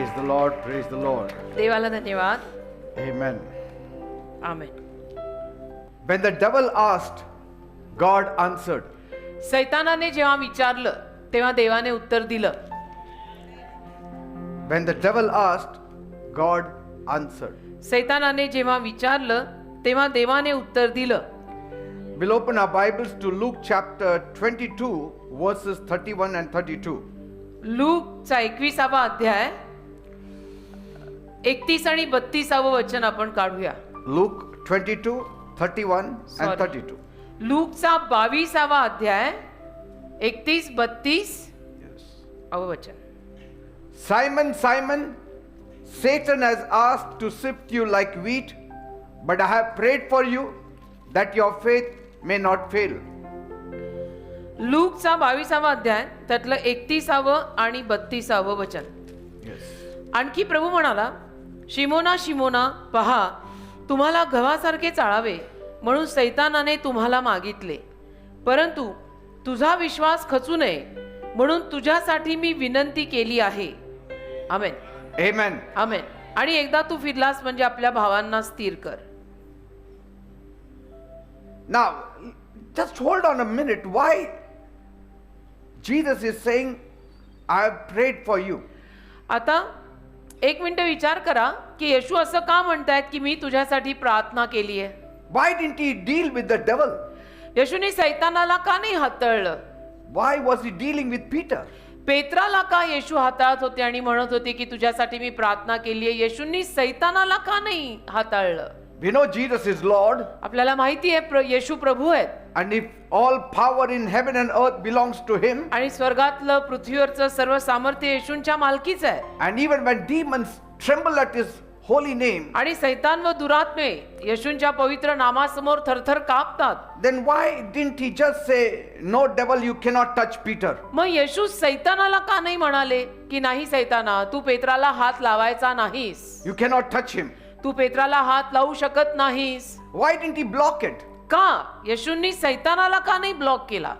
Praise the Lord, praise the Lord. देवाला धन्यवाद. Amen. Amen. When the devil asked, God answered. सैतानाने जेव्हा विचारलं तेव्हा देवाने उत्तर दिलं. When the devil asked, God answered. सैतानाने जेव्हा विचारलं तेव्हा देवाने उत्तर दिलं. We'll open our Bibles to Luke chapter 22, verses 31 and 32. लूकचा 21वा अध्याय 31 आणि 32 वचन आपण काढूया. Luke 22, 31 and 32. लूकचा 22वा अध्याय 31-32 वचन. Simon, Simon, Satan has asked to sift you like wheat, but I have prayed for you that your faith may not fail. लूकचा 22वा अध्याय त्यातलं 31 आणि 32 वचन. आणखी प्रभू म्हणाला, शिमोना शिमोना, पहा, तुम्हाला गव्हासारखे चाळावे म्हणून सैतानाने तुम्हाला मागितले, परंतु तुझा विश्वास खचू नये म्हणून तुझ्यासाठी मी विनंती केली आहे. आमेन. Amen. आमेन. आणि एकदा तू फिरलास म्हणजे आपल्या भावांना स्थिर कर. Now, just hold on a minute. Why Jesus is saying, I have prayed for you? आता एक मिनिट विचार करा की येशू असं का म्हणतायत की मी तुझ्यासाठी प्रार्थना केली आहे. Why didn't he deal with the devil? येशूने सैतानाला का नाही हाताळलं? Why was he dealing with Peter? पेत्राला का येशू हाताळत होते आणि म्हणत होते की तुझ्यासाठी मी प्रार्थना केली आहे? येशूंनी सैतानाला का नाही हाताळलं? We know Jesus is Lord, आपल्याला माहिती आहे येशू प्रभू आहेत and if all power in heaven and earth belongs to him, आणि स्वर्गातलं पृथ्वीवरचं सर्व सामर्थ्य येशूंच्या मालकीच आहे. and even when demons tremble at his holy name, आणि सैतान व दुरात्मे येशूंच्या पवित्र नामासमोर थरथर कापतात, then why didn't he just say, no devil, you cannot touch Peter? मग येशू सैतानाला का नाही म्हणाले की नाही सैताना, तू पेत्राला हात लावायचा नाहीस, You cannot touch him. तू पेत्राला हात लावू शकत नाहीस? Why didn't he block it? का येशूंनी सैतानाला का नाही ब्लॉक केला?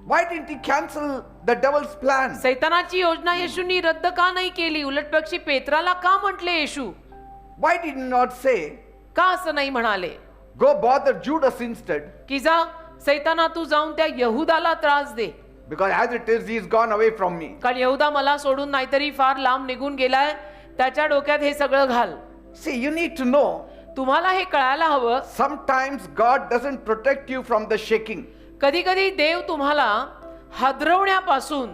Why didn't he cancel the devil's plan? सैतानाची योजना येशूंनी रद्द का नाही केली? उलटपक्षी पेत्राला का म्हटले येशू? Why did he not say, का असं नाही म्हणाले go bother Judas instead? की जा सैताना, तू जाऊन त्या यहुदाला त्रास दे, Because as it is, he's gone away from me. कारण यहुदा मला सोडून नाहीतरी फार लांब निघून गेलाय, त्याच्या डोक्यात हे सगळं घाल. See, you need to know, तुम्हाला हे कळायला हवं, sometimes God doesn't protect you from the shaking. कधी कधी देव तुम्हाला हादरवण्यापासून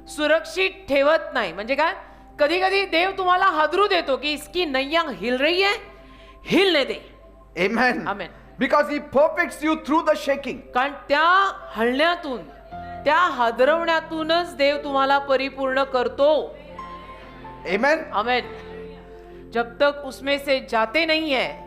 सुरक्षित ठेवत नाही. म्हणजे काय, कधी कधी देव तुम्हाला हादरू देतो की इसकी नैया हिल रही है, हिलने दे. Amen. Amen. Because he perfects you through the shaking. कारण त्या हलण्यातून, त्या हादरवण्यातूनच देव तुम्हाला परिपूर्ण करतो. Amen. आमेन. जब तक उसमें से जाते नहीं है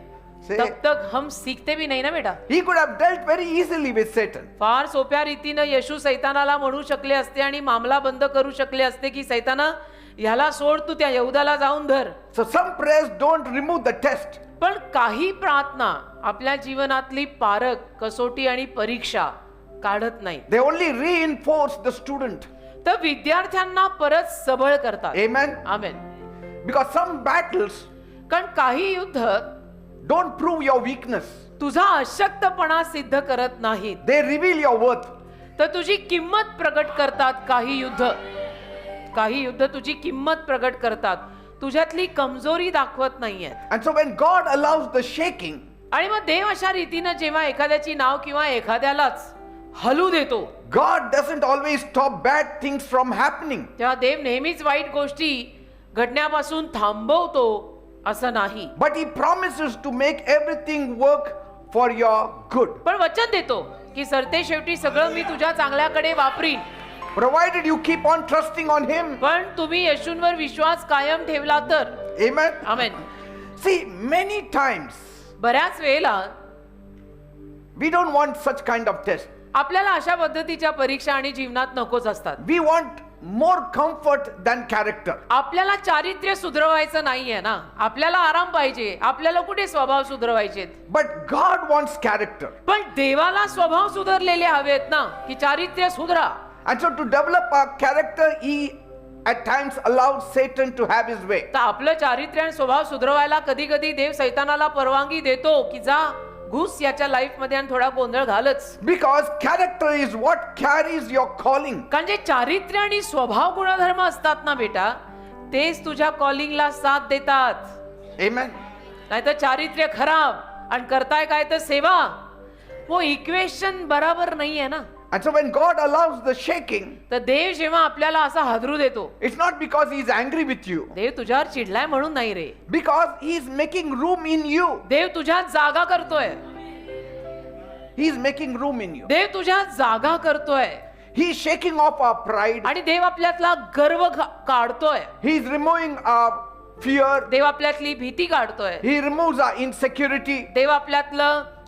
Say, तब तक हम सीखते भी नहीं ना बेटा. he could have dealt very easily with Satan. फार सोप्या रीतीनं येशू सैतानाला म्हणू शकले असते आणि मामला बंद करू शकले असते की सैताना, ह्याला सोड, तू त्या यहुदाला जाऊन धर. So some prayers don't remove the test. पण काही प्रार्थना आपल्या जीवनातली पारख, कसोटी आणि परीक्षा काढत नाही, They only reinforce the student. तर विद्यार्थ्यांना परत सबळ करतात. Amen. Amen. Because some battles कारण काही युद्ध don't prove your weakness. तुझा अशक्तपणा सिद्ध करत नाहीत, They reveal your worth. तर तुझी किंमत प्रगट करतात. काही युद्ध तुझी किंमत प्रगट करतात, तुझ्यातली कमजोरी दाखवत नाहीयेत. And so when God allows the shaking, आणि मग देव अशा रीतीनं जेव्हा एखाद्याची नाव किंवा एखाद्यालाच हलू देतो, God doesn't always stop bad things from happening. तेव्हा देव नेहमीच वाईट गोष्टी घडण्यापासून थांबवतो असं नाही, But he promises to make everything work for your good. पण वचन देतो की सरते शेवटी सगळं मी तुझ्या चांगल्याकडे वापरीन, Provided you keep on trusting on him. पण तुम्ही येशूंवर विश्वास कायम ठेवला तर. Amen. आमेन. See, many times बऱ्याच वेळेला we don't want such kind of test. आपल्याला अशा पद्धतीच्या परीक्षा आणि जीवनात नकोच असतात. We want more comfort than character. आपल्याला चारित्र्य सुधरवायचं नाहीये ना, आपल्याला आराम पाहिजे, आपल्याला कुठे स्वभाव सुधरवायचे. But God wants character. पण देवाला स्वभाव सुधरलेले हवेत ना, की चारित्र्य सुधरा. And so to develop our character, he at times allows Satan to have his way. तर आपलं चारित्र्य आणि स्वभाव सुधरवायला कधी कधी देव सैतानाला परवानगी देतो की जा घुस याच्या लाईफ मध्ये आणि थोडा गोंधळ घालच. Because character is what carries your calling. कारण जे चारित्र्य आणि स्वभाव गुणधर्म असतात ना बेटा, तेच तुझ्या कॉलिंगला साथ देतात. Amen. नाहीतर चारित्र्य खराब आणि करताय काय तर सेवा, वो इक्वेशन बराबर नाहीये ना. And so when God allows the shaking, तर देव जेव्हा आपल्याला असा हादरू देतो, it's not because he is angry with you. देव तुझ्यावर चिडलाय म्हणून नाही रे. Because he is making room in you. देव तुझ्यात जागा करतोय. He is making room in you. देव तुझ्यात जागा करतोय. He is shaking off our pride. आणि देव आपल्यातला गर्व काढतोय. He is removing our fear. देव आपल्यातली भीती काढतोय. He removes our insecurity. देव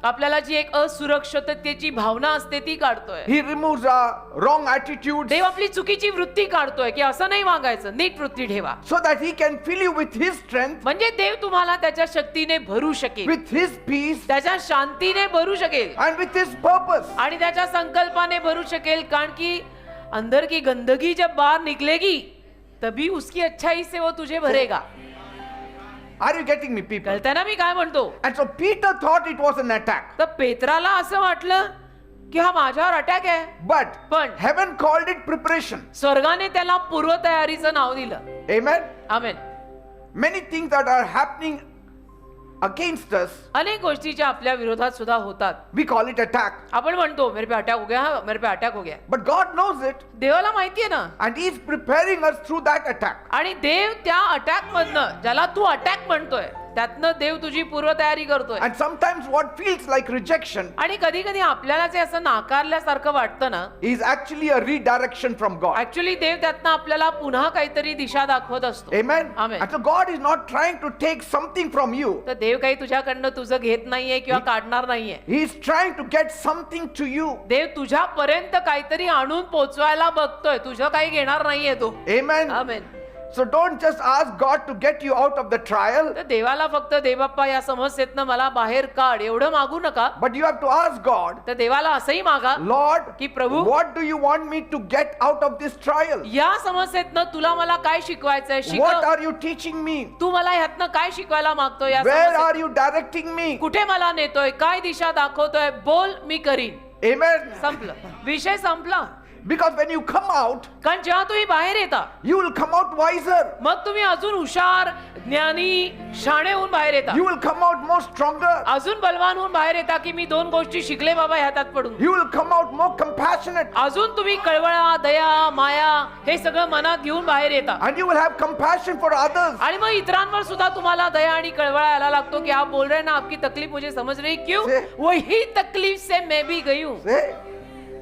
आपल्याला जी एक असुरक्षिततेची भावना असते ती काढतोय. He removes our wrong attitudes. देव आपली चुकीची वृत्ती काढतोय की असं नाही वागायचं, नीट वृत्ती ठेवा. So that he can fill you with his strength, म्हणजे देव तुम्हाला त्याच्या शक्तीने भरू शकेल, with his peace, त्याच्या शांतीने भरू शकेल and with his purpose. आणि त्याच्या संकल्पाने भरू शकेल. कारण की अंदर की गंदगी जब बाहर निकलेगी तभी उसकी अच्छाई से वो तुझे भरेगा. Are you getting me, people? कळतंय ना मी काय म्हणतो? And so Peter thought it was an attack. तर पेत्राला असं वाटलं की हा माझ्यावर अटॅक आहे. पण heaven called it preparation. स्वर्गाने त्याला पूर्वतयारीचं नाव दिलं. Amen. Amen. Many things that are happening against us, अनेक गोष्टी ज्या आपल्या विरोधात सुद्धा होतात, we call it attack. आपण म्हणतो मेरे पे अटॅक हो गया, मेरे पे अटॅक हो गया. But God knows it, देवाला माहितीये ना. and he is preparing us through that attack. आणि देव त्या अटॅक मधनं, ज्याला तू अटॅक म्हणतोय, त्यातनं देव तुझी पूर्वतयारी करतोय. And sometimes what feels like rejection आणि कधी कधी आपल्याला जे असं नाकारल्यासारखं वाटतं ना, is actually a redirection from God. Actually देव त्यातनं आपल्याला पुन्हा काहीतरी दिशा दाखवत असतो. Amen. Amen. And so God is not trying to take something from you. तर देव काही तुझ्याकडनं तुझं घेत नाहीये किंवा काढणार नाहीये. He is trying to get something to you. देव तुझ्यापर्यंत काहीतरी आणून पोचवायला बघतोय, तुझं काही घेणार नाहीये तो. Amen. Amen. So don't just ask God to get you out of the trial, तर देवाला फक्त देव बाप्पा या समस्येतनं मला बाहेर काढ एवढं मागू नका. but you have to ask God, तर देवाला असंही मागा Lord, की प्रभू, what do you want me to get out of this trial? या समस्येतनं तुला मला काय शिकवायचंय, What शिकव. are you teaching me? तू मला ह्यातनं काय शिकवायला मागतोय, या Where समस्येत are you directing me? कुठे मला नेतोय, काय दिशा दाखवतोय, बोल, मी करीन. Amen. संपलं, विषय संपला. Because when you come out, कारण जेव्हा तुम्ही बाहेर येता, you will come out wiser. मग तुम्ही अजून हुशार, ज्ञानी, शाणे होऊन बाहेर येता. You will come out more stronger. अजून बलवान होऊन बाहेर येता की मी 2 गोष्टी शिकले बाबा ह्यात पडून. You will come out more compassionate. अजून तुम्ही कळवळा, दया, माया हे सगळं मनात घेऊन बाहेर येता. And you will have compassion for others. आणि मग इतरांवर सुद्धा तुम्हाला दया आणि कळवळा यायला लागतो की आप बोल रहे हैं ना, आपकी तकलीफ मुझे समझ रही, क्यों? वही तकलीफ से मैं भी गई हूं. Say,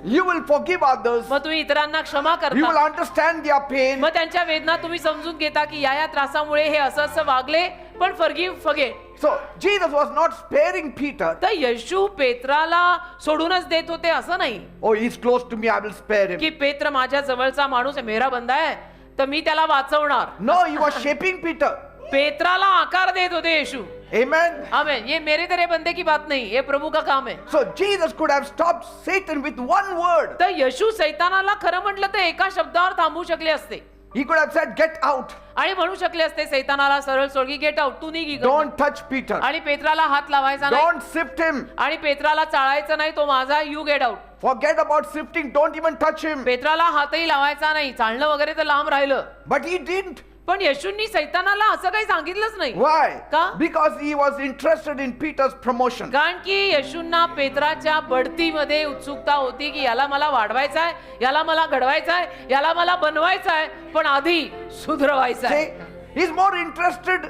you will forgive others. मग तुम्ही इतरांना क्षमा You will करता. understand their pain. मग त्यांच्या वेदना तुम्ही समजून घेता की या त्रासामुळे हे असं असं वागले, पण forgive, forget. So Jesus was not sparing Peter. तर येशू पेत्राला सोडूनच देत होते असं नाही Oh, he's close to me, I will spare him. की पेत्र माझ्या जवळचा माणूस आहे, मेरा बंदा आहे, तर मी त्याला वाचवणार. No, he was shaping Peter. पेत्राला आकार देत होते येशू. Amen. आमेन. ये मेरे तेरे बंदे की बात नहीं, ये प्रभु का काम है. So Jesus could have stopped Satan with one word. तर येशू सैतानाला खरं म्हटलं तर एका शब्दावर थांबवू शकले असते. He could have said, get out. आणि म्हणू शकले असते सैतानाला सरळ सोडगी, गेट आउट, तू निघ इकडनं. Don't touch Peter. आणि पेत्राला हात लावायचा नाही Don't sift him. आणि पेत्राला चाळायचं नाही, तो माझा, you get out. Forget about sifting. Don't even touch him. पेत्राला हातही लावायचा नाही, चालणं वगैरे तर लांब राहिलं. But he didn't. पण येशूंनी सैतानाला असं काही सांगितलंच नाही. Why? का? Because he was interested in Peter's promotion. कारण की येशूंना पेत्राच्या बढतीमध्ये उत्सुकता होती की याला मला वाढवायचं आहे, याला मला घडवायचं आहे, याला मला बनवायचं आहे, पण आधी सुधरवायचं आहे. See, he's more interested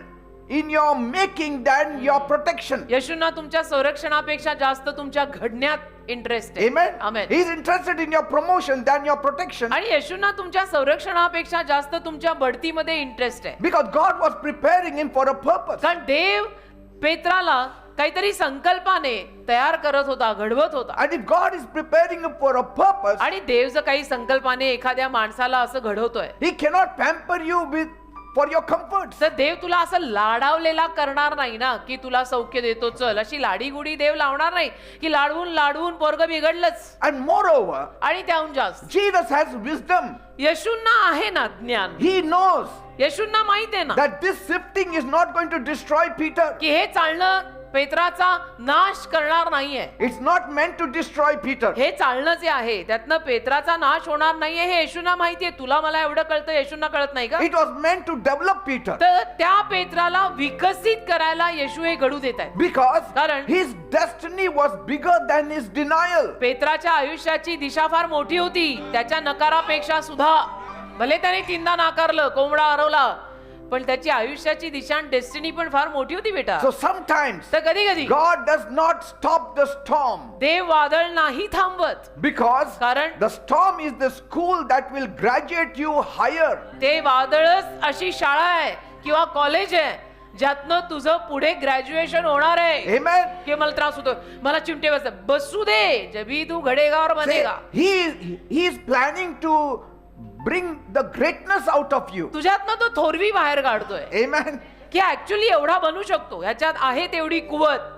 in your making than your protection. येशूंना तुमच्या संरक्षणापेक्षा जास्त तुमच्या घडण्यात इंटरेस्ट आहे. Amen. Amen. He's interested in your promotion than your protection. आणि येशूंना तुमच्या संरक्षणापेक्षा जास्त तुमच्या बढतीमध्ये इंटरेस्ट आहे. Because God was preparing him for a purpose. कारण देव पेत्राला काहीतरी संकल्पाने तयार करत होता, घडवत होता. And if God is preparing him for a purpose, आणि देव जर काही संकल्पाने एखाद्या माणसाला असं घडवतोय, he cannot pamper you with for your comforts. तर देव तुला असं लाडावलेला करणार नाही ना की तुला सौख्य देतो चल, अशी लाडीगुडी देव लावणार नाही की लाडवून लाडवून पोरग बिघडलंच. And moreover, आणि त्याहून जास्त Jesus has wisdom. येशूंना आहे ना ज्ञान, He knows येशूंना माहित आहे ना that this sifting is not going to destroy Peter. की हे चालणं पेत्राचा नाश करणार नाहीये. It's not meant to destroy Peter. हे चालणं जे आहे त्यातनं पेत्राचा नाश होणार नाहीये हे येशूंना माहितीये. तुला मला एवढं कळतं, येशूंना कळत नाही का? It was meant to develop Peter. तर त्या पेत्राला विकसित करायला येशू हे घडू देत आहेत. Because कारण his destiny was bigger than his denial. पेत्राच्या आयुष्याची दिशा फार मोठी होती त्याच्या नकारापेक्षा सुद्धा. भले त्याने 3दा नाकारलं, कोंबडा हरवला, पण त्याची आयुष्याची दिशा आणि डेस्टिनी पण फार मोठी होती बेटा. So sometimes तर कधी कधी God does not stop the storm देव वादळ नाही थांबवत, because कारण the storm is the school that will graduate you higher. ते वादळच अशी शाळा आहे किंवा कॉलेज आहे ज्यातनं तुझं पुढे ग्रॅज्युएशन होणार आहे. Amen. की मला त्रास होतो, मला चिमटे बसू दे, जबी तू घडेगा और Say, बनेगा. he is planning to bring the greatness out of you. तुझ्यातनं तो थोरवी बाहेर काढतोय Amen. की ऍक्च्युली एवढा बनू शकतो, ह्याच्यात आहे तेवढी कुवत.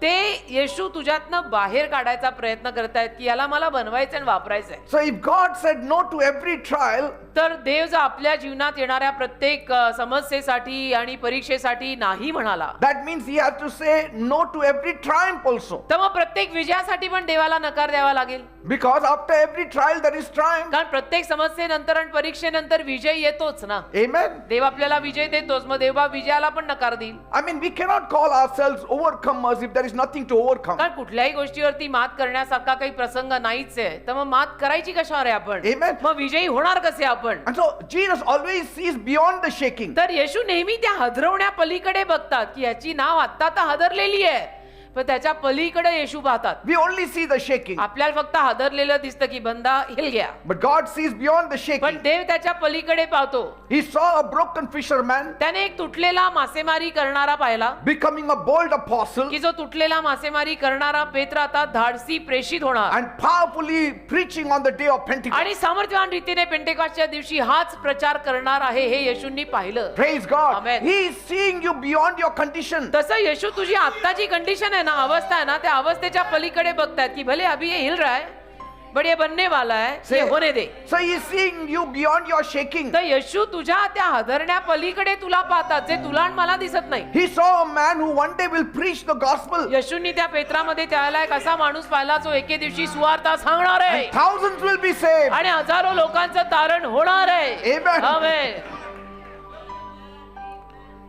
ते येशू तुझ्यातनं बाहेर काढायचा प्रयत्न करतायत की याला मला बनवायचं आणि वापरायचंय. So if God said no to every trial, तर देव जर आपल्या जीवनात येणाऱ्या प्रत्येक समस्येसाठी आणि परीक्षेसाठी नाही म्हणाला, that means he has to say no to every triumph also. तर मग प्रत्येक विजयासाठी पण देवाला नकार द्यावा लागेल. Because after every trial there is triumph. कारण प्रत्येक समस्येनंतर आणि परीक्षेनंतर विजय येतोच ना. Amen. देव आपल्याला विजय देतोच, मग देवा विजयाला पण नकार देईल. I mean, we cannot call ourselves overcomers if there is nothing to overcome. कारण कुठल्याही गोष्टीवरती मात करण्यासारखा काही प्रसंग नाहीच आहे, तर मग मात करायची कशावर आहे आपण? Amen. मग विजयी होणार कसे आपण? And so Jesus always sees beyond the shaking. तर येशू नेहमी त्या हदरवण्या पलीकडे बघतात की याची नाव आत्ता तर हदरलेली आहे, पण त्याच्या पलीकडे येशू पाहतात. We only see the shaking. आपल्याला फक्त हदरलेलं दिसतं की बंदा hill Gaya, But God sees beyond the पण shaking. देव त्याच्या पलीकडे पाहतो. He saw a broken fisherman त्याने एक तुटलेला मासेमारी करणारा पाहिला becoming a bold apostle की जो तुटलेला मासेमारी करणारा पेत्र आता धाडसी प्रेषित होणार and powerfully preaching on the day of Pentecost. आणि सामर्थ्यवान रीतीने पेंटेकॉस्टच्या दिवशी हाच प्रचार करणार आहे हे येशूंनी पाहिलं. Praise God. Amen. He is seeing you beyond your condition. तसं येशू तुझी आत्ताची कंडिशन आहे ना, अवस्था आहे ना, त्या अवस्थेच्या पलीकडे बघतात की भले अभी ये हिल रहा है बट ये बनने वाला है, ये होने दे. So he is seeing you beyond your shaking. तर येशू तुझ्या त्या हदरण्या पलीकडे तुला पाहतात, जे तुला आणि मला दिसत नाही. He saw a man who one day will preach the gospel. येशूंनी त्या पेत्रामध्ये त्याला एक असा माणूस पाहिला जो एके दिवशी सुवार्ता सांगणार आहे And thousands will be saved. आणि हजारो लोकांचं तारण होणार आहे. Amen. Amen.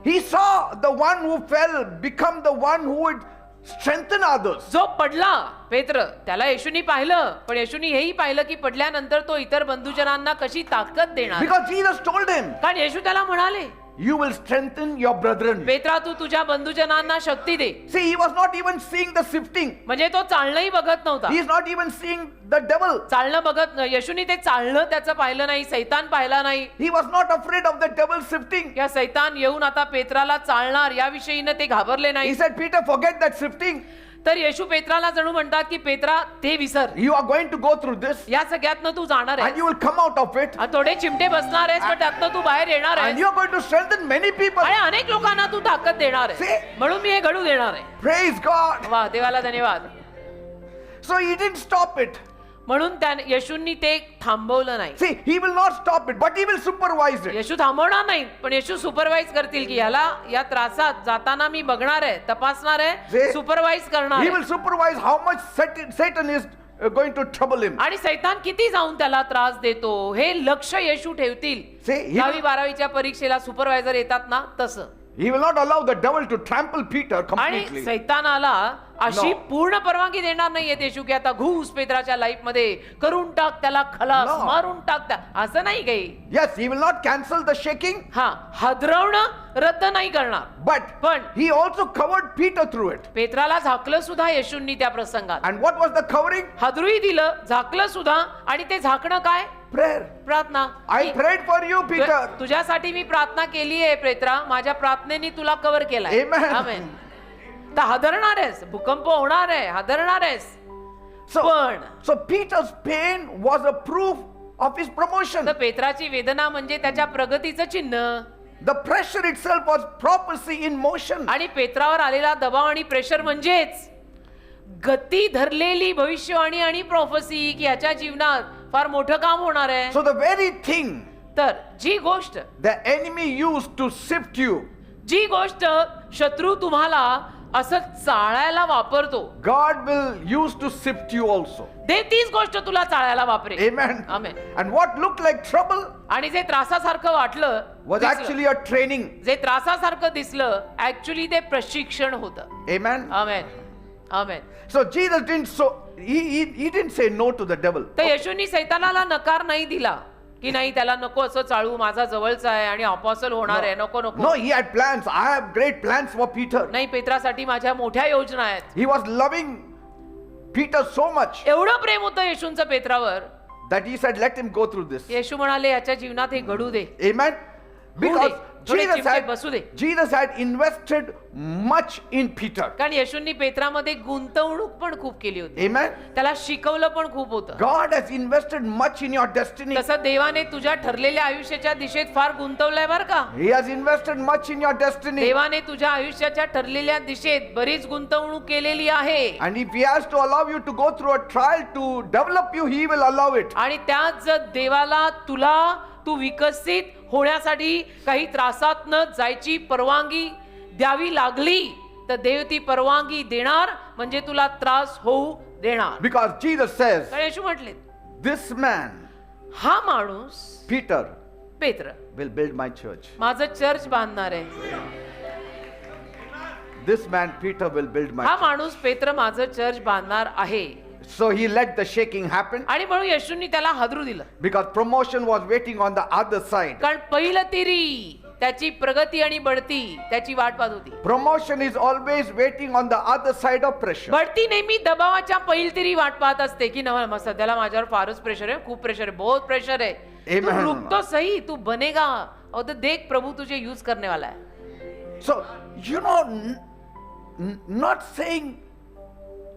He saw the one who fell become the one who would strengthen others. जो पडला पेत्र, त्याला येशूनी पाहिलं, पण येशूनी हेही पाहिलं की पडल्यानंतर तो इतर बंधुजनांना कशी ताकद देणार. Because Jesus told him, कारण येशू त्याला म्हणाले, you will strengthen your brethren. पेत्रा तू तुझ्या बंधुजनांना शक्ती दे. See, he was not even seeing the sifting. म्हणजे तो चालणंही बघत नव्हता. He is not even seeing the devil. चालणं बघत येशूनी ते चालणं त्याचं पाहिलं नाही, सैतान पाहिला नाही. He was not afraid of the devil sifting. या सैतान येऊन आता पेत्राला चालणार या विषयीनं ते घाबरले He नाही. said, Peter, forget that sifting. तर येशू पेत्राला जणू म्हणतात की पेत्रा ते विसर, You are going to go through this या सगळ्यातनं तू जाणार and आहे, you will come out of it थोडे चिमटे बसणार आहेस, पण त्यातनं तू बाहेर येणार and आहेस you are going to strengthen many people. आणि अनेक लोकांना तू ताकद देणार आहे. See? म्हणून मी हे घडू देणार आहे. Praise God. वा, देवाला धन्यवाद. So he didn't stop it. म्हणून त्या येशूंनी ते थांबवलं नाही. See, he will not stop it, but he will supervise it. येशू थांबवणार नाही, पण येशू सुपरवाइज करतील की याला या त्रासात जाताना मी बघणार आहे, तपासणार आहे, जे- सुपरवाइज करणार He आहे. will supervise how much Satan is going to trouble him. आणि सैतान किती जाऊन त्याला त्रास देतो हे लक्ष येशू ठेवतील. See, he 10वी-12वीच्या परीक्षेला सुपरवायझर येतात ना, तसं. He will not allow the devil to trample Peter आणि completely. सैतानाला अशी No. पूर्ण परवानगी देणार नाहीये येशू की आता घुस पेत्राच्या लाईफ मध्ये करून टाक त्याला, खलास No. मारून टाक त्या, असं नाही काही. Yes, he will not cancel the shaking, हा, हदरवणं रद्द नाही करणार, but पण he also covered Peter through it. पेत्राला झाकलं सुद्धा येशूंनी त्या प्रसंगात. And what was the covering? हादरूही दिलं, झाकलं सुद्धा, आणि ते झाकणं काय? Prayer. प्रार्थना. I prayed for you, Peter. तुझ्यासाठी मी प्रार्थना केली आहे पेत्रा, माझ्या प्रार्थनेने तुला कव्हर केलाय. Amen. आमेन. तर हादरणार आहेस, भूकंप होणार आहे, हादरणार आहेस, पण So Peter's pain was a proof of his promotion. तर पेत्राची वेदना म्हणजे त्याच्या प्रगतीचं चिन्ह. The pressure itself was prophecy in motion. आणि पेत्रावर आलेला दबाव आणि प्रेशर म्हणजेच गती धरलेली भविष्यवाणी आणि प्रोफेसी की याच्या जीवनात फार मोठं काम होणार आहे. So the very thing तर जी गोष्ट the enemy used to sift you, जी गोष्ट शत्रू तुम्हाला असं चाळायला वापरतो, God will use to sift you also. देव तीच गोष्ट तुला चाळायला वापरेल. Amen. Amen. And what looked like trouble आणि जे त्रासासारखं वाटलं was दिसलं, actually a training. जे त्रासासारखं दिसलं ऍक्च्युली ते प्रशिक्षण होतं. Amen. Amen. Amen. So Jesus didn't he didn't say no to the devil. तर येशूंनी सैतानाला नकार नाही दिला की नाही त्याला नको असं चाळू, माझा जवळचा आहे आणि अपॉस्टल होणार आहे, नको नको. No, he had plans. I have great plans for Peter. नाही, पेत्रासाठी माझ्या मोठ्या योजना आहेत. He was loving Peter so much एवढं प्रेम होतं येशूंचं पेत्रावर, that he said, let him go through this. येशू म्हणाले याच्या जीवनात हे घडू दे. Amen. Because थोडे चिमटे बसू दे. Jesus had invested much in Peter. कारण येशूंनी पेत्रामध्ये गुंतवणूक पण खूप केली होती. Amen. त्याला शिकवलं पण खूप होतं. God has invested much in your destiny. तसं देवाने तुझ्या ठरलेल्या आयुष्याच्या दिशेत फार गुंतवलंय बरं का. He has invested much in your destiny. देवाने तुझ्या आयुष्याच्या ठरलेल्या दिशेत बरीच गुंतवणूक केलेली आहे. And if he has to allow you to go through a trial to develop you, he will allow it. आणि त्यात जर देवाला तुला तू विकसित होण्यासाठी काही त्रासात न जायची परवानगी द्यावी लागली तर देव ती परवानगी देणार, म्हणजे तुला त्रास होऊ देणार. Because Jesus says, तर येशू म्हटले this man, हा माणूस Peter, पेत्र will build my church. माझं चर्च बांधणार आहे. This man, Peter, will build my हा church. माणूस पेत्र माझं चर्च बांधणार आहे. So he let the shaking happen आणि म्हणून येशूंनी त्याला हादरू दिलं. because promotion was waiting on the other side. कारण पहिलं तिरी त्याची प्रगती आणि बढती त्याची वाट पाहत होती. Promotion is always waiting on the other side of pressure. बढती नेहमी दबावाच्या पहिलतिरी वाट पाहत असते की न सध्याला माझ्यावर फारच प्रेशर आहे, खूप प्रेशर आहे, बहुत प्रेशर आहे. तू Amen. रुक तो सही, तू बनेगा और तो देख प्रभु तुझे यूज करने वाला है. So, you know, not saying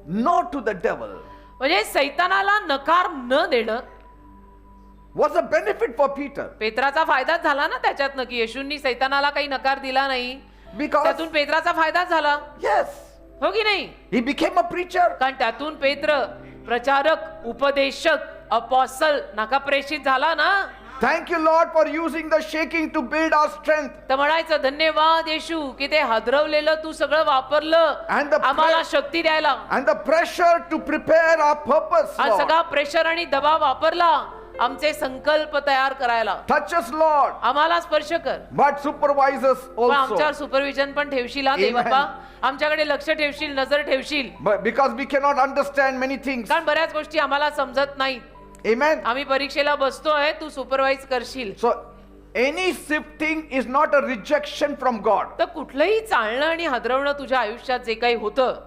no to the devil म्हणजे सैतानाला नकार न देणं was a benefit for Peter. पेत्राचा फायदाच झाला ना त्याच्यातनं, की येशूंनी सैतानाला काही नकार दिला नाही, Because, त्यातून पेत्राचा फायदाच झाला. yes, हो की नाही. he became a preacher. कारण त्यातून पेत्र प्रचारक, उपदेशक, अपॉस्टल नाका प्रेषित झाला ना. Thank you, Lord, for using the shaking to build our strength. तर म्हणायचं धन्यवाद येशू की ते हादरवलेलं तू सगळं वापरलं And the आम्हाला शक्ती द्यायला, And the pressure to prepare our purpose, आणि Lord. सगळा प्रेशर आणि दबाव वापरला आमचे संकल्प तयार करायला. Touch us, Lord, आम्हाला स्पर्श कर, but supervise us पण आमच्यावर also. सुपरविजन पण ठेवशील हा देव Amen. बाप्पा. आमच्याकडे लक्ष ठेवशील, नजर ठेवशील, But because we cannot understand many things. कारण बऱ्याच गोष्टी आम्हाला समजत नाहीत. Amen. आम्ही परीक्षेला बसतोय, तू सुपरवाइज करशील. So, any sifting is not a rejection from God. तर कुठलंही चालणं आणि हादरवणं तुझ्या आयुष्यात जे काही होतं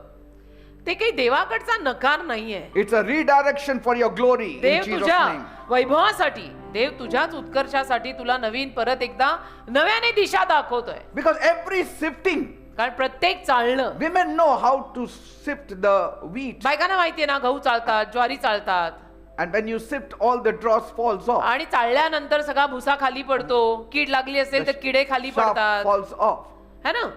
ते काही देवाकडचा नकार नाहीये. It's a redirection for your glory in Dev Jesus' तुझ्या name. वैभवासाठी, देव तुझ्याच उत्कर्षासाठी तुला नवीन परत एकदा नव्याने दिशा दाखवतोय. Because every sifting, कारण प्रत्येक चालणं, women know how to sift the wheat. बायकांना माहितीये ना, गहू चालतात, ज्वारी चालतात, And when you sift, all the dross falls off. आणि चालल्यानंतर सगळा भुसा खाली पडतो, कीड लागली असेल तर किडे खाली Chaff पडतात, falls off. है ना.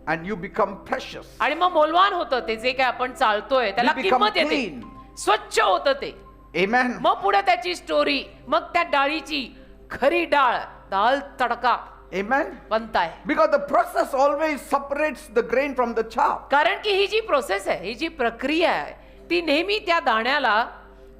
And you become precious. आणि मग मोलवान होतं ते जे काय आपण चालतोय त्याला You become किंमत येते, clean. स्वच्छ होतं ते. Amen. मग पुढे त्याची स्टोरी, मग त्या डाळीची खरी डाळ, दाल तडका Amen. बनताय. Because the process always separates the grain from the chaff. कारण की ही जी प्रोसेस आहे, ही जी प्रक्रिया आहे, ती नेहमी त्या दाण्याला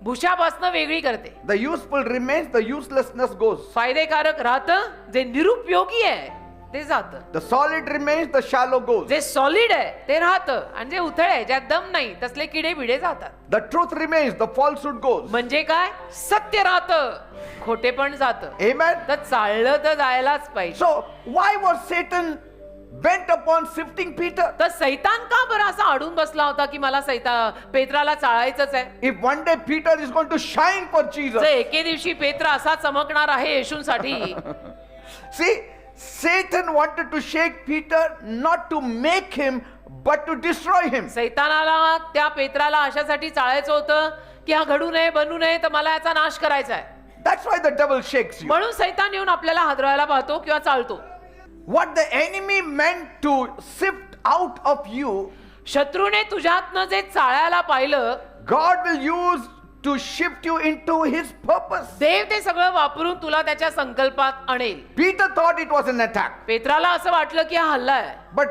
भुशापासून वेगळी करते. The useful remains, the uselessness goes. फायदेकारक राहतं, जे निरुपयोगी आहे ते जातं. The solid remains, the shallow goes. जे सॉलिड आहे ते राहतं, आणि जे उथळ आहे, ज्यात दम नाही, तसले किडे बिडे जातात. The truth remains, the falsehood goes. म्हणजे काय, सत्य राहतं, खोटे पण जातं. Amen. तर चाललं तर जायलाच पाहिजे. So, why was Satan bent upon sifting Peter? तर सैतान का बरं असा अडून बसला होता की मला पेत्राला चाळायचंच आहे. If one day Peter is going to shine for Jesus. जर एके दिवशी पेत्र असा चमकणार आहे येशूंसाठी. See, Satan wanted to shake Peter not to make him but to destroy him. सैतानाला त्या पेत्राला अशासाठी चाळायचं होतं की हा घडू नये, बनू नये, तर मला याचा नाश करायचा आहे. That's why the devil shakes you. म्हणून सैतान येऊन आपल्याला हादरवायला पाहतो किंवा चालतो. what the enemy meant to sift out of you, शत्रूने तुझ्यातनं जे चाळायला पाहिलं, God will use to shift you into his purpose. देव ते सगळं वापरून तुला त्याच्या संकल्पात आणेल. Peter thought it was an attack, पेत्राला असं वाटलं की हा हल्ला आहे, but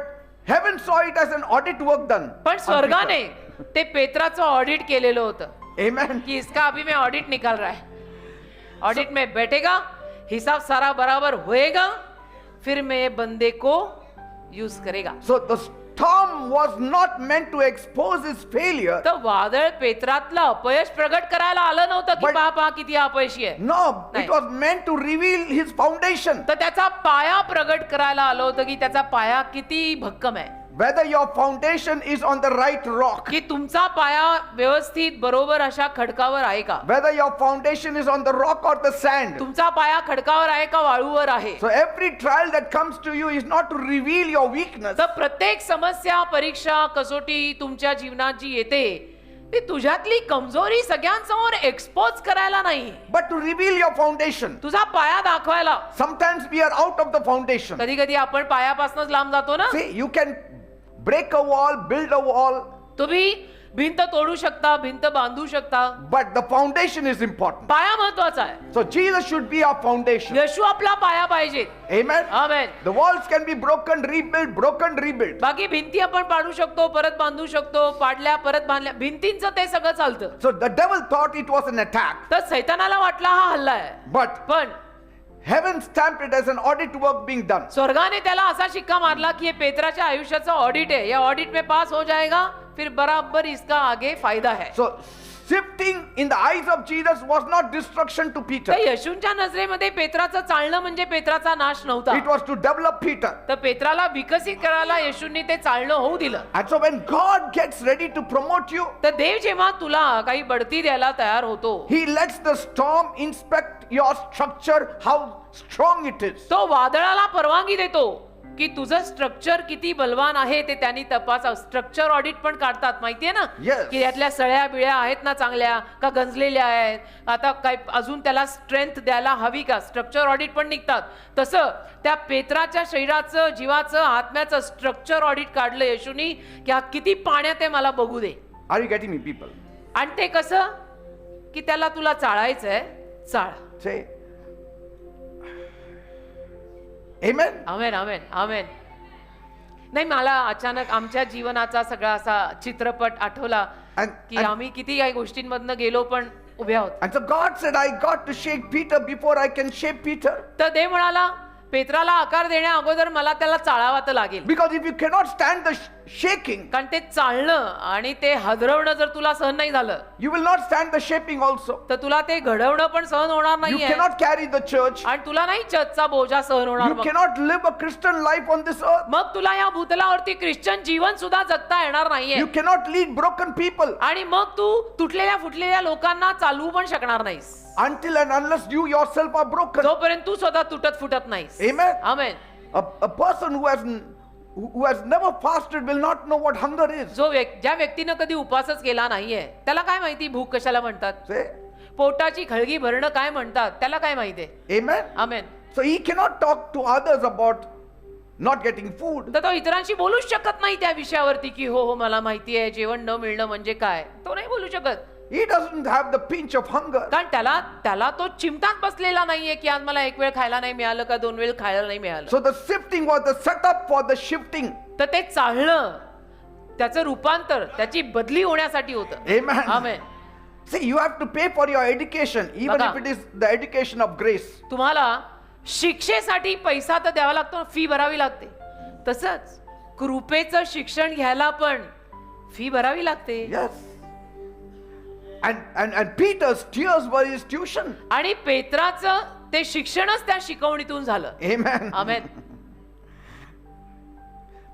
heaven saw it as an audit work done. पण on स्वर्गाने Peter. ते पेत्राचं ऑडिट केलेलं होतं Amen. कि इसका अभी मैं ऑडिट निकाल रहा है, ऑडिट में बैठेगा, हिसाब सारा बराबर होएगा, फिर मैं ये बंदे को यूज करेगा. So the storm was not meant to expose his failure. तर वादळ पेत्रातलं अपयश प्रगट करायला आलं नव्हतं की But- पहा पहा किती अपयशी आहे. No, नाही. it was meant to reveal his foundation. तर त्याचा पाया प्रगट करायला आलं होतं की त्याचा पाया किती भक्कम आहे, Whether your foundation is on the right rock, की तुमचा पाया व्यवस्थित बरोबर अशा खडकावर आहे का, whether your foundation is on the rock or the sand. तुमचा पाया खडकावर आहे का वाळूवर आहे. So every trial that comes to you is not to reveal your weakness, तर प्रत्येक समस्या, परीक्षा, कसोटी तुमच्या जीवनात जी येते ती तुझ्यातली कमजोरी सगळ्यांसमोर एक्सपोज करायला नाही, but to reveal your foundation. तुझा पाया दाखवायला. Sometimes we are out of the foundation. कधी कधी आपण पायापासूनच लांब जातो ना. See, you can break a wall, build a wall, तुम्ही भिंत तोडू शकता, भिंत बांधू शकता, but the foundation is important. पाया महत्वाचा आहे. So Jesus should be our foundation. येशू आपला पाया पाहिजे. Amen. Amen. The walls can be broken, rebuilt. बाकी भिंती आपण पाडू शकतो, परत बांधू शकतो, पाडल्या परत बांधल्या, भिंतींचं ते सगळं चालतं. So the devil thought it was an attack, तर सैतानाला वाटला हा हल्ला आहे, but पण heaven stamped it as an audit work being done. स्वर्गाने त्याला असा शिक्का मारला की हे पेत्राच्या आयुष्याचं ऑडिट आहे, या ऑडिट में पास हो जाएगा, फिर बराबर इसका आगे फायदा है. So sifting in the eyes of Jesus was not destruction to Peter. तर येशूंच्या नजरेमध्ये पेत्राचं चालणं म्हणजे पेत्राचा नाश नव्हता. It was to develop Peter. तर पेत्राला विकसित करायला येशूंनी ते चालणं होऊ दिलं. And so when God gets ready to promote you, तर देव जेव्हा तुला काही बढती द्यायला तयार होतो, he lets the storm inspect your structure, how strong it is. तो वादळाला परवानगी देतो की तुझं स्ट्रक्चर किती बलवान आहे ते त्यांनी तपासा. स्ट्रक्चर ऑडिट पण काढतात माहितीये ना, Yes. की यातल्या सळ्या बिळ्या आहेत ना चांगल्या का गंजलेल्या आहेत, आता काय अजून त्याला स्ट्रेंथ द्यायला हवी का, स्ट्रक्चर ऑडिट पण निघतात. तसं त्या पेत्राच्या शरीराचं, जीवाचं, आत्म्याचं स्ट्रक्चर ऑडिट काढलं येशूनी की हा किती पाण्यात आहे मला बघू दे. Are you getting me, people? आणि ते कसं की त्याला तुला चाळायचंय, चाळ. Say, Amen. आमेन आमेन आमेन. नाही, मला अचानक आमच्या जीवनाचा सगळा असा चित्रपट आठवला And, की and, आम्ही किती काही गोष्टींमधनं गेलो पण उभ्या आहोत. and so God said, I got to shake Peter before I can shape Peter. तर देव म्हणाला पेत्राला आकार देण्या अगोदर मला त्याला चाळावा तर लागेल. Because if you cannot stand the shaking, कारण ते चालणं आणि ते हदरवणं जर तुला सहन नाही झालं you will not stand the shaping also. तर तुला ते घडवणं पण सहन होणार You नाहीये, cannot carry the church. आणि तुला नाही चर्चचा बोजा सहन होणार. You मग. cannot live a Christian life on this earth. मग तुला या भूतलावरती ख्रिश्चन जीवन सुद्धा जगता येणार नाहीये, You cannot lead broken people आणि मग तू तुटलेल्या फुटलेल्या लोकांना चालवू पण शकणार नाहीस until and unless you yourself are broken. जोपर्यंत तू स्वतः तुटत फुटत नाहीस. Amen. Amen. A person who has never fasted will not know what hunger is. ज्या व्यक्तीनं कधी उपासच केला नाहीये त्याला काय माहिती भूक कशाला म्हणतात, Say, पोटाची खळगी भरणं काय म्हणतात त्याला काय माहितीये. Amen. Amen. So he cannot talk to others about not getting food. तर तो इतरांशी बोलूच शकत नाही त्या विषयावरती की हो हो मला माहिती आहे जेवण न मिळणं म्हणजे काय, तो नाही बोलू शकत. He doesn't have the pinch of hunger. कारण त्याला तो चिमटात बसलेला नाहीये की आज मला एक वेळ खायला नाही मिळालं का दोन वेळ खायला नाही मिळालं. So the sifting was the setup for the shifting. तर ते चालणं, त्याचं रूपांतर, त्याची बदली होण्यासाठी होतं. Amen. Amen. See, you have to pay for your education, even बघा. if it is the education of grace. तुम्हाला शिक्षेसाठी पैसा तर द्यावा लागतो, फी भरावी लागते. तसंच कृपेचं शिक्षण घ्यायला पण फी भरावी लागते. Yes. And Peter's tears were his tuition. आणि पेत्राचं ते शिक्षणच त्या शिकवणीतून झालं. Amen. Amen.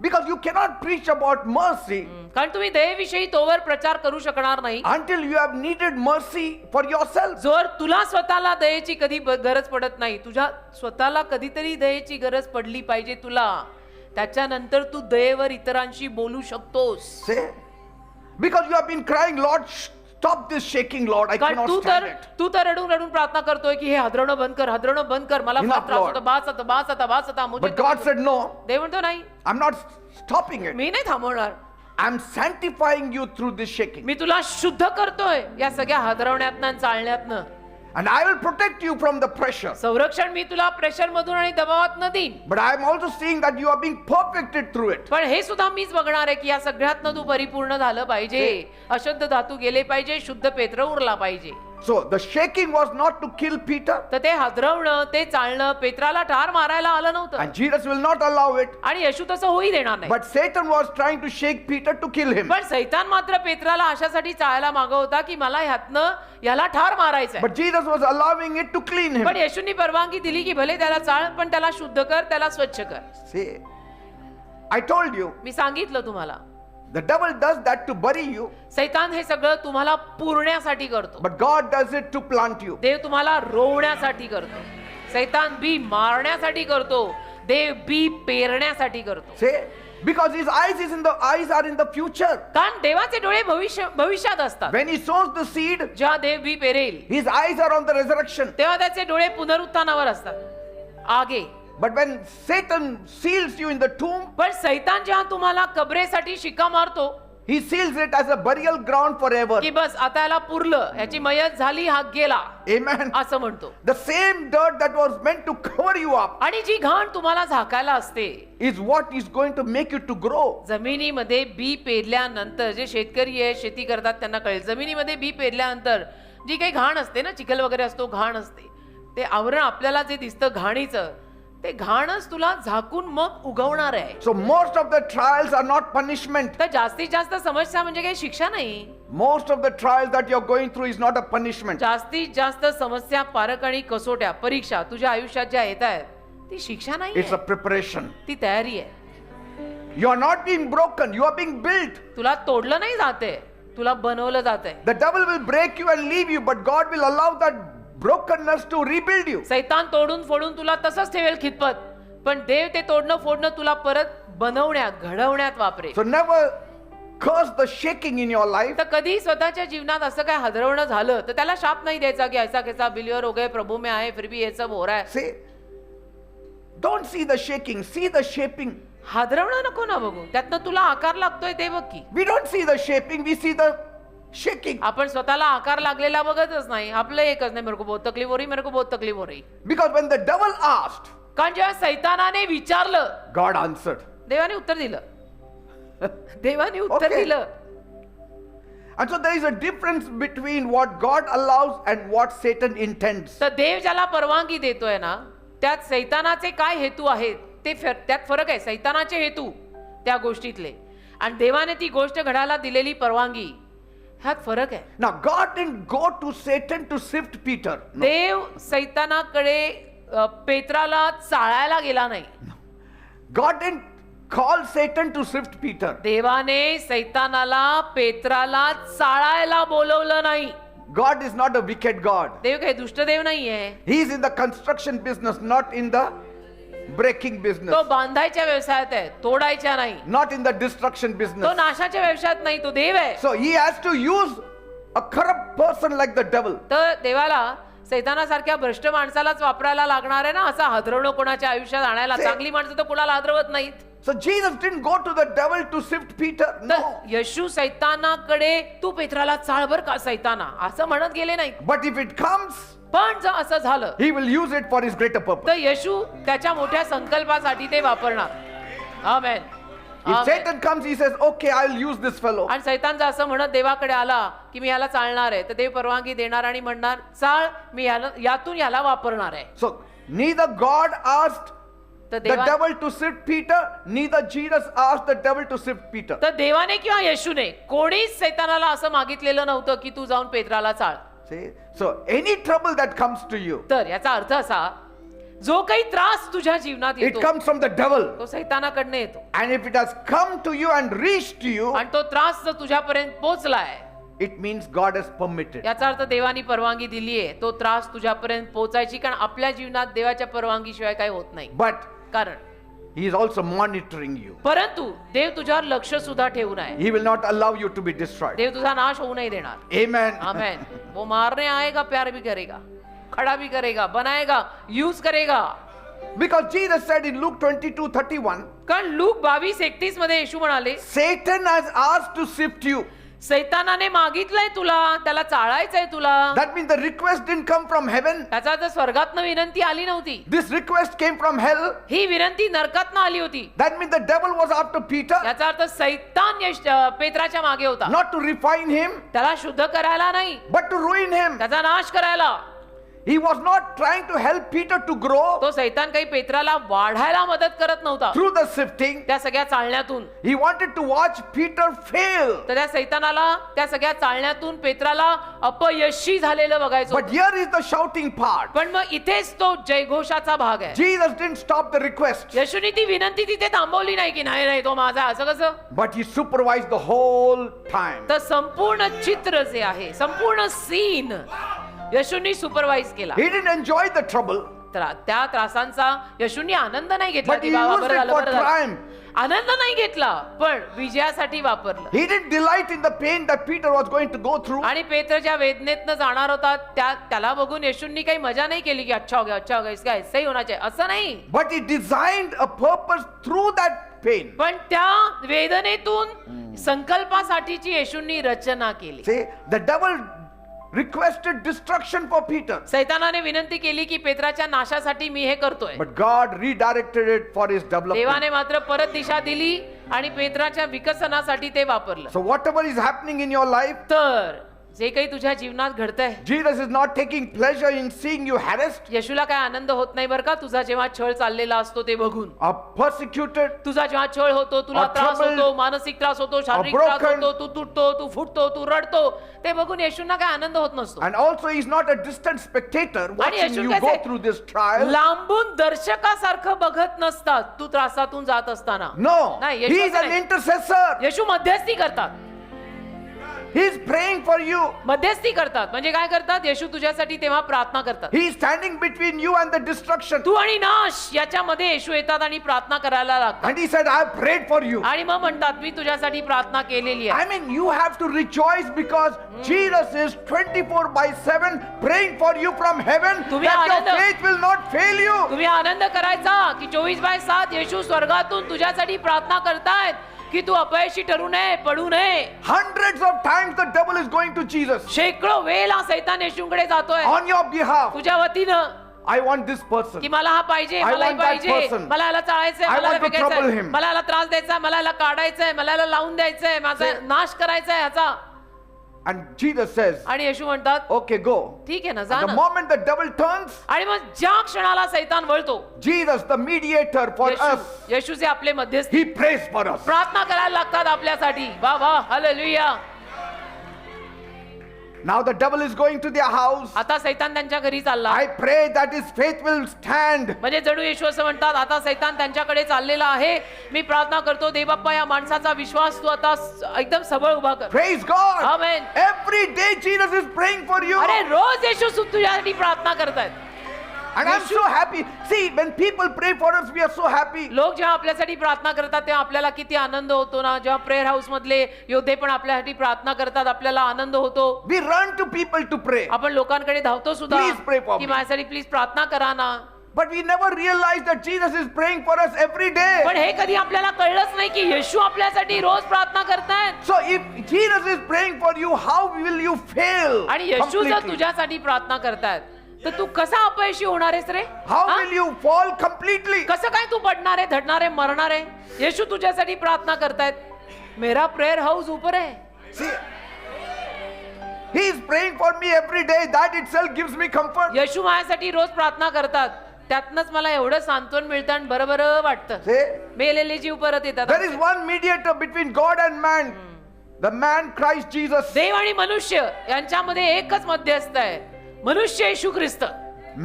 Because you cannot preach about mercy कारण तुम्ही दयेविषयी तोवर प्रचार करू शकणार नाही until you have needed mercy for yourself. जोर तुला स्वतःला दयेची कधी गरज पडत नाही. तुझ्या स्वतःला कधीतरी दयेची गरज पडली पाहिजे तुला, त्याच्यानंतर तू दयेवर इतरांशी बोलू शकतोस. Say, because you have been crying, Lord, Stop this shaking, Lord. I कारण cannot stand it. तू तर रडून रडून प्रार्थना करतोय की हे हादरवणं बंद कर मला Enough, फार त्रास Lord. होतो बास आता मुझे But God said, no, देव म्हणतो नाही I'm not stopping it. मी नाही थांबवणार I'm sanctifying you through this shaking. मी तुला शुद्ध करतोय या सगळ्या हादरवण्यातनं आणि चालण्यातनं And I will protect you from the pressure. संरक्षण मी तुला प्रेशर मधून आणि दबावातनं देईन But I am also seeing that you are being perfected through it. पण हे सुद्धा मीच बघणार आहे की या सगळ्यातनं तू परिपूर्ण झालं पाहिजे अशुद्ध धातू गेले पाहिजे शुद्ध पेत्र उरला पाहिजे So the shaking was not to kill Peter, तर ते हादरवणं ते चालणं पेत्राला ठार मारायला आलं नव्हतं and Jesus will not allow it. आणि येशू तसं होई देणार नाही But Satan was trying to shake Peter to kill him. पण सैतान मात्र पेत्राला अशासाठी चाळायला मागं होता की मला ह्यातनं याला ठार मारायचंय But Jesus was allowing it to clean him. पण येशूंनी परवानगी दिली की भले त्याला चाळ पण त्याला शुद्ध कर त्याला स्वच्छ कर See, I told you, मी सांगितलं तुम्हाला the devil does that to bury you, सैतान हे सगळं तुम्हाला पुरण्यासाठी करतो but God does it to plant you. देव तुम्हाला रोवण्यासाठी करतो सैतान बी मारण्यासाठी करतो देव बी पेरण्यासाठी करतो See, because his eyes are in the future. कारण देवाचे डोळे भविष्यात असतात When he sows the seed, जेव्हा देव बी parallel his eyes are on the resurrection. तेव्हा त्याचे डोळे पुनरुत्थानावर असतात आगे But when Satan seals you in the tomb, पण सैतान जेव्हा तुम्हाला कबरेसाठी शिक्का मारतो he seals it as a burial ground forever. की बस आता याला पुरलं याची मयत झाली हा गेला Amen. असं म्हणतो The same dirt that was meant to cover you up आणि जी घाण तुम्हाला झाकायला असते is what is going to make you to grow. जमिनीमध्ये बी पेरल्यानंतर जे शेतकरी आहे शेती करतात त्यांना कळेल जमिनीमध्ये बी पेरल्यानंतर जी काही घाण असते ना चिखल वगैरे असतो घाण असते ते आवरण आपल्याला जे दिसतं घाणीचं ते घाणच तुला झाकून मग उगवणार आहे So most of the trials are not punishment. तर जास्तीत जास्त समस्या म्हणजे काही शिक्षा नाही Most of the trials that you're going through is not a punishment. जास्तीत जास्त समस्या पारक आणि कसोट्या परीक्षा तुझ्या आयुष्यात ज्या येत आहेत ती शिक्षा नाही It's a preparation. ती तयारी आहे You are not being broken, you are being built. तुला तोडलं नाही जाते तुला बनवलं जाते The devil will break you and leave you, but God will allow that brokenness to rebuild you. सैतान तोडून फोडून तुला तसंच ठेवेल खितपत पण देव ते तोडणं फोडणं तुला परत बनवण्यात घडवण्यात वापरे So never curse the shaking in your life. तर कधी स्वतःच्या जीवनात असं काय हादरवणं झालं तर त्याला शाप नाही द्यायचा की ऐसा कैसा बिलियर हो गए प्रभु में आए फिर भी ये सब हो रहा है See, don't see the shaking, see the shaping. हादरवणं नको ना बघू त्यातनं तुला आकार लागतोय ते बघ की We don't see the shaping, we see the shaking. आपण स्वतःला आकार लागलेला बघतच नाही आपलं एकच नाही मेरे को बहुत तकलीफ हो रही मेरे को बहुत तकलीफ हो रही Because when the devil asked, कारण जेव्हा सैतानाने विचारलं God answered. देवाने उत्तर दिलं देवाने उत्तर Okay. दिलं And so there is a difference between what God allows and what Satan intends. तर देव ज्याला परवानगी देतोय ना त्यात सैतानाचे काय हेतू आहेत त्यात फरक आहे सैतानाचे हेतू त्या गोष्टीतले आणि देवाने ती गोष्ट घडायला दिलेली परवानगी ह्यात फरक आहे Now God didn't go to Satan to sift Peter. No. देव सैतानाकडे पेत्राला चाळायला गेला नाही God didn't call Satan to sift Peter. देवाने सैतानाला पेत्राला चाळायला बोलवलं नाही God is not a wicked God. देव काही दुष्ट देव नाहीये He is in the construction business, not in the breaking business, तो बांधायच्या व्यवसायात आहे तोडायच्या नाही not in the destruction तो business. नाशाच्या व्यवसायात नाही तो देव आहे So he has to use a corrupt person like the devil. तर देवाला सैतानासारख्या भ्रष्ट माणसालाच वापरायला लागणार आहे ना असा हादरवणं कोणाच्या आयुष्यात आणायला चांगली माणसं तर कोणाला हादरवत नाहीत So Jesus didn't go to the devil to sift Peter. No. तर येशू सैतानाकडे तू पेत्राला चाळ बर का सैताना असं म्हणत गेले नाही But if it comes, पण जर असं झालं he will use it for his greater purpose. तर येशू त्याच्या मोठ्या संकल्पासाठी ते वापरणार आमेन If Satan comes, he says, okay, I'll use this fellow. आणि सैतान जर असं म्हणत देवाकडे आला की मी याला चालणार आहे तर देव परवानगी देणार आणि म्हणणार चाळ मी यातून याला वापरणार आहे So neither God asked तर the देवा devil to sift Peter, neither Jesus asked the devil to sift Peter. तर देवाने किंवा येशूने कोणीच सैतानाला असं मागितलेलं नव्हतं की तू जाऊन पेत्राला चाळ See? So any trouble that comes to you, तर याचा अर्थ असा जो काही त्रास तुझ्या जीवनात it येतो comes from the devil. तो सैतानाकडनं येतो And if it has come to you and reached you, आणि तो त्रास जर तुझ्यापर्यंत पोहोचलाय it means God has permitted. याचा अर्थ देवानी परवानगी दिली आहे तो त्रास तुझ्यापर्यंत पोहोचायची कारण आपल्या जीवनात देवाच्या परवानगीशिवाय काही होत नाही But कारण He is also monitoring you. परंतु देव तुझ्यावर लक्ष सुद्धा ठेवून आहे. He will not allow you to be destroyed. देव तुझा नाश होऊ नाही देणार. Amen. आमेन. वो मारने आएगा, प्यार भी करेगा, खड़ा भी करेगा, बनाएगा, यूज करेगा. Because Jesus said in Luke 22:31, कारण लूक 22:31 मध्ये येशू म्हणाले, Satan has asked to sift you. सैतानाने मागितलंय तुला, त्याला चाळायचंय तुला. That means the request didn't come from heaven. त्याचा तर स्वर्गातनं विनंती आली नव्हती. This request came from hell. ही विनंती नरकातनं आली होती. That means the devil was after Peter, याचा अर्थ सैतान पेत्राच्या मागे होता. not to refine him, त्याला शुद्ध करायला नाही, but to ruin him. त्याचा नाश करायला. He was not trying to help Peter to grow तो सैतान काही पेत्राला वाढायला मदत करत नव्हता. through the sifting. त्या सगळ्या चालण्यातून He wanted to watch Peter fail. तर त्या सैतानाला त्या सगळ्या चालण्यातून पेत्राला अपयशी झालेलं बघायचं But होतं. here is the shouting part. पण मग इथेच तो जयघोषाचा भाग आहे. Jesus didn't stop the request, येशूने ती विनंती तिथे थांबवली नाही की नाही नाही तो माझा, असं कसं. but he supervised the whole time. तर संपूर्ण चित्र जे आहे, संपूर्ण सीन येशूंनी सुपरवाइज केला. He didn't enjoy the trouble, त्या त्रासांचा येशूंनी आनंद नाही घेतला but की he बाबा used बरं it झालं, for बरं झालं. triumph. आनंद नाही घेतला, पण विजयासाठी वापरलं. He didn't delight in the pain that Peter was going to go through. आणि पेत्र ज्या वेदनेतनं जाणार होता त्याला बघून येशूंनी काही मजा नाही केली की अच्छा हो गया, अच्छा हो गया, इसका ऐसा ही होना चाहिए, असं नाही. But he designed a purpose through that pain. पण त्या वेदनेतून संकल्पासाठीची येशूंनी रचना केली. See, the devil requested destruction for Peter, सैतानाने विनंती केली की पेत्राच्या नाशासाठी मी हे करतोय. but God redirected it for his development. देवाने मात्र परत दिशा दिली आणि पेत्राच्या विकसनासाठी ते वापरलं. So whatever is happening in your life, तर जे काही तुझ्या जीवनात घडतंय, Jesus is not taking pleasure in seeing you harassed येशूला काय आनंद होत नाही बरं का तुझा जेव्हा छळ चाललेला असतो ते बघून. or persecuted. तुझा जेव्हा छळ होतो, तुला or त्रास troubled, होतो, मानसिक त्रास होतो, शारीरिक or त्रास broken. होतो, तू तुटतो, तू फुटतो, तू रडतो, ते बघून येशूंना काय आनंद होत नसतो. And also he's not a distant spectator watching Yeshu you कसे? go through this trial. लांबून दर्शकासारखं बघत नसतात तू त्रासातून जात असताना. No, नाही, he येशू is असं an नाही. intercessor. येशू मध्यस्थी करतात. He is praying for you. मध्यस्थी करतात म्हणजे काय करतात? येशू तुझ्यासाठी तेव्हा प्रार्थना करतात. He is standing between you and the destruction. तू आणि नाश याच्यामध्ये येशू येतात आणि प्रार्थना करायला लागतात. And he said, I have prayed for you. आणि मग म्हणतात मी तुझ्यासाठी प्रार्थना केलेली आहे. I mean, you have to rejoice because Jesus is 24/7 praying for you from heaven तुम्ही that your Anand- faith will not fail you. तुम्ही आनंद करायचा की 24/7 येशू स्वर्गातून तुझ्यासाठी प्रार्थना करतायत की तू अपयशी ठरू नये, पडू नये. Hundreds of times the devil is going to Jesus शेकडो वेळा सैतान येशूकडे जातोय on your behalf. तुझ्या वतीनं I want this person. की मला हा पाहिजे, I मला want that पाहिजे, person. मला याला चाळायचंय, I मला want याला to trouble फेकायचंय, him. मला याला त्रास द्यायचा, मला याला काढायचंय, मला याला लावून द्यायचंय, माझा Say- नाश करायचाय ह्याचा. And Jesus says, आणि येशू म्हणतात okay, go. ठीक आहे ना, जा The ना. moment the devil turns, आणि मग ज्या क्षणाला सैतान वळतो, Jesus, the mediator for us, येशू जे आपले मध्यस्थी he prays for us. प्रार्थना करायला लागतात आपल्यासाठी. वा वा, hallelujah. Now the devil is going to their house. आता सैतान त्यांच्या घरी चालला. I pray that his faith will stand. म्हणजे जणू येशू असं म्हणतात आता सैतान त्यांच्याकडे चाललेला आहे. मी प्रार्थना करतो देवबाप्पा या माणसाचा विश्वास तू आता एकदम सबळ उभा कर. Praise God. Amen. Every day Jesus is praying for you. अरे रोज येशू तुझ्यासाठी प्रार्थना करतायत. And I'm so happy. See, when people pray for us, we are so happy. लोक जेव्हा आपल्यासाठी प्रार्थना करतात तेव्हा आपल्याला किती आनंद होतो ना. जेव्हा प्रेयर हाऊस मधले योद्धे पण आपल्यासाठी प्रार्थना करतात आपल्याला आनंद होतो. We run to people to pray. आपण लोकांकडे धावतो सुद्धा Please pray for की me. माझ्यासाठी प्लीज प्रार्थना करा ना. But we never realize that Jesus is praying for us every day. पण हे कधी आपल्याला कळलंच नाही की येशू आपल्यासाठी रोज प्रार्थना करतायत. So if Jesus is praying for you, how will you fail आणि येशू जर completely? तुझ्यासाठी प्रार्थना करतायत तर तू कसा अपयशी होणार आहेस रे? How हा? will you fall completely? कसं काय तू पडणार आहे, धडणार आहे, मरणार आहे? येशू तुझ्यासाठी प्रार्थना करतायत. मेरा प्रेयर हाऊस ऊपर है. See, he is praying for me every day. That itself gives me comfort. येशू माझ्यासाठी रोज प्रार्थना करतात. त्यातनंच मला एवढं सांत्वन मिळतं आणि बरं बरं वाटतं. See, मेलेले जीव परत येतात. there is one mediator between God and man. The man Christ Jesus. देव आणि मनुष्य यांच्यामध्ये एकच मध्यस्थ आहे, मनुष्य येशू ख्रिस्त.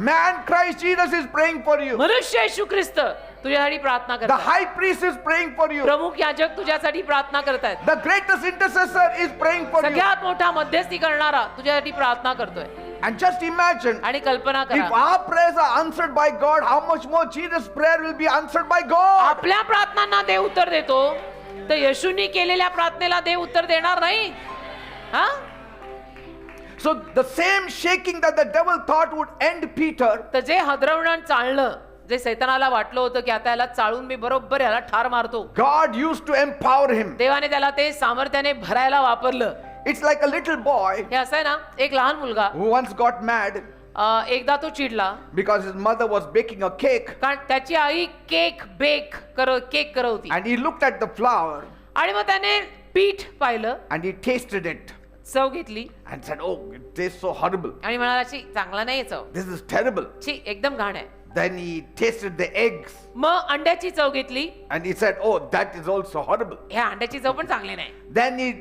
Man Christ Jesus is praying for you. मनुष्य येशू ख्रिस्त तुझ्यासाठी प्रार्थना The करतात. high priest is praying for you. प्रमुख याजक तुझ्यासाठी प्रार्थना करतायत. The greatest intercessor is praying for you. सगळ्यात मोठा मध्यस्थी करणारा तुझ्यासाठी प्रार्थना करतोय. And just imagine, आणि कल्पना if करा, our prayers are answered by God, how much more Jesus' prayer will be answered by God. आपल्या प्रार्थनांना देव उत्तर देतो, तर येशूंनी केलेल्या प्रार्थनेला देव उत्तर देणार नाही. हा, So the same shaking that the devil thought would end Peter, तर जे हदरवणं चालणं, जे सैतानाला वाटलं होतं की आता याला चाळून मी बरोबर याला ठार मारतो, God used to empower him. देवाने त्याला ते सामर्थ्याने भरायला वापरलं. It's like a little boy हे असं आहे ना, एक लहान मुलगा who once got mad एकदा तो चिडला because his mother was baking a cake कारण त्याची आई केक करत होती, and he looked at the flour आणि मग त्याने पीठ पाहिलं, and he tasted it चव घेतली and said, "Oh, it tastes so horrible. आणि म्हणाला, "ची चांगला नाही चव, This is terrible." ची एकदम घाण आहे." Then he tasted the eggs मग अंड्याची चव घेतली, and he said, "Oh, that is also horrible." ह्या अंड्याची चव पण चांगली नाही. Then he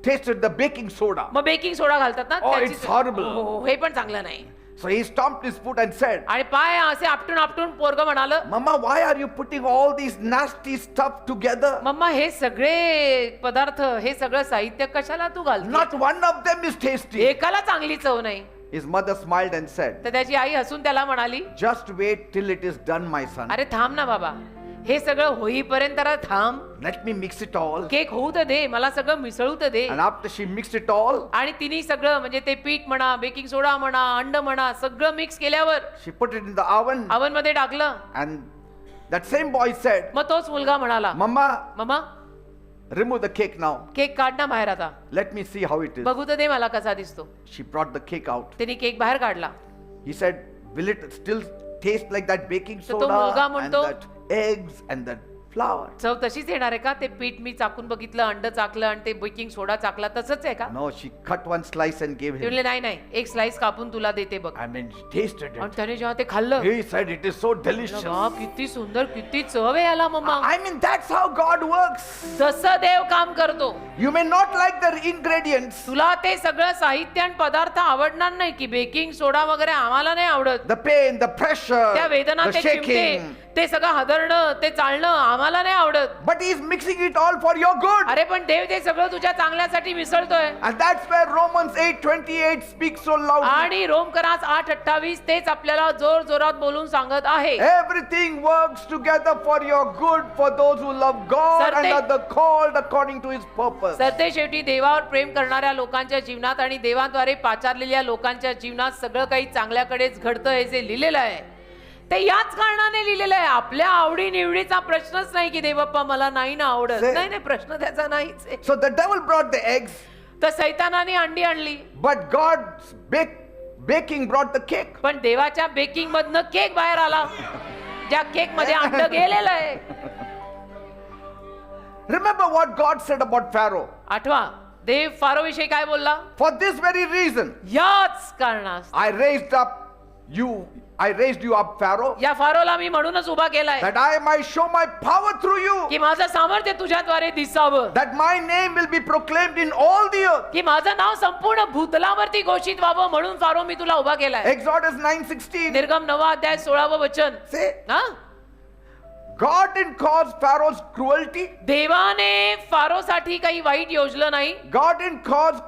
tasted the baking soda. मग बेकिंग सोडा घालतात ना, Oh, त्याची it's चव- horrible. हो, हे पण चांगलं नाही. So he stomped his foot and said, आणि पाय असे आपटून आपटून पोरग म्हणालं, "Mama, why are you putting all these nasty stuff together? Mama हे सगळे पदार्थ, हे सगळं साहित्य कशाला तू घालते, Not one of them is tasty." एकाला चांगली चव नाही. His mother smiled and said, तर त्याची आई हसून त्याला म्हणाली, "Just wait till it is done, my son. अरे थांब ना बाबा, हे सगळं होईपर्यंत जरा थांब, Let me mix it all." Cake होऊ तर दे, मला सगळं मिसळू तर दे. And after she mixed it all, आणि तिने सगळं म्हणजे ते पीठ म्हणा, बेकिंग सोडा म्हणा, अंड म्हणा, सगळं मिक्स केल्यावर she put it in the oven. Oven मध्ये टाकलं. And that same boy said, मग तोच मुलगा म्हणाला, "Mama, mama remove the cake now. Cake काढ ना बाहेर आता, Let me see how it is." बघू तर दे मला कसा दिसतो. She brought the cake out. तिने केक बाहेर काढला. He said, "Will it still taste like that baking तो soda मुलगा and म्हणतो, that eggs and that flour?" चव तशीच येणार आहे का? ते पीठ मी चाकून बघितलं, अंड चाकलं आणि ते बेकिंग सोडा चाकला, तसंच आहे का? No, she cut one slice and gave ते him. म्हणले, नाही नाही, एक स्लाइस कापून तुला देते बघ. I mean, he tasted आणि it. त्याने जेव्हा ते खाल्लं, He said, "It is so delicious." वा, किती सुंदर, किती चव आहे याला mamma. I mean, that's how God works. जसं देव काम करतो. You may not like the ingredients, तुला ते सगळं साहित्य आणि पदार्थ आवडणार नाही की बेकिंग सोडा वगैरे आम्हाला नाही आवडत. the pain, the pressure, त्या वेदना, the ते चिमटे, shaking, ते सगळं हादरणं, ते चालणं आम्हाला नाही आवडत. but He's mixing it all for your good. अरे पण देव ते सगळं तुझ्या चांगल्यासाठी मिसळतोय. And that's where Romans 8:28 speaks so loudly. आणि रोमकरास 8:28 तेच आपल्याला जोर जोरात बोलून सांगत आहे. Everything works together for your good for those who love God and Sir, are the called according to His purpose. सरते शेवटी देवावर प्रेम करणाऱ्या लोकांच्या जीवनात आणि देवाद्वारे पाचारलेल्या लोकांच्या जीवनात सगळं काही चांगल्याकडेच घडतं हे जे लिहिलेलं आहे ते याच कारणाने लिहिलेलं आहे. आपल्या आवडी निवडीचा प्रश्नच नाही की देवप्पा मला नाही ना आवडत. Say- नाही नाही, प्रश्न त्याचा नाहीच आहे. So the devil brought the eggs, तर सैतानाने अंडी आणली, but God's baking brought the cake. पण देवाच्या बेकिंग मधनं केक बाहेर आला, ज्या केक मध्ये अंड गेलेलं आहे. Remember what God said about Pharaoh. आठवा, देव फारो विषयी काय बोलला? For this very reason, याच कारणास I raised you up, Pharaoh, या फारोला मी म्हणूनच उभा केलाय that I might show my power through you, की माझं सामर्थ्य तुझ्याद्वारे दिसावं, that my name will be proclaimed in all the earth. की माझं नाव संपूर्ण भूतलावरती घोषित व्हावं म्हणून फारो मी तुला उभा केलाय. Exodus 9:16. निर्गम 9 अध्याय 16 वचन. Say, हा, God didn't cause Pharaoh's cruelty. देवाने फारोसाठी काही वाईट योजलं नाही. God didn't cause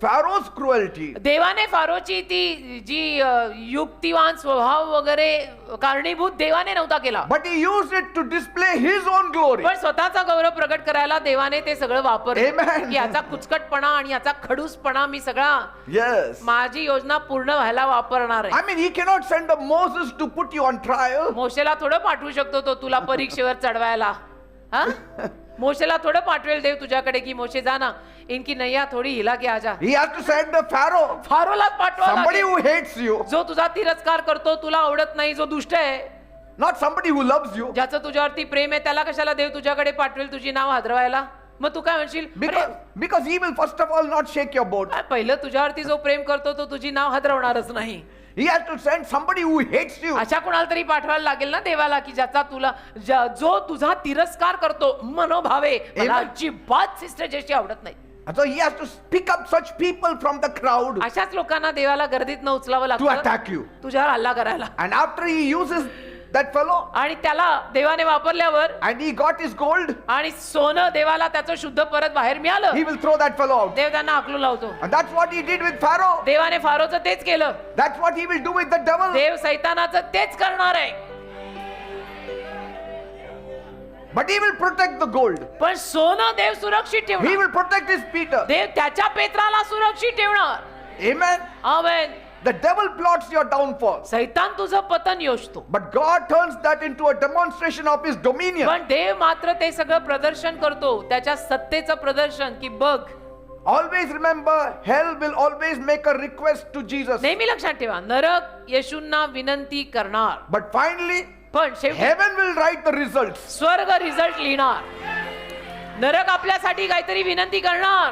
Pharaoh's cruelty. देवाने फारोची ती जी युक्तिवान स्वभाव वगैरे कारणीभूत देवाने नव्हता केला, But He used it to display His own glory. पण स्वतःचा गौरव प्रकट करायला देवाने ते सगळं वापरलं. Amen. की याचा कुचकटपणा आणि याचा खडूसपणा मी सगळा Yes. माझी योजना पूर्ण व्हायला वापरणार आहे. I mean, He cannot send a Moses to put you on trial. मोशेला थोडं पाठवू शकतो तो तुला परीक्षेवर चढवायला. हा, मोशेला थोडं पाठवेल देव तुझ्याकडे की मोशे जा ना, इनकी नैया थोडी हिला के आजा. He has to send the Pharaoh, फारोला पाठवा somebody लागेल. who hates you, जो तुझा तिरस्कार करतो, तुला आवडत नाही, जो दुष्ट आहे, not somebody who loves you. ज्याचं तुझ्यावरती प्रेम आहे, त्याला कशाला देव तुझ्याकडे पाठवेल तुझी नाव हादरवायला? मग तू काय म्हणशील? Because He will first of all not shake your boat. अरे, पहिलं तुझ्यावरती जो प्रेम करतो तो तुझी नाव हादरवणारच नाही. He has to send somebody who hates you. अशा कोणाला तरी पाठवायला लागेल ना देवाला की ज्याचा तुला जो तुझा तिरस्कार करतो मनोभावे, मला Amen. अजिबात सिस्टर ज्याची आवडत नाही. And so He has to pick up such people from the crowd अशाच लोकांना देवाला गर्दीत न उचलावं to लागतं attack you. तुझ्यावर हल्ला करायला. And after He uses that fellow आणि त्याला देवाने वापरल्यावर and he got his gold, आणि सोनं देवाला त्याचं शुद्ध परत बाहेर मिळालं, he will throw that fellow out. देव त्यांना हाकलून लावतो. And that's what he did with Pharaoh. देवाने फारोचं तेच केलं. That's what he will do with the devil. देव सैतानाचं तेच करणार आहे. But he will protect the gold. पण सोनं देव सुरक्षित He ठेवणार. will protect his Peter. देव त्याच्या पेत्राला सुरक्षित ठेवणार. Amen. Amen. The devil plots your downfall. सैतान तुझं पतन योजतो, But God turns that into a demonstration of his dominion. पण देव मात्र ते सगळं प्रदर्शन करतो, त्याच्या सत्तेचं प्रदर्शन, की बघ. Always remember, hell will always make a request to Jesus. नेहमी लक्षात ठेवा, नरक येशूंना विनंती करणार, But finally, पण शेवटी heaven will write the results. स्वर्ग रिझल्ट लिहिणार. नरक आपल्यासाठी काहीतरी विनंती करणार,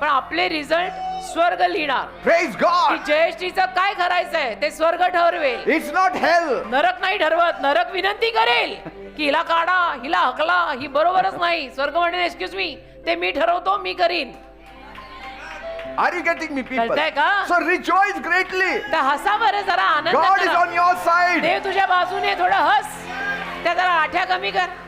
पण आपले रिझल्ट स्वर्ग लिहिणार. Praise की God. जयश्रीचं काय करायचंय ते स्वर्ग ठरवेल. It's not hell. नरक नाही ठरवत, नरक विनंती करेल की हिला काढा, हिला हकला, ही बरोबरच नाही. स्वर्ग म्हणेल एक्सक्यूज मी, ते मी ठरवतो, मी करीन. Are you getting me, people? कळतंय का? So rejoice greatly. तर हसा बरं, जरा आनंद God is करा. on your side. देव तुझ्या बाजूने, थोडं हस, त्या जरा आठ्या कमी कर.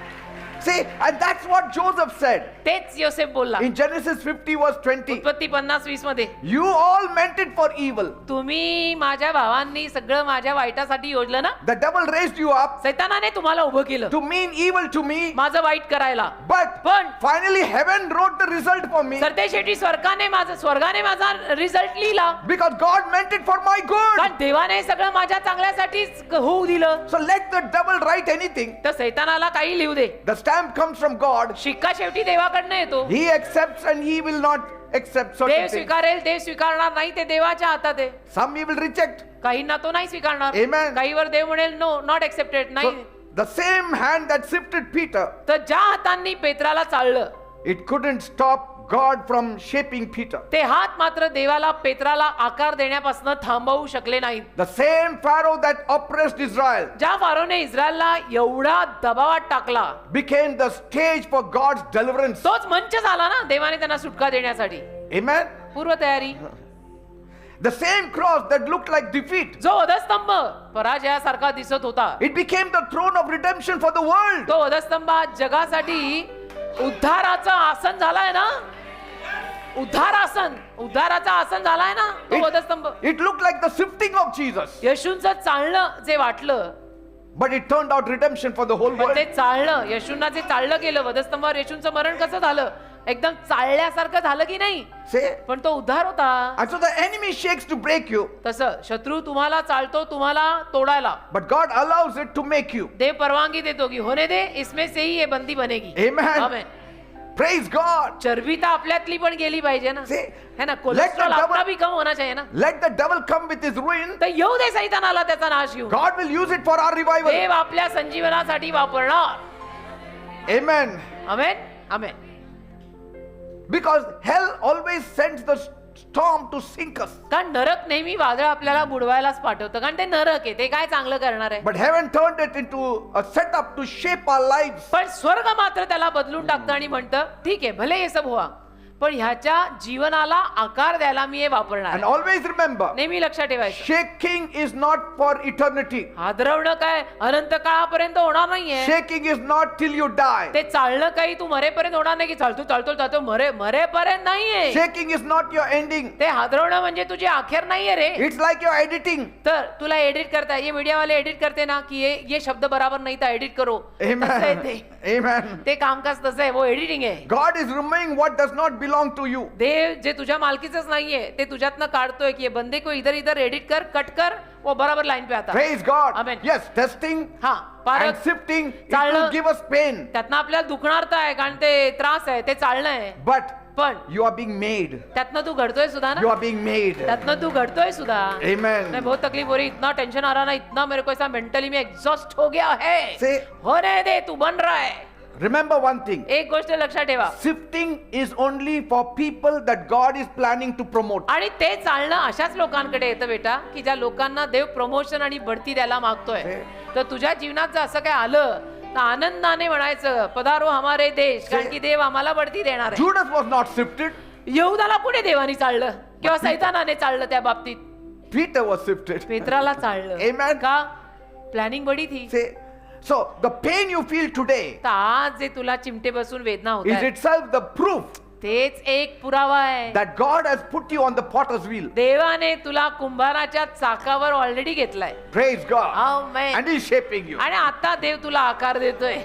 See, and that's what Joseph said तेच योसेफ बोलला in Genesis 50 verse 20. उत्पत्ती 50:20 मध्ये. You all meant it for evil. तुम्ही माझ्या भावांनी सगळं माझ्या वाईटासाठी योजलं ना. The devil raised you up सैतानाने तुम्हाला उभं केलं to mean evil to me. माझं वाईट करायला. But पण finally heaven wrote the result for me सरते शेवटी स्वर्गाने माझा रिझल्ट लिहिला, because God meant it for my good. कारण देवाने सगळं माझ्या चांगल्यासाठीच होऊ दिलं. So let the devil write anything. तर सैतानाला काही लिहू दे, The stamp comes from God. शिक्का शेवटी देवाकडनं येतो. He accepts and he will not accept certain Dev things. स्वीकारेल, देव स्वीकारणार नाही, ते देवाच्या हातात आहे. Some he will reject. काहींना तो नाही स्वीकारणार. Amen. काहीवर देव म्हणेल नो, नॉट एक्सेप्टेड, So नाही. the same hand that sifted Peter, तर ज्या हातांनी पेत्राला चाललं, it couldn't stop God from shaping Peter. ते हात मात्र देवाला पेत्राला आकार देण्यापासून थांबवू शकले नाहीत. The same Pharaoh that oppressed Israel ज्या फारोने इस्रायलला एवढा दबावात टाकला, became the stage for God's deliverance. तोच मंच झाला ना देवाने त्यांना सुटका देण्यासाठी. Amen. पूर्व तयारी. The same cross that looked like defeat, जो वधस्तंभ पराजयासारखा दिसत होता, it became the throne of redemption for the world. तो वधस्तंभ आज जगासाठी उद्धाराचं आसन झालाय ना. उद्धाराचं आसन झालाय ना तो वधस्तंभ. It looked like the sifting of Jesus, येशूंचं चालणं जे वाटलं, but it turned out redemption for the whole पण world. ते चालणं, येशूंना जे चाललं गेलं वधस्तंभावर, येशूंचं मरण कसं झालं, एकदम चालल्यासारखं झालं की नाही, Say, पण तो उद्धार होता. and so the enemy shakes to break you, तसं शत्रू तुम्हाला चालतो तुम्हाला तोडायला, but God allows it to make you. देव परवानगी देतो की होने दे, इसमें से ही ये बंदी बनेगी. Amen. आमेन. Praise God. चरबी तर आपल्यातली पण गेली पाहिजे ना, See, है ना. let कोलेस्ट्रॉल the devil- आपला भी कम होना चाहिए ना. Let the devil come with his ruin. तर येऊ दे सैतानाला त्याचा नाश घेऊन. God will use it for our revival. देव आपल्या संजीवनासाठी वापरणार. Amen. Amen. Amen. Because hell always sends the storm to sink us. कारण नरक नेहमी वादळ आपल्याला बुडवायलाच पाठवतं, कारण ते नरक आहे, ते काय चांगलं करणार आहे. But heaven turned it into a setup to shape our lives. पण स्वर्ग मात्र त्याला बदलून टाकतं आणि म्हणतं ठीक आहे भले हे सब हुआ, पण ह्याच्या जीवनाला आकार द्यायला मी हे वापरणार And आहे. always remember, नेहमी लक्षात ठेवायचं, shaking is not for eternity. हादरवणं काय अनंत काळापर्यंत होणार नाहीये. Shaking is not till you die. ते चालणं काही तू मरेपर्यंत होणार नाही, की चालतो मरेपर्यंत नाहीये. Shaking is not your ending. ते हादरवणं म्हणजे तुझी अखेर नाहीये रे. It's like you're editing. तर तुला एडिट करता, ये मीडिया वाले एडिट करते ना की ये शब्द बराबर नहीं था, एडिट करो. तसं आहे Amen. ते. Amen. ते कामकाज तसं आहे, वो एडिटिंग आहे. God is removing what does not belong to you. देव जे तुझ्या मालकीचंच नाहीये ते तुझ्यातनं काढतोय की ये बंदे को इधर इधर एडिट कर, कट कर, वो बराबर लाइन पे आता. Praise God. Amen. Yes, testing हा and पारख sifting, it चालणं. will give us pain. त्यातनं आपल्याला दुखणार तर आहे, कारण ते त्रास आहे, ते चालणं आहे. But पण you are being made. त्यातनं तू घडतोय सुद्धा You ना. are being made. त्यातनं तू घडतोय सुद्धा. Amen. मैं बहुत तकलीफ हो रही, इतना टेंशन आ रहा ना, इतना मेरे को ऐसा मेंटली में एग्जॉस्ट हो गया है. Say, होने दे, तू बन रहा है. remember one thing. एक गोष्ट लक्षात ठेवा, Sifting is only for people that God is planning to promote. आणि ते चालणं अशाच लोकांकडे येतं बेटा की ज्या लोकांना देव प्रमोशन आणि बढती द्यायला मागतोय. तर तुझ्या जीवनात जर असं काय आलं तर आनंदाने म्हणायचं पधारो हमारे देश, कारण की देव आम्हाला बढती देणार आहे. Judas was not sifted. यहूदाला कुठे देवानी चाललं किंवा सैतानाने चाललं त्या बाबतीत? Peter was sifted. पेत्राला चाललं. Amen. का? प्लॅनिंग बडी थी. Say, So the pain you feel today तर आज जे तुला चिमटे बसून वेदना होत is आहेत, itself the proof तेच एक पुरावा आहे. that God has put you on the potter's wheel. देवाने तुला कुंभाराच्या चाकावर ऑलरेडी घेतलाय. Praise God. Amen. And He's shaping you. आणि आता देव तुला आकार देतोय.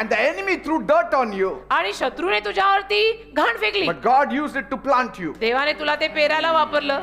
And the enemy threw dirt on you, आणि शत्रूने तुझ्यावरती घाण फेकली. but God used it to plant you. देवाने तुला ते पेरायला वापरलं.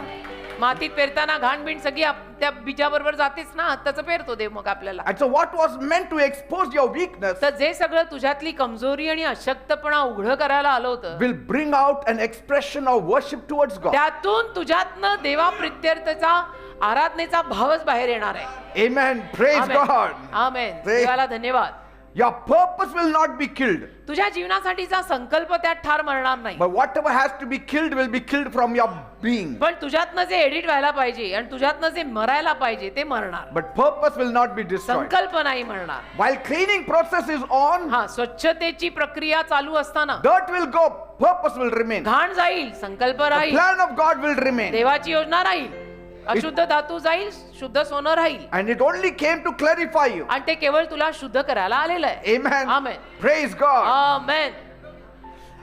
मातीत पेरताना घाण बिण सगळी त्या बीजाबरोबर जातेच ना, त्याचं पेरतो देव मग आपल्याला. And so what was meant to expose your weakness तर जे सगळं तुझ्यातली कमजोरी आणि अशक्तपणा उघड करायला आलं होतं, will bring out an expression of worship towards God. त्यातून तुझ्यातनं देवा प्रित्यर्थेचा आराधनेचा भावच बाहेर येणार आहे. Amen. Praise God. आमेन. Praise- देवाला धन्यवाद. Your purpose will not be killed, तुझ्या जीवनासाठीचा संकल्प त्यात ठार मरणार नाही. but whatever has to be killed will be killed from your being. पण तुझ्यातनं जे एडिट व्हायला पाहिजे आणि तुझ्यातनं जे मरायला पाहिजे ते मरणार. But purpose will not be destroyed. संकल्प नाही मरणार. While cleaning process is on, हा, स्वच्छतेची प्रक्रिया चालू असताना dirt will go, purpose will remain. घाण जाईल, संकल्प The राहील, plan of God will remain. देवाची योजना राहील, अशुद्ध धातू जाईल, शुद्ध सोनं राहील. And it only came to clarify you. आणि ते केवळ तुला शुद्ध करायला आलेलं आहे. Amen. Amen. Praise God. Amen.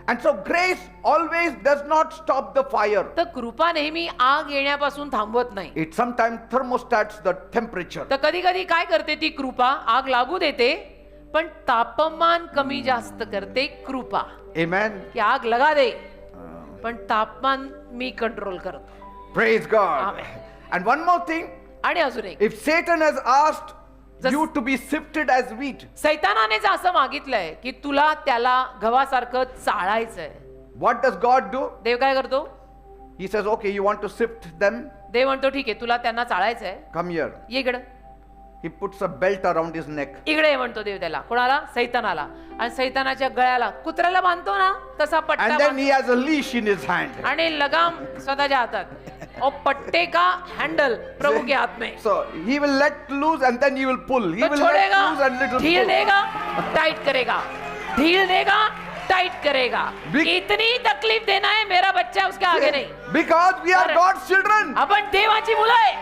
And so grace always does not stop the fire. तर कृपा नेहमी आग येण्यापासून थांबवत नाही. It sometimes thermostats the temperature. तर कधी कधी काय करते ती कृपा, आग लागू देते पण तापमान कमी जास्त करते कृपा. Amen. की आग लगा दे पण तापमान मी कंट्रोल करतो. Praise God. Amen. And one more thing, आणि अजून एक, if Satan has asked Just- you to be sifted as wheat, सैतानाने जर असं मागितलंय की तुला त्याला गव्हासारखं चाळायचंय, what does God do? देव काय करतो? He says, okay, you want to sift them? देव म्हणतो ठीक आहे, तुला त्यांना चाळायचंय, Come here. ये इकडं. He puts a belt around his neck. इकडे ये म्हणतो देव त्याला. कोणाला? सैतानाला. आणि सैतानाच्या गळ्याला कुत्र्याला बांधतो ना तसा पट्टा And then बांधतो. he has a leash in his hand. आणि लगाम स्वतःच्या हातात. और पट्टे का हैंडल प्रभु के हाथ में. So he will let loose and then he will pull. He तो will let छोड़ेगा, loose and little ढील pull. देगा, टाइट करेगा, ढील देगा, टाइट करेगा. Big- इतनी तकलीफ देना है मेरा बच्चा उसके आगे नहीं. Because we are Correct. God's children. आपण देवाची मुलं आहे.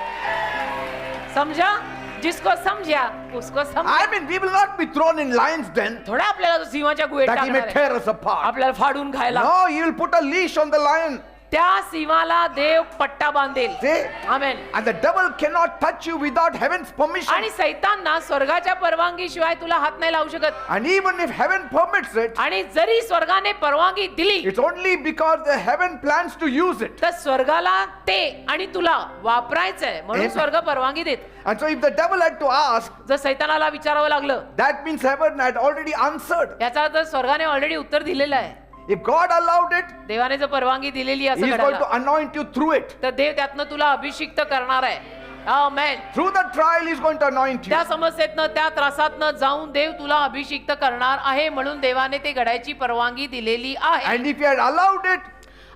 समझा? जिसको समझा उसको समझा. I mean, we will not be thrown in lions den थोडा आपल्याला तो सिंहाच्या गुहेत that he may टाकणार आहे. tear us apart. आपल्याला फाडून खायला. No, he will put a leash on the lion. त्या सिंहाला देव पट्टा बांधेल. See? Amen. And the devil cannot touch you without heaven's permission. आणि सैतानना स्वर्गाच्या परवानगी शिवाय तुला हात नाही लावू शकत. And even if heaven permits it, आणि जरी स्वर्गाने परवानगी दिली it's only because the heaven plans to use it. तर स्वर्गाला ते आणि तुला वापरायचंय म्हणून Amen. स्वर्ग परवानगी देत. And so if the devil had to ask, जर सैतानाला विचारावं लागलं, that means heaven had already answered. याचा अर्थ स्वर्गाने ऑलरेडी उत्तर दिलेलं आहे. If God allowed it, देवाने जर परवानगी दिलेली he असं is going to घडायला, anoint you through it. तर देव त्यातनं तुला अभिषिक्त करणार आहे. आमेन. Through the trial, he is going to anoint you. त्या समस्येतनं त्या त्रासातनं जाऊन देव तुला अभिषिक्त करणार आहे म्हणून देवाने ते घडायची परवानगी दिलेली आहे. And if he had allowed it,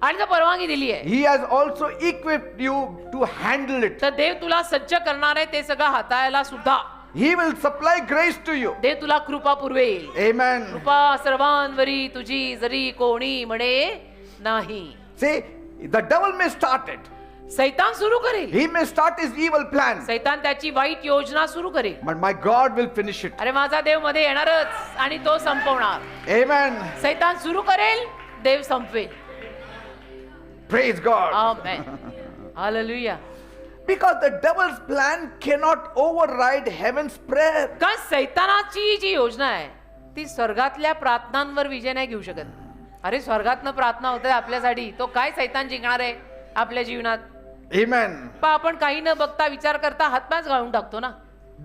आणि जर परवानगी दिली आहे he has also equipped you to handle it. तर देव तुला सज्ज करणार आहे ते सगळं हाताळायला सुद्धा. He will supply grace to you. देव तुला कृपा पुरवेल. Amen. कृपा सर्वांवरी तुझी जरी कोणी म्हणे नाही. See, the devil may start it. सैतान सुरू करेल. He may start his evil plan. सैतान त्याची वाईट योजना सुरू करेल. But my God will finish it. अरे माझा देव मध्ये येणारच आणि तो संपवणार. Amen. सैतान सुरू करेल, देव संपवेल. Praise God. Amen. Hallelujah. Because the devil's plan cannot override heaven's prayer. कारण सैतानाची जी योजना आहे ती स्वर्गातल्या प्रार्थनांवर विजय नाही घेऊ शकत. अरे स्वर्गातनं प्रार्थना होते आपल्यासाठी, तो काय सैतान जिंकणार आहे आपल्या जीवनात? Amen. पण आपण काही न बघता विचार करता हातपायच घालून टाकतो ना.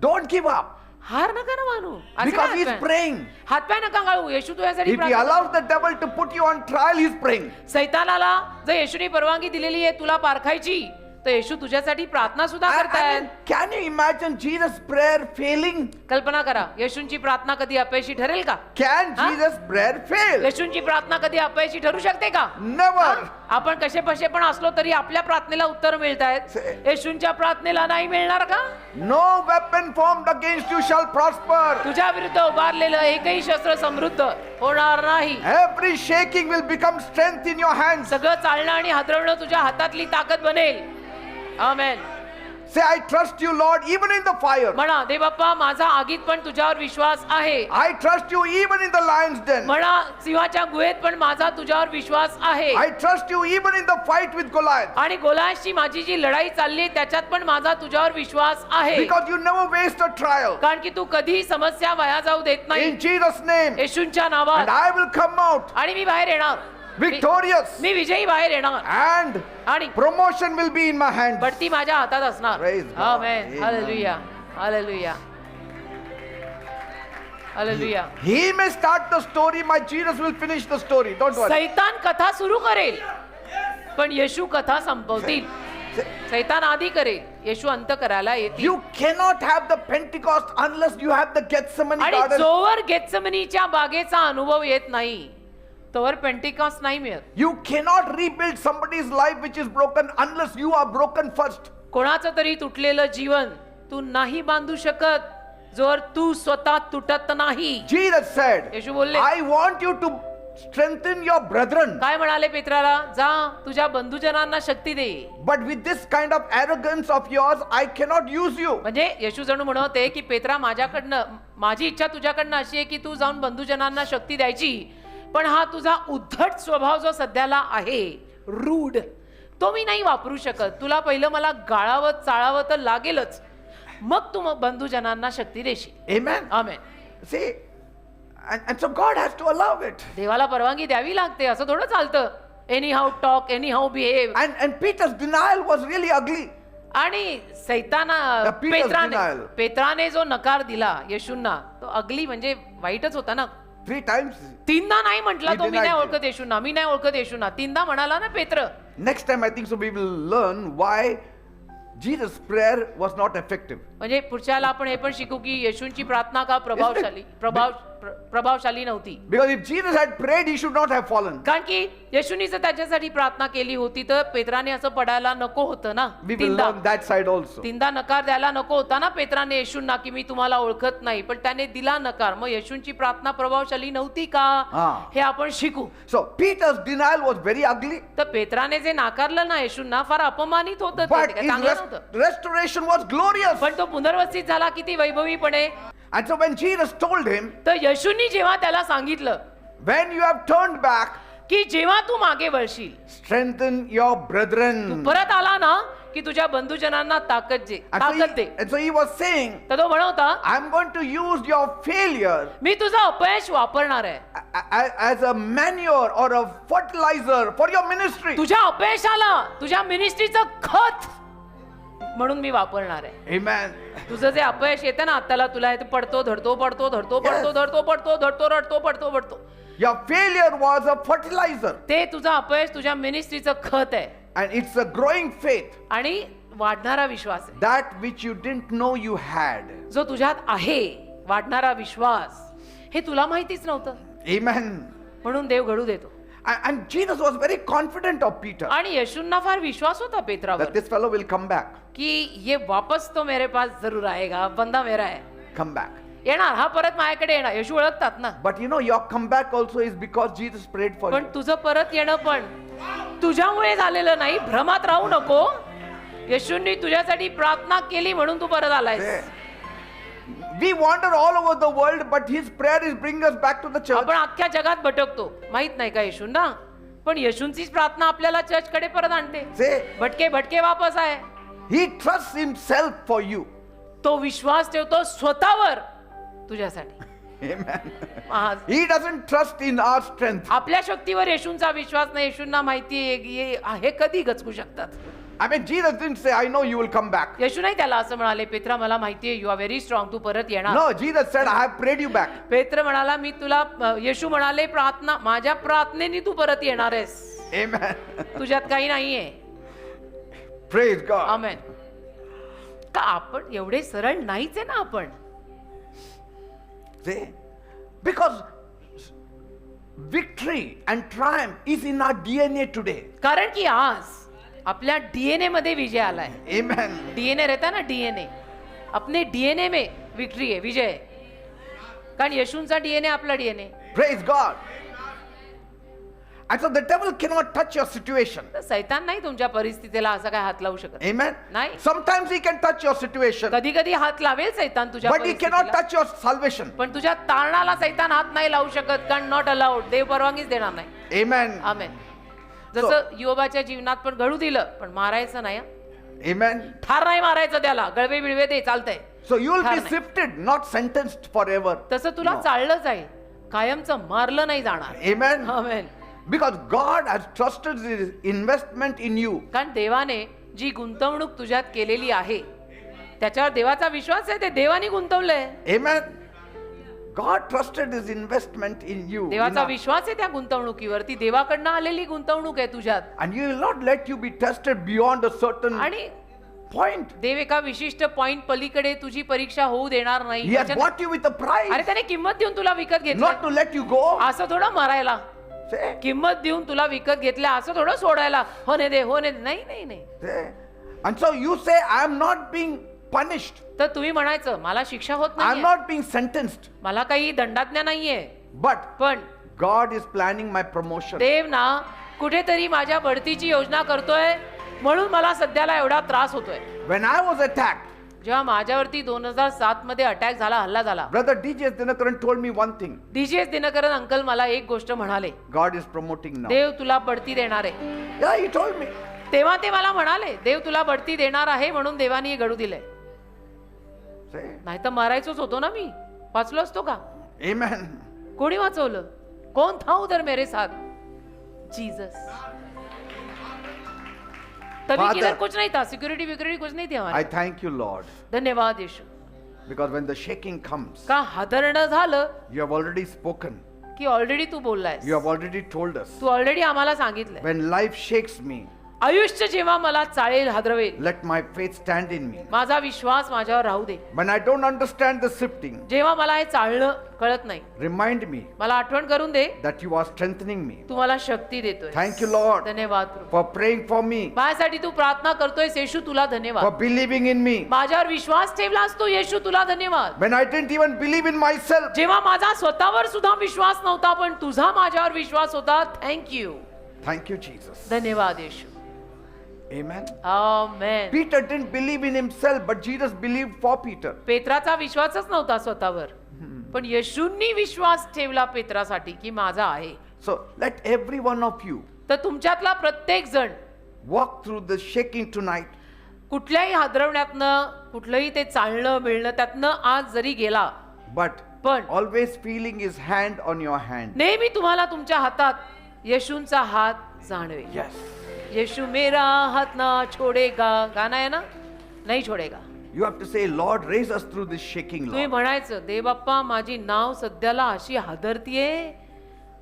Don't give up. हार नका ना मानू. असं Because काय he's हातपाय? praying. हातपाय नका गाळू. येशू तुझ्यासाठी If he प्रार्थना. allows the devil to put you on trial, he's praying. सैतानाला जर येशूने परवानगी दिलेली आहे तुला पारखायची, तर येशू तुझ्यासाठी प्रार्थना सुद्धा I करतायत. mean, can you imagine Jesus' prayer failing? कल्पना करा, येशूंची प्रार्थना कधी अपयशी ठरेल का? Can Huh? Jesus' prayer fail? येशूंची प्रार्थना कधी अपयशी ठरू शकते का? Never. आपण कसे पशे पण असलो तरी आपल्या प्रार्थनेला उत्तर मिळतायत. येशूंच्या प्रार्थनेला नाही मिळणार का? No weapon formed against you shall prosper. तुझ्या विरुद्ध उभारलेलं एकही शस्त्र समृद्ध होणार नाही. Every shaking will become strength in your hands. सगळं चालणं आणि हादरवणं तुझ्या हातातली ताकद बनेल. आमेन. Say, I trust you, Lord, even in the fire. म्हणा, देव बाप्पा माझा आगीत पण तुझ्यावर विश्वास आहे. I trust you even in the lion's den. म्हणा, सिंहाच्या गुहेत पण माझा तुझ्यावर विश्वास आहे. I trust you even in the fight with Goliath. आणि गोलाशी माझी जी लढाई चालली त्याच्यात पण माझा तुझ्यावर विश्वास आहे. Because you never waste a trial. कारण की तू कधी समस्या वाया जाऊ देत नाही. In Jesus' name. येशूंच्या And नावात. I will come out आणि मी बाहेर येणार. victorious. मी विजयी बाहेर येणार. And आणि promotion will be in my hands. बढती माझ्या हातात असणार. Praise God. Amen. Amen. Hallelujah. Hallelujah. Hallelujah. He may start the story, my Jesus will finish the story. Don't worry. सैतान कथा सुरू करेल पण येशू कथा संपवतील. सैतान आधी करेल, येशू अंत करायला येतील. You cannot have the Pentecost unless you have the Gethsemane आणि garden. जोवर गेत्सेमनीच्या बागेचा अनुभव येत नाही तोवर पेंटिकॉस्ट नाही मिळत. You cannot rebuild somebody's life which is broken unless you are broken first. कोणाचं तरी तुटलेलं जीवन तू नाही बांधू शकत जोवर तू स्वतः तुटत नाही. Jesus said, येशू बोलले, I want you to strengthen your brethren. काय म्हणाले पेत्राला, जा तुझ्या बंधुजनांना शक्ती दे. But with this kind of arrogance of yours, I cannot use you. म्हणजे येशू जणू म्हणते की पेत्रा, माझी इच्छा तुझ्याकडनं अशी आहे की तू जाऊन बंधुजनांना शक्ती द्यायची, पण हा तुझा उद्धट स्वभाव जो सध्याला आहे, रूढ, तो मी नाही वापरू शकत. तुला पहिलं मला गाळावं चाळावं तर लागेलच, मग तू बंधुजनांना शक्ती देशील. Amen. Amen. See, and so God has to allow it. देवाला परवानगी द्यावी लागते, असं थोडं चालतं. Any how talk, any how behave. And Peter's denial was really ugly. आणि पेत्राने जो नकार दिला येशूंना, तो अगली म्हणजे वाईटच होता ना. 3 times. तीनदा नाही म्हटला He तो, मी नाही denied ओळखत येशूंना, मी नाही ओळखत येशूंना. तीनदा म्हणाला ना पेत्र. Next time I think so we will learn why Jesus' prayer was not effective. म्हणजे पुढच्याला आपण हे पण शिकू की येशूंची प्रार्थना का प्रभावशाली नव्हती. Because if Jesus had prayed, he should not have fallen. कारण की येशूंनी जर त्याच्यासाठी प्रार्थना केली होती तर पेत्राने असं पडायला नको होतं ना. We will learn that side also. तीनदा नकार द्यायला नको होता ना पेत्राने येशूंना की मी तुम्हाला ओळखत नाही, पण त्याने दिला नकार. मग येशूंची प्रार्थना प्रभावशाली नव्हती का, हे आपण शिकू. So Peter's denial was very ugly. तर पेत्राने जे नाकारलं ना येशूंना, फार अपमानित होतं, But ते his चांगलं नव्हतं. restoration was glorious. पण तो पुनर्वसित झाला किती वैभवीपणे. And so when Jesus told him, तर येशूंनी जेव्हा त्याला सांगितलं when you have turned back, की जेव्हा तू मागे वळशील, strengthen your brethren. परत आला ना की तुझ्या बंधुजनांना ताकद दे. And so he was saying, तर तो म्हणवता, I'm going to use your failure मी तुझं अपयश वापरणार आहे as a manure or a fertilizer for your ministry. तुझ्या अपयशाला तुझ्या मिनिस्ट्रीचं खत म्हणून मी वापरणार आहे. Amen. तुझं जे अपयश येतं ना त्याला, तुला हे पडतो धडतो पडतो धडतो पडतो धडतो पडतो धडतो रडतो पडतो पडतो, Your failure was a fertilizer. ते तुझं अपयश तुझ्या मिनिस्ट्रीचं खत आहे. And it's a growing faith. आणि वाढणारा विश्वास आहे. That which you didn't know you had. जो तुझ्यात आहे, वाढणारा विश्वास, हे तुला माहितीच नव्हतं. Amen. म्हणून देव घडू देतो. And Jesus was very confident of Peter आणि येशूंना फार विश्वास होता पेत्रावर that this fellow will come back. की ये वापस तो मेरे पास जरूर आएगा, बंदा मेरा है, Come back. येणार, हा परत माझ्याकडे येणार. येशू ओळखतात ना. But you know, your comeback also is because Jesus prayed for पण you. तुझं परत येणं पण तुझ्यामुळे झालेलं नाही, भ्रमात राहू नको. येशूंनी तुझ्यासाठी प्रार्थना केली म्हणून तू परत आलायस. We wander all over the world, but His prayer is bringing us back to the church. आपण अख्ख्या जगात भटकतो, माहित नाही का येशूंना, पण येशूंचीच प्रार्थना आपल्याला चर्च कडे परत आणते. Say, भटके भटके वापस आहे. He trusts Himself for you. तो विश्वास ठेवतो स्वतःवर तुझ्यासाठी. Amen. आज He doesn't trust in our strength. आपल्या शक्तीवर येशूंचा विश्वास नाही. येशूंना माहिती आहे हे कधी गचकू शकतात. I mean, Jesus didn't say, I know you will come back. येशू नाही त्याला असं म्हणाले, पेत्रा मला माहिती आहे, यू आर व्हेरी स्ट्रॉंग, तू परत येणार. No, Jesus said, I have prayed you back. पेत्र म्हणाला, मी तुला, येशू म्हणाले, प्रार्थना, माझ्या प्रार्थनेने तू परत येणार आहेस. Amen. तुझ्यात काही नाहीये. Praise God. आमेन. का आपण एवढे सरळ नाहीच आहे ना आपण. See? Because victory and triumph is in our DNA today. कारण की आज आपल्या डीएनए मध्ये विजय आलाय. Amen. डीएनए रहता ना, डीएनए, अपने डीएनए में विक्ट्री है, विजय है. कारण येशूंचा डीएनए आपला DNA. Praise God. And so the devil cannot touch your situation. तर सैतान नाही तुमच्या परिस्थितीला असा काय हात लावू शकत. Amen. नाही. Sometimes he can touch your situation, कधी कधी हात लावेल सैतान तुझ्या but he cannot परिस्थितीला. touch your salvation. पण तुझ्या तारणाला सैतान हात नाही लावू शकत, कारण नॉट अलाउड. देव परवानगीच देणार नाही. Amen. आमेन. जसं योबाच्या जीवनात पण घडू दिलं, पण मारायचं नाही हं. Amen. ठार नाही मारायचं त्याला. गळवे बिळवे दे, चालतंय. So you will be ठार नाही. sifted, not sentenced forever. तसं तुला No. चाललं जाईल, कायमचं मारलं नाही जाणार. Amen. Amen. Because God has trusted his investment in you. कारण देवाने जी गुंतवणूक तुझ्यात केलेली आहे त्याच्यावर देवाचा विश्वास आहे. ते देवाने गुंतवलंय. Amen. God trusted his investment in you. देवाचा विश्वास आहे त्या गुंतवणुकीवर. ती देवाकडनं आलेली गुंतवणूक आहे तुझ्यात. And he will not let you be tested beyond a certain आणि point. देव एका विशिष्ट पॉइंट पलीकडे तुझी परीक्षा होऊ देणार नाही. He has bought you with a price, अरे त्याने किंमत देऊन तुला विकत not घेतलं. to let you go. असं थोडं मारायला. Say, किंमत देऊन तुला विकत घेतलं असं थोडं सोडायला. होणे दे, होणे दे. नाही नाही नाही. say. And so you say, I am not being punished. तर तुम्ही म्हणायचं मला शिक्षा होत I am नाही, not being sentenced. मला काही दंडाज्ञा नाहीये. But पण God is planning my promotion. देव ना कुठेतरी माझ्या बढतीची योजना करतोय, म्हणून मला सध्याला एवढा त्रास होतोय. When I was attacked, जेव्हा माझ्यावरती 2007 मध्ये अटॅक झाला, हल्ला झाला, Brother D.J. Dinakaran told me one thing. DGS Dinakaran uncle मला एक गोष्ट म्हणाले, God is promoting now. देव तुला बढती देणार आहे. Yeah, he told me. तेव्हा ते मला म्हणाले, देव तुला बढती देणार आहे म्हणून देवाने हे घडू दिलंय. Say, नाही तर मारायचोच होतो ना मी. वाचलो असतो का? Amen. कोणी वाचवलं? कोण था उधर मेरे साथ? जीसस. तभी Father, किधर कुछ नहीं था, सिक्योरिटी विक्योरिटी कुछ नहीं थी I हमारे. thank you, Lord. धन्यवाद येशू. Because when the shaking comes, का हादरणं झालं you have already spoken. की ऑलरेडी तू बोललायस. You have already told us. तू ऑलरेडी आम्हाला सांगितलंय. When life shakes me, आयुष्य जेव्हा मला चाळेल, हादरवेल, let my faith stand in me. माझा विश्वास माझ्यावर राहू दे. When I don't understand the sifting, जेव्हा मला हे चालणं कळत नाही, remind me मला आठवण करून दे, that you are strengthening me. तू मला शक्ती देतोय. Thank you, Lord, धन्यवाद प्रभू. for praying for me, माझ्यासाठी तू प्रार्थना करतोयस येशू, तुला for धन्यवाद. believing in me. माझ्यावर विश्वास ठेवलास तू येशू, तुला धन्यवाद. When I didn't even believe in myself, जेव्हा माझा स्वतःवर सुद्धा विश्वास नव्हता, पण तुझा माझ्यावर विश्वास होता. थँक्यू. thank you, Jesus. धन्यवाद येशू. Amen. Amen. Peter didn't believe in himself, but Jesus believed for Peter. पेत्राचा विश्वासच नव्हता स्वतःवर, पण येशूंनी विश्वास ठेवला पेत्रासाठी की माझा आहे. So let every one of you तर तुमच्यातला प्रत्येक जण walk through the shaking tonight. कुठल्याही हादरवण्यातनं, कुठलंही ते चालणं मिळणं त्यातनं आज जरी गेला, But पण always feeling his hand on your hand. नेहमी तुम्हाला तुमच्या हातात येशूंचा हात जाणवेल. Yes. येशू मेरा हात ना छोडेगा, गाणं आहे ना, नाही छोडेगा. You have to say, Lord, raise us through this shaking, तुम्ही Lord. म्हणायचं, देव बाप्पा माझी नाव सध्याला अशी हादरतीये,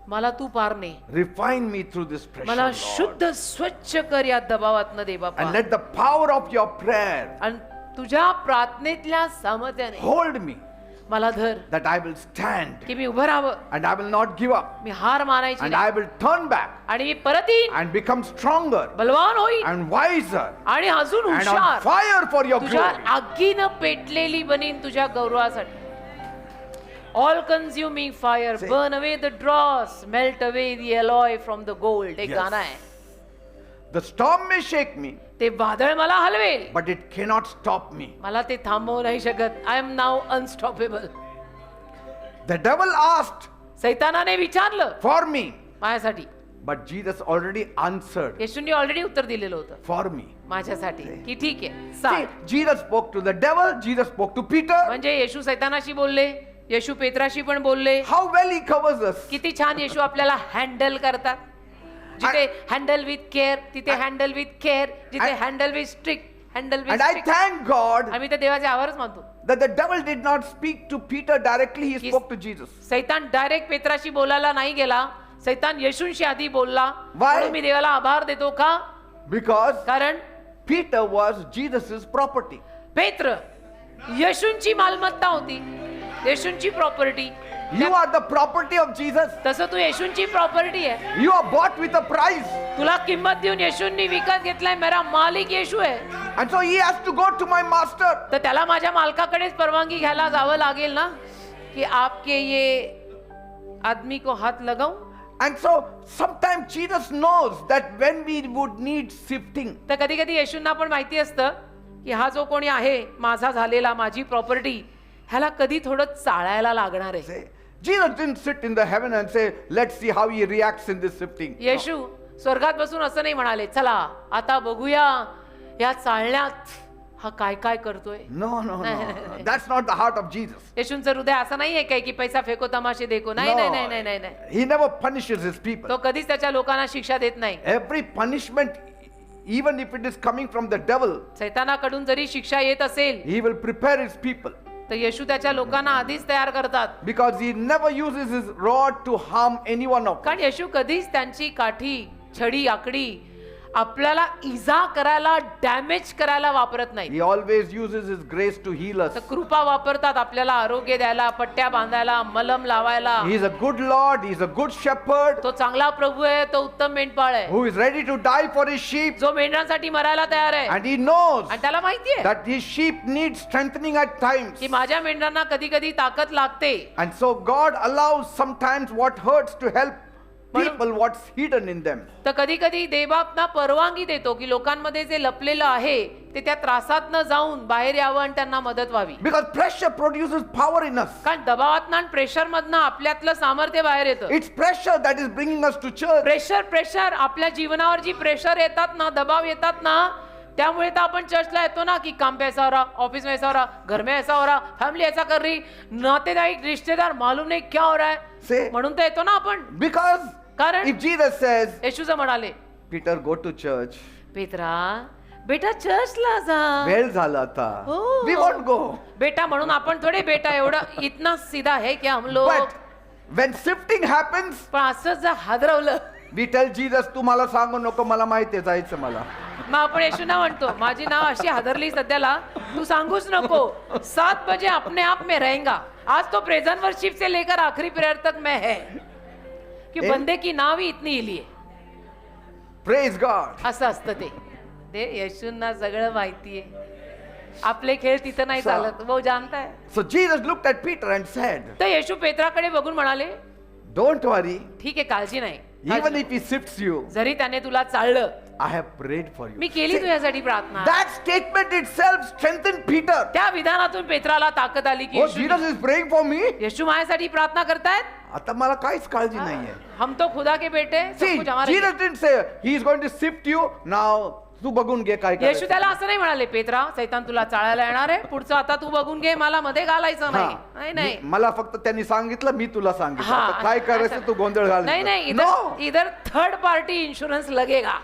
मला तू पार ने. Refine me through this pressure, मला Lord. शुद्ध स्वच्छ कर या दबावातनं देव बाप्पा. And let the power of your prayer आणि तुझ्या प्रार्थनेतल्या सामर्थ्याने hold me, मला धर, that I will stand की मी उभं राहावं, and I will not give up, मी हार मानायची and नाही, I will turn back आणि मी परत येईन, and become stronger बलवान होईन, and wiser आणि अजून and on हुशार, fire for your तुझ्या glory. आगीनं पेटलेली बनीन तुझ्या गौरवासाठी. All consuming fire, Say. Burn away the dross, melt away the alloy from the gold. एक Yes. गाणं आहे. The storm may shake me, ते वादळ मला हलवेल, but it cannot stop me. मला ते थांबवू नाही शकत. आय एम नाव अनस्टॉपेबल. The devil asked सैतानाने विचारलं for me, माझ्यासाठी, but Jesus already answered येशूंनी ऑलरेडी उत्तर दिलेलं होतं for me. माझ्यासाठी, की ठीक आहे See, चाल. Jesus spoke to the devil, Jesus spoke to Peter. म्हणजे येशू सैतानाशी बोलले, येशू पेत्राशी पण बोलले. How well he covers us. किती छान येशू आपल्याला हँडल करतात. जिथे हँडल विथ केअर तिथे हँडल विथ केअर, जिथे handle with strict handle with And I strict. thank God आम्ही त्या देवाचे आभारच मानतो. that the devil did not speak to Peter directly, he spoke to Jesus. सैतान डायरेक्ट पेत्राशी बोलायला नाही गेला, सैतान येशूंशी आधी बोलला. Why? म्हणून मी देवाला आभार देतो. का? Because कारण Peter was Jesus' property. पेत्र येशूंची मालमत्ता होती, येशूंची property. You are the property of Jesus. तसं तू येशूंची प्रॉपर्टी आहे. You are bought with a price. तुला किंमत देऊन येशूंनी विकत घेतलाय. मेरा मालिक येशू आहे. And so he has to go to my master. तर त्याला माझ्या मालकाकडेच परवानगी घ्यायला जावं लागेल ना, की आपके ये आदमी को हात लगाऊं. And so sometimes Jesus knows that when we would need sifting, तर कधी कधी येशूंना पण माहिती असतं की हा जो कोणी आहे माझा झालेला माझी प्रॉपर्टी ह्याला कधी थोडं चाळायला लागणार आहे. say, Jesus didn't sit in the heaven and say, let's see how he reacts in this sifting. No. येशू स्वर्गात बसून असं नाही म्हणाले चला आता बघूया या चालण्यात हा काय काय करतोय. No, no, no. That's not the heart of Jesus. येशूंचं हृदय असं नाहीये काय की पैसा फेको तमाशे देखो. नाही नाही नाही नाही नाही नाही. He never punishes his people. तो कधीच त्याच्या लोकांना शिक्षा देत नाही. Every punishment, even if it is coming from the devil, सैतानाकडून जरी शिक्षा येत असेल he will prepare his people. तर येशू त्याच्या लोकांना आधीच तयार करतात. Because he never uses his rod to harm anyone of them. कारण येशू कधीच त्यांची काठी छडी आकडी आपल्याला इजा करायला डॅमेज करायला वापरत नाही. He always uses his grace to heal us. तर कृपा वापरतात आपल्याला आरोग्य द्यायला पट्ट्या बांधायला मलम लावायला. He is a good Lord, he is a good shepherd तो चांगला प्रभू आहे तो उत्तम मेंढपाळ आहे who is ready to die for his sheep. जो मेंढरांसाठी मरायला तयार आहे. And he knows आणि त्याला माहिती आहे that his sheep need strengthening at times. की माझ्या मेंढरांना कधी कधी ताकद लागते. And so God allows sometimes what hurts to help people what's hidden in them. तर कधी कधी देवबापना परवानगी देतो की लोकांमध्ये जे लपलेलं आहे ते त्या त्रासात न जाऊन बाहेर यावं आणि त्यांना मदत व्हावी. Because pressure produces power in us. कारण दबावातनं आणि प्रेशर मधनं आपल्यातलं सामर्थ्य बाहेर येतं. It's pressure that is bringing us to church. Pressure आपल्या जीवनावर जी प्रेशर येतात ना दबाव येतात ना त्यामुळे तर आपण चर्चला येतो ना की काम पे ऐसा हो रहा ऑफिस में ऐसा हो रहा घर में ऐसा हो रहा फैमिली ऐसा कर रही नातेदाईक रिश्तेदार मालूम नहीं क्या हो रहा है. Say, म्हणून तर येतो ना आपण. because कारण if Jesus says, येशूचं म्हणाले Peter, go to church. Petra बेटा चर्चला जा. वेळ झाला आता. हो. We won't go. बेटा म्हणून आपण थोडे बेटा एवढं इतना सीधा है की हम लोग. But when sifting happens, पण असं जर हादरवलं we tell Jesus, तू मला सांगू नको, मला माहिती आहे जायचं मला. मग आपण येशूना म्हणतो माझी नाव अशी हादरली सध्याला तू सांगूच नको 7 बजे अपने आप में रहेगा. आज तो प्रेजेंट वर्शिप से लेकर आखिरी प्रेयर तक मैं है कि बंदे की नाव ही इतनी हिली आहे. Praise God. असं असतं ते येशूंना सगळं माहिती आहे. आपले खेळ तिथं नाही चालत वो जानताय. So Jesus looked at Peter and said, तर येशू पेत्राकडे बघून म्हणाले don't worry, ठीक आहे काळजी नाही. even if he sifts you, जरी त्याने तुला चाललं I have prayed for you. मी केली तुझ्यासाठी प्रार्थना. That statement itself strengthened Peter. त्या विधानातून पेत्राला ताकद आली की Oh, Jesus is praying for me. येशू माझ्यासाठी प्रार्थना करतायत. आता मला काहीच काळजी नाहीये. हम तो खुदा के बेटे सब See, कुछ हमारा ही है. Jesus didn't say he is going to sift you. Now तू बघून घे काय येशू करायचं. त्याला असं नाही म्हणाले पेत्रा सैतान तुला चाळायला येणार आहे पुढचं आता तू बघून घे मला मध्ये घालायचं नाही. नाही नाही मला फक्त त्यांनी सांगितलं, मी तुला सांगितलं. हा, आता काय करायचं असं- तू गोंधळ घाल. नाही नाही No. इधर थर्ड पार्टी इंश्योरेंस लगेगा.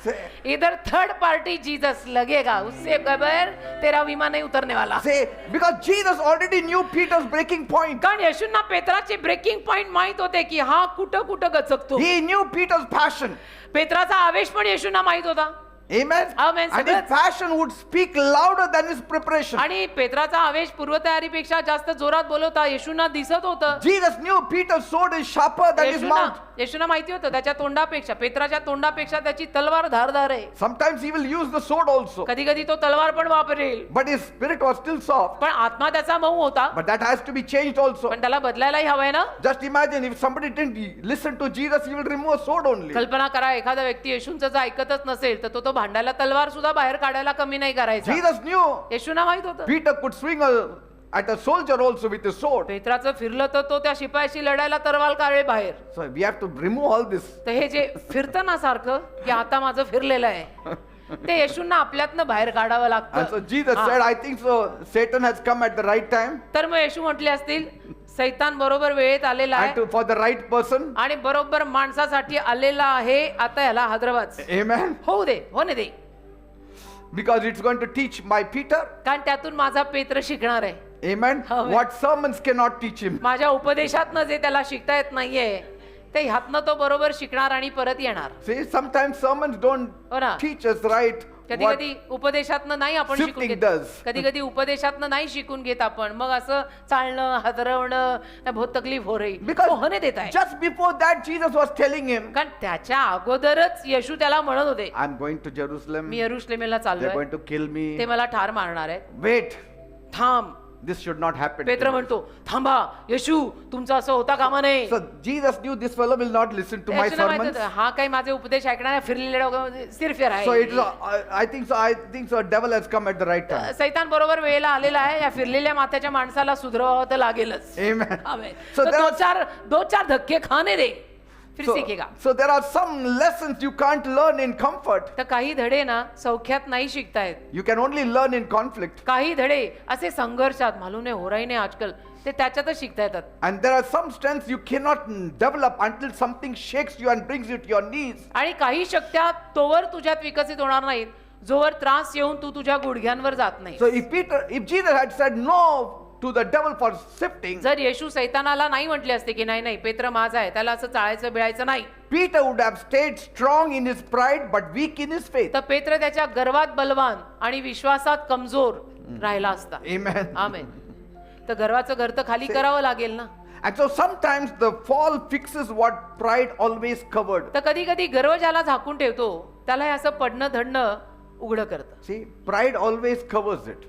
Say, इधर थर्ड पार्टी जीसस लगेगा उससे बगैर तेरा विमा नहीं उतरने वाला. say, because Jesus already knew Peter's breaking point. कारण येशूंना पेत्राचे ब्रेकिंग पॉइंट माहित होते की हा कुठं कुठं गचकतो. He knew Peter's passion. पेत्राचा आवेश पण येशूंना माहित होता. Amen. Amen. And his passion would speak louder than his preparation. आणि पेत्राचा आवेश पूर्वतयारीपेक्षा जास्त जोरात बोलवता येशूंना दिसत होतं. Jesus knew Peter's sword is sharper than his mouth. येशूंना माहिती होतं त्याच्या तोंडापेक्षा पेत्राच्या तोंडापेक्षा त्याची तलवार धारदार आहे. Sometimes he will use the sword also. कधी कधी तो तलवार पण वापरेल. But his spirit was still soft. पण आत्मा त्याचा मऊ होता. But that has to be changed also. पण त्याला बदलायलाही हवंय ना. Just imagine if somebody didn't listen to Jesus, he will remove a sword only. कल्पना करा एखादा व्यक्ती येशूंचं जर ऐकतच नसेल तर तो भांडायला तलवार सुद्धा बाहेर काढायला कमी नाही करायचा. Jesus knew येशूंना माहित होतं. Peter could swing at a soldier also with his sword. पेत्राचं फिरलं तर तो त्या शिपायाशी लढायला तलवार काढे बाहेर. So we have to remove all this. तर हे जे फिरतं ना सारखं की आता माझं फिरलेलं आहे ते येशूंना आपल्यातनं बाहेर काढावं And लागतं. so Jesus said, I think so Satan has come at the right time तर मग येशू म्हटले असतील सैतान बरोबर वेळेत आलेला and आहे for the right person. आणि बरोबर माणसासाठी आलेला आहे. आता याला हादरवाच Amen. होऊ दे होणे दे. Because it's going to teach my Peter. कारण त्यातून माझा पेत्र शिकणार आहे. Amen. Amen. What sermons cannot teach him. माझ्या उपदेशातनं जे त्याला शिकता येत नाहीये ते ह्यातनं तो बरोबर शिकणार आणि परत येणार. See, sometimes sermons don't हो ना. teach us right. कधी What कधी उपदेशातनं नाही आपण शिकून Sifting घेत. does. कधी कधी उपदेशातनं नाही शिकून घेत आपण मग असं चालणं हादरवणं बहुत तकलीफ हो रही Because होणे देत आहे. just before that Jesus was telling him, कारण त्याच्या अगोदरच येशू त्याला म्हणत होते I'm going to Jerusalem. Me यरुशलेमेला They're चाललोय going to kill me. ते मला ठार मारणार आहेत. Wait. थांब this should not happen. पेत्र म्हणतो थांबा येशू तुमचं असं होता कामा नये. So Jesus knew this fellow will not listen to my येशूला माहित sermons. होतं, हा काही माझे उपदेश ऐकणारा फिरलेला सिरफिर So it is, आहे. I think so. Devil has come at the right time. सैतान बरोबर वेळेला आलेला आहे. या फिरलेल्या माथ्याच्या माणसाला सुधरवावं तर लागेलच. Amen. आमेन. So तो there are- दो चार धक्के खाने दे फिर So, सीखेगा. so there are some lessons you can't learn in comfort. तर काही धडे ना सौख्यात नाही शिकतायत. You can only learn in conflict. काही धडे असे संघर्षात मालूम नाही हो रही नाही आजकाल ते त्याच्यातच शिकता येतात. And there are some strengths you cannot develop until something shakes you and brings you to your knees. आणि काही शक्त्या तोवर तुझ्यात विकसित होणार नाहीत जोवर त्रास येऊन तू तुझ्या गुडघ्यांवर जात नाही. So if Jesus had said no to the devil for sifting, जर येशू सैतानाला नाही म्हटले असते की नाही नाही पेत्र माझा आहे त्याला असं चाळायचं बिळायचं नाही, Peter would have stayed strong in his pride but weak in his faith. तर पेत्र त्याच्या गर्वात बलवान आणि विश्वासात कमजोर राहिला असता. Amen. आमेन. तर गर्वाचं घर तर खाली करावं लागेल ना. And so sometimes the fall fixes what pride always covered. तर कधी कधी गर्व ज्याला झाकून ठेवतो त्याला हे असं पडणं धडणं उघडं करतं. See, pride always covers it,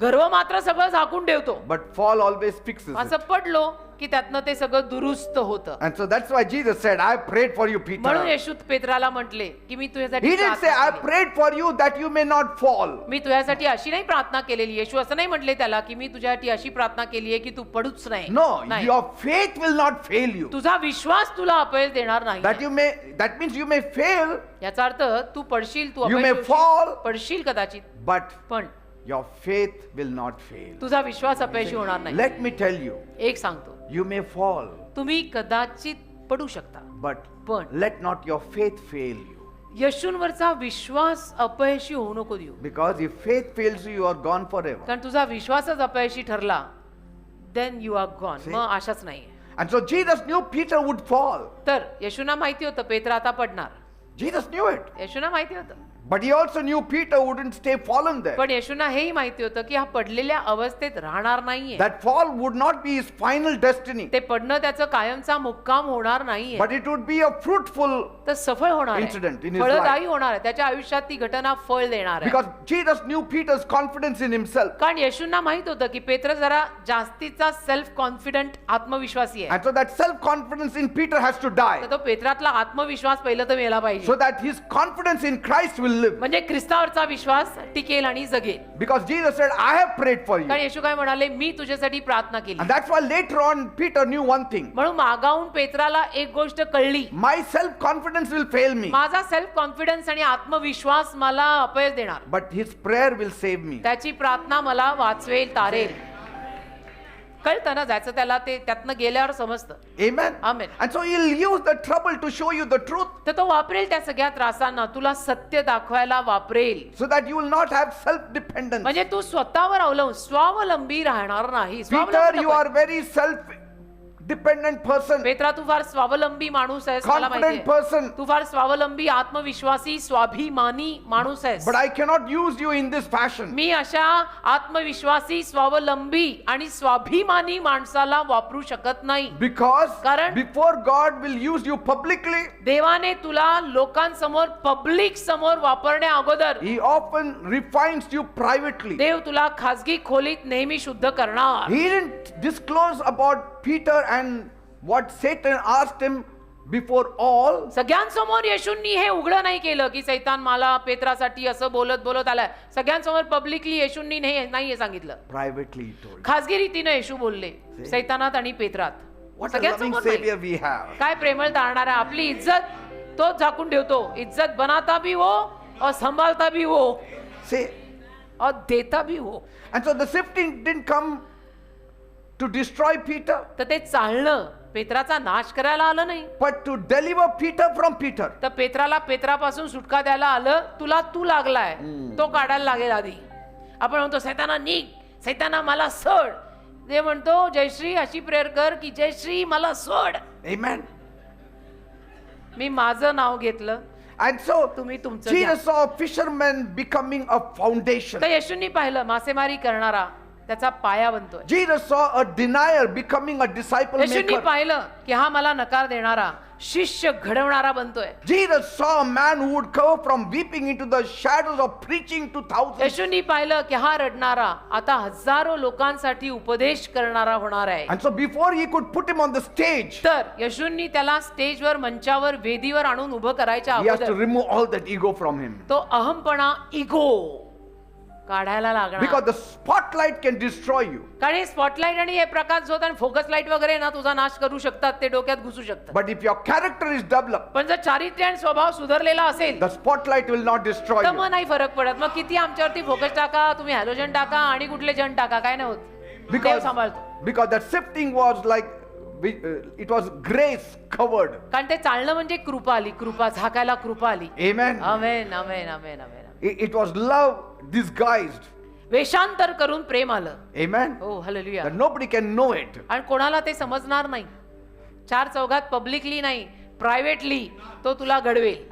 गर्व मात्र सगळं झाकून ठेवतो. but fall always fixes असं it. पडलो की त्यातनं ते सगळं दुरुस्त होतं. And so that's why Jesus said, I prayed for you, म्हणून Peter. येशू पेत्राला म्हटले की मी तुझ्यासाठी He didn't say, प्रार्थना I केली. prayed for you that you may not fall. मी तुझ्यासाठी अशी नाही प्रार्थना केलेली. येशू असं नाही म्हटले त्याला की मी तुझ्यासाठी अशी प्रार्थना केली आहे की तू पडूच नाही. No, नाही. your faith will not fail you. तुझा विश्वास तुला अपयश देणार नाही. That means you may fail, याचा अर्थ तू पडशील, तू You अपयश may fall. होशील, पडशील कदाचित, but पण your faith will not fail. तुझा विश्वास अपयशी होणार नाही. Let me tell you, एक सांगतो, you may fall, तुम्ही कदाचित पडू शकता, but पण let not your faith fail you. येशूंवरचा विश्वास अपयशी होऊ नको देऊ. Because if faith fails you, you are gone forever. कारण तुझा विश्वासच अपयशी ठरला, then you are gone. See? मग आशाच नाहीये. And so Jesus knew Peter would fall. तर येशूंना माहिती होतं पेत्र आता पडणार. Jesus knew it. येशूंना माहिती होतं. But he also knew Peter wouldn't stay fallen there. पण येशूंना हेही माहिती होतं की हा पडलेल्या अवस्थेत राहणार नाहीये. That fall would not be his final destiny, ते पडणं त्याचं कायमचा मुक्काम होणार नाहीये, but it would be a fruitful, तर सफळ होणार incident in आहे, his फळदायी होणार आहे. त्याच्या आयुष्यात ती घटना फळ देणार आहे. because Jesus knew Peter's confidence in himself. कारण येशूंना माहित होतं की पेत्र जरा जास्तीचा सेल्फ कॉन्फिडंट आत्मविश्वासी आहे. And so that self-confidence in Peter has to die, तर तो पेत्रातला आत्मविश्वास पहिलं तर मेला पाहिजे, so that his confidence in Christ will live. म्हणजे ख्रिस्तावरचा विश्वास टिकेल आणि जगेल. Because Jesus said, I have prayed for you. कारण येशू काय म्हणाले, मी तुझ्यासाठी प्रार्थना केली. And that's why later on Peter knew one thing. म्हणून मागाहून पेत्राला एक गोष्ट कळली, My self-confidence will fail me, माझा सेल्फ कॉन्फिडन्स आणि आत्मविश्वास मला अपयश देणार, but his prayer will save me. त्याची प्रार्थना मला वाचवेल, तारेल. कळतं ना, ज्याचं त्याला ते त्यातनं गेल्यावर समजतं. Amen. Amen. And so he'll use the trouble to show you the truth, तर तो वापरेल त्या सगळ्या त्रासांना तुला सत्य दाखवायला वापरेल, so that you will not have self-dependence. म्हणजे तू स्वतःवर अवलंबून स्वावलंबी राहणार नाही. Peter, स्वावलंबी you नको. are very self-dependent person, पेत्रा तू फार स्वावलंबी माणूस आहेस, मला confident माहिती आहे. person, तू फार स्वावलंबी आत्मविश्वासी स्वाभिमानी माणूस आहेस. but I cannot use you in this fashion. मी अशा आत्मविश्वासी स्वावलंबी आणि स्वाभिमानी माणसाला वापरू शकत नाही. Because कारण- before God will use you publicly, देवाने तुला लोकांसमोर पब्लिक समोर वापरण्या अगोदर He often refines you privately. देव तुला खाजगी खोलीत नेहमी शुद्ध करणार. He didn't disclose about Peter and what Satan asked him before all. सगळ्यांसमोर येशूंनी हे उघडं नाही केलं की सैतान मला पेत्रासाठी असं बोलत बोलत आलाय. सगळ्यांसमोर पब्लिकली येशूंनी नाहीये सांगितलं. Privately he told. खाजगी रीतीने येशू बोलले सैतानात आणि पेत्रात. What a loving सगळ्यांसमोर नाही. Savior we have. काय प्रेमळ तारणार आहे. आपली इज्जत तो झाकून ठेवतो. इज्जत बनाता भी हो और संभालता भी हो See, और देता भी हो. and so the sifting didn't come to destroy Peter, तर ते चालणं पेत्राचा नाश करायला आलं नाही, but to deliver Peter from Peter. तर पेत्राला पेत्रापासून सुटका द्यायला आलं. तुला तू लागलाय, तो काढायला लागेल आधी. आपण म्हणतो सैताना निघ, सैताना मला सोड. ते म्हणतो जयश्री अशी प्रेयर कर की जयश्री मला सोड. Amen. मी माझं नाव घेतलं, And so तुम्ही तुमचं घ्या. Jesus saw fishermen becoming a foundation. तर येशूंनी पाहिलं मासेमारी करणारा त्याचा पाया बनतोय. Jesus saw a denier becoming a disciple येशूंनी maker. पाहिलं की हा मला नकार देणारा शिष्य घडवणारा बनतोय. Jesus saw a man who would go from weeping into the shadows of preaching to thousands. येशूंनी पाहिलं की हा रडणारा आता हजारो लोकांसाठी उपदेश करणारा होणार आहे. And so before he could put him on the stage, तर येशूंनी त्याला स्टेजवर, मंचावर, वेदीवर आणून उभं करायच्या he has to अगोदर remove all that ego from him. तो अहमपणा, इगो काढायला लागणार. Because the spotlight can destroy you. कारण हे स्पॉटलाइट आणि हे प्रकाश जो आणि फोकस लाईट वगैरे ना तुझा नाश करू शकतात, ते डोक्यात घुसू शकतात. But if your character is developed, पण जर चारित्र्य आणि स्वभाव सुधारलेला असेल the spotlight will not destroy तर you. मग नाही फरक पडत. मग किती आमच्यावरती फोकस टाका, तुम्ही हॅलोजन टाका आणि कुठले जण टाका, काय नाही होत. देव सांभाळतो. Because that sifting was like, it was grace covered. कारण ते चालणं म्हणजे कृपा आली, कृपा झाकायला कृपा आली. Amen. Amen, amen, amen, amen. It was love disguised. वेषांतर करून प्रेम आलं. Amen. हो, hallelujah. That nobody can know it. आणि कोणाला ते समजणार नाही. चार चौघात पब्लिकली नाही, प्रायव्हेटली तो तुला घडवेल.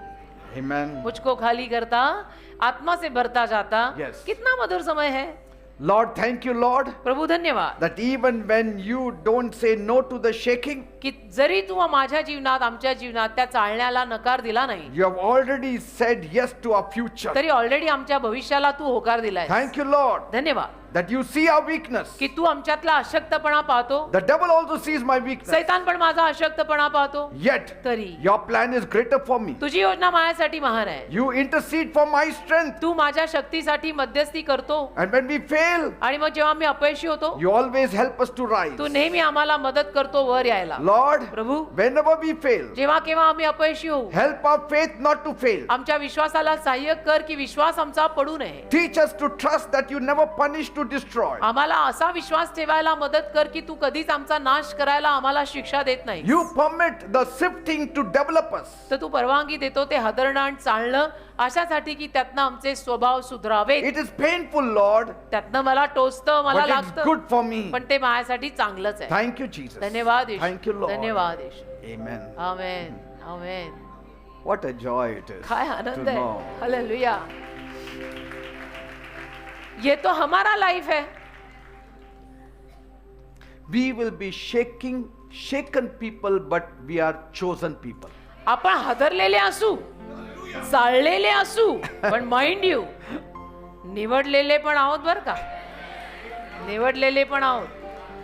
Amen. मुझको खाली करता, आत्मा से भरता जाता. Yes. कितना मधुर समय है. Lord, thank you, Lord, प्रभू धन्यवाद that even when you don't say no to the shaking, की जरी तू माझ्या जीवनात, आमच्या जीवनात त्या चालण्याला नकार दिला नाही, you have already said yes to our future. तरी ऑलरेडी आमच्या भविष्याला तू होकार दिलाय. Thank you, Lord, धन्यवाद that you see our weakness. की तू आमच्यातला अशक्तपणा पाहतो. The devil also sees my weakness. सैतान पण माझा अशक्तपणा पाहतो. Yet, तरी your plan is greater for me. तुझी योजना माझ्यासाठी महान आहे. You intercede for my strength. तू माझ्या शक्तीसाठी मध्यस्थी करतो. And when we fail, आणि मग जेव्हा मी अपयशी होतो, you always help us to rise. तू नेहमी आम्हाला मदत करतो वर यायला. Lord, Prabhu, whenever we fail, जेव्हा केव्हा आम्ही अपयशी होऊ, help our faith not to fail. आमच्या विश्वासाला सहाय्य कर की विश्वास आमचा पडू नये. Teach us to trust that you never punish to destroy. आम्हाला असा विश्वास ठेवायला मदत कर की तू कधीच आमचा नाश करायला आम्हाला शिक्षा देत नाही. You permit the sifting to develop us. तर तू परवानगी देतो ते हादरणं आणि चालणं अशासाठी की त्यातनं आमचे स्वभाव सुधारावेत. It is painful, Lord, त्यातनं मला टोचतं, मला but it's लागतं, good for me. पण ते माझ्यासाठी चांगलंच आहे. Thank you, Jesus. धन्यवाद येशू. Thank you, Lord. धन्यवाद येशू. Amen. Amen, amen. What a joy it is काय to आनंद आहे. know. हालेलुया. ये तो हमारा लाइफ है. We will be shaken people, but we are chosen people. आपण हादरलेले असू, चाललेले असू, पण माइंड यू निवडलेले पण आहोत बर का. निवडलेले पण आहोत.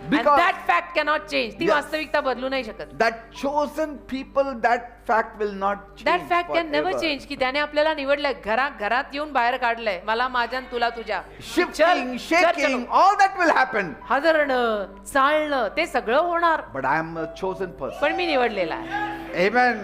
And Because- that fact cannot change. ती Yes. वास्तविकता बदलू नाही शकत. That chosen people, that fact will not change. That fact can never forever. change. की त्याने आपल्याला निवडलंय, घरात येऊन बाहेर काढलंय, मला माझ्या आणि तुला तुझ्या. Shifting, चल, shaking, all that will happen. हादरणं, चालणं, ते सगळं होणार. But I am a chosen person. पण मी निवडलेला आहे. Amen.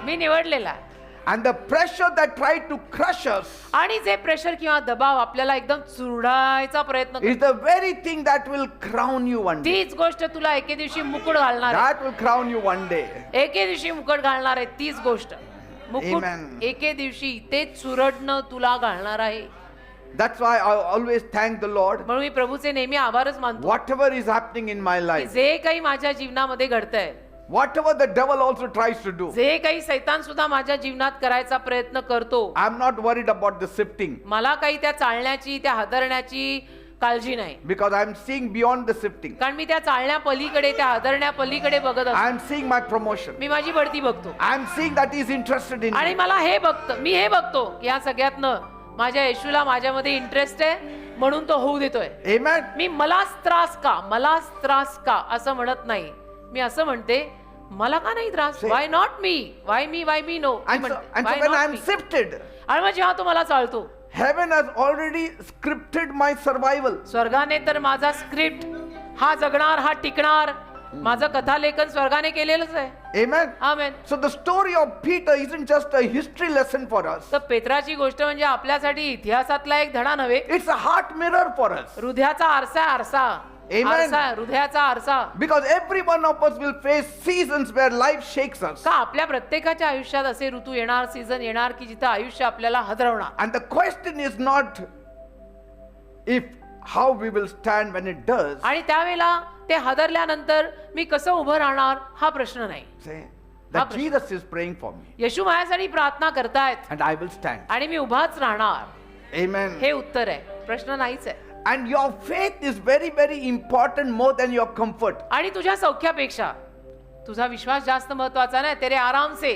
मी निवडलेला आहे. And the pressure that tried to crush us आणि जे प्रेशर किंवा दबाव आपल्याला एकदम चुरडायचा प्रयत्न is the very thing that will crown you one day. तीच गोष्ट तुला एके दिवशी मुकुट घालणार आहे. That will crown you one day. एके दिवशी मुकुट घालणार आहे. तीच गोष्ट मुकुट Amen. एके दिवशी ते चुरडणं तुला घालणार आहे. That's why I always thank the Lord. म्हणून मी प्रभूचे नेहमी आभारच मानतो. Whatever is happening in my की life, जे काही माझ्या जीवनामध्ये घडतंय, whatever the devil also tries to do, जे काही सैतान सुद्धा माझ्या जीवनात करायचा प्रयत्न करतो, I'm not worried about the sifting मला काही त्या चालण्याची, त्या हादरण्याची काळजी नाही. because I'm seeing beyond the sifting. कारण मी त्या चालण्या पलीकडे, त्या हादरण्या पलीकडे बघत असतो. I'm seeing my promotion. मी माझी बढती बघतो. I'm seeing that he's interested in आणि me. मला मी हे बघतो की या सगळ्यातनं माझ्या येशूला माझ्यामध्ये इंटरेस्ट आहे, म्हणून तो होऊ देतोय. Amen. मी मलाच त्रास का असं म्हणत नाही. मी असं म्हणते, मला का नाही त्रास? Say- why not me, Y me know. And so when I'm sifted, आणि मग जेव्हा तो मला चालतो, heaven has already scripted my survival. स्वर्गाने तर माझा स्क्रिप्ट, हा जगणार, हा टिकणार, माझं कथालेखन स्वर्गाने केलेलंच आहे. Amen. Amen. So the story of Peter isn't just a history lesson for us. तर पेत्राची गोष्ट म्हणजे आपल्यासाठी इतिहासातला एक धडा नव्हे, It's a heart mirror for us. हृदयाचा आरसा. Amen. आरसा, हृदयाचा आरसा. Because every one of us will face seasons where life shakes us. का आपल्या प्रत्येकाच्या आयुष्यात असे ऋतू येणार, सीझन येणार की जिथं आयुष्य आपल्याला हादरवणार. And the question is not how we will stand when it does. आणि त्यावेळेला ते हादरल्यानंतर मी कसं उभं राहणार हा प्रश्न नाही. Say that Jesus is praying for me येशू माझ्यासाठी प्रार्थना करतायत and I will stand. आणि मी उभाच राहणार. Amen. हे उत्तर आहे, प्रश्न नाहीच आहे. And your faith is very, very important more than your comfort. आणि तुझ्या सौख्यापेक्षा तुझा विश्वास जास्त महत्वाचा नाही. तेरे आराम से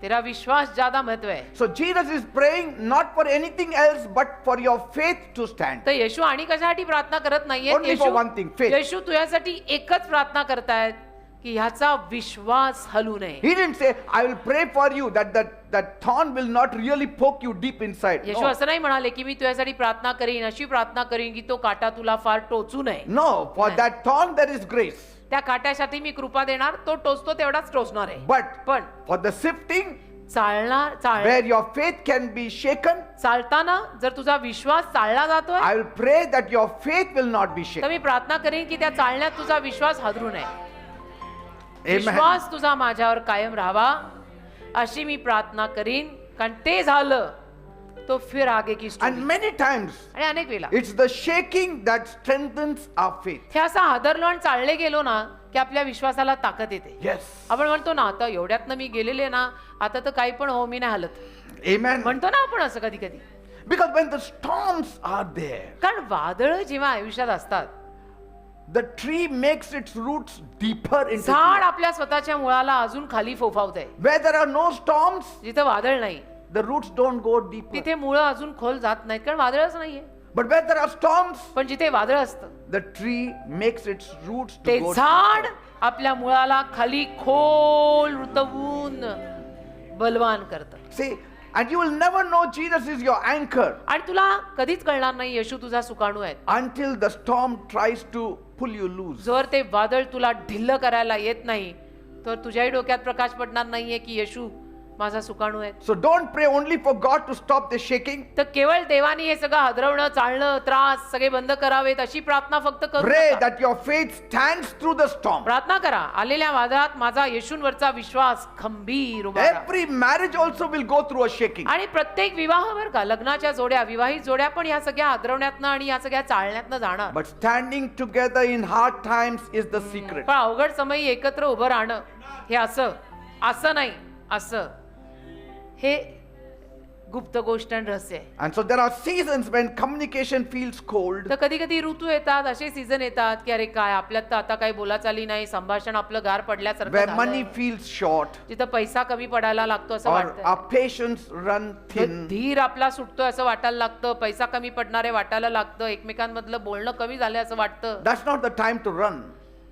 तेरा विश्वास ज्यादा महत्व है. So Jesus is praying not for anything else but for your faith to stand. तर येशू आणि कशासाठी प्रार्थना करत नाहीये. Only for one thing, faith. येशू तुझ्यासाठी एकच प्रार्थना करतायत की ह्याचा विश्वास हलू नये. He didn't say, I will pray for you that thorn will not really poke you deep inside. Yeshu No. असं नाही म्हणाले की मी तुझ्यासाठी प्रार्थना करीन, अशी प्रार्थना करीन की तो काटा तुला फार टोचू नये. No, for नाही. that thorn there is grace. त्या काट्यासाठी मी कृपा देणार, तो टोचतो तेवढाच टोचणार आहे. But पण for the sifting, चालणार where your faith can be shaken, चालताना जर तुझा विश्वास चालला जातोय I will pray that your faith will not be तर shaken. मी प्रार्थना करीन की त्या चालण्यात तुझा विश्वास हादरू नये. Amen. विश्वास तुझा माझ्यावर कायम राहावा अशी मी प्रार्थना करीन. कारण ते झालं तो फिर आगे की स्टोरी. And many times, आणि अनेक वेळा it's the shaking that strengthens our faith. हे असं हादरलो आणि चालले गेलो ना की आपल्या विश्वासाला ताकद येते. Yes. आपण म्हणतो ना आता एवढ्यातनं मी गेलेले ना, आता तर काही पण हो मी नाही हलत. Amen. म्हणतो ना आपण असं कधी कधी. Because when the storms are there, कारण वादळ जेव्हा आयुष्यात असतात the tree makes its roots deeper into the झाड earth. आपल्या स्वतःच्या मुळाला अजून खाली फोफावतंय. Where there are no storms, जिथं वादळ नाही the roots don't go deeper. तिथे मुळं अजून खोल जात नाहीत कारण वादळच नाहीये. But where there are storms, पण जिथे वादळ असतं the tree makes its roots to ते go झाड deeper. आपल्या मुळाला खाली खोल रुतवून बलवान करतं. See, and you will never know Jesus is your anchor आणि तुला कधीच कळणार नाही येशू तुझा सुकाणू आहे until the storm tries to pull you loose. जर ते वादळ तुला ढिल्ल करायला येत नाही तर तुझ्याही डोक्यात प्रकाश पडणार नाहीये की येशू माझा सुकाणू आहे. So don't pray only for God to stop the shaking. तर केवळ देवानी हे सगळं हादरवणं चालणं त्रास सगळे बंद करावेत अशी प्रार्थना फक्त करू Pray नका. that your faith stands through the storm. प्रार्थना करा आलेल्या वादळात माझा येशूंवरचा विश्वास खंबीर उभा राहा. Every marriage also will go through a shaking. आणि प्रत्येक विवाह बर का लग्नाच्या जोड्या विवाहित जोड्या पण या सगळ्या हादरवण्यातनं आणि या सगळ्या चालण्यातनं जाणार. But standing together in hard times is the secret. पण अवघड समयी एकत्र उभं राहणं हे असं नाही असं हे गुप्त गोष्ट आणि रहस्य आहे. And so there are seasons when communication feels cold. तर कधी कधी ऋतू येतात असे सीझन येतात की अरे काय आपल्यात तर आता काही बोलाचाली नाही संभाषण आपलं गार पडल्यासारखं Where झालंय. money feels short जिथं पैसा कमी पडायला लागतो असं or वाटतं. our patience run thin. धीर आपला सुटतोय असं वाटायला लागतं. पैसा कमी पडणारे वाटायला लागतं. एकमेकांमधलं बोलणं कमी झालंय असं वाटतं. That's not the time to run.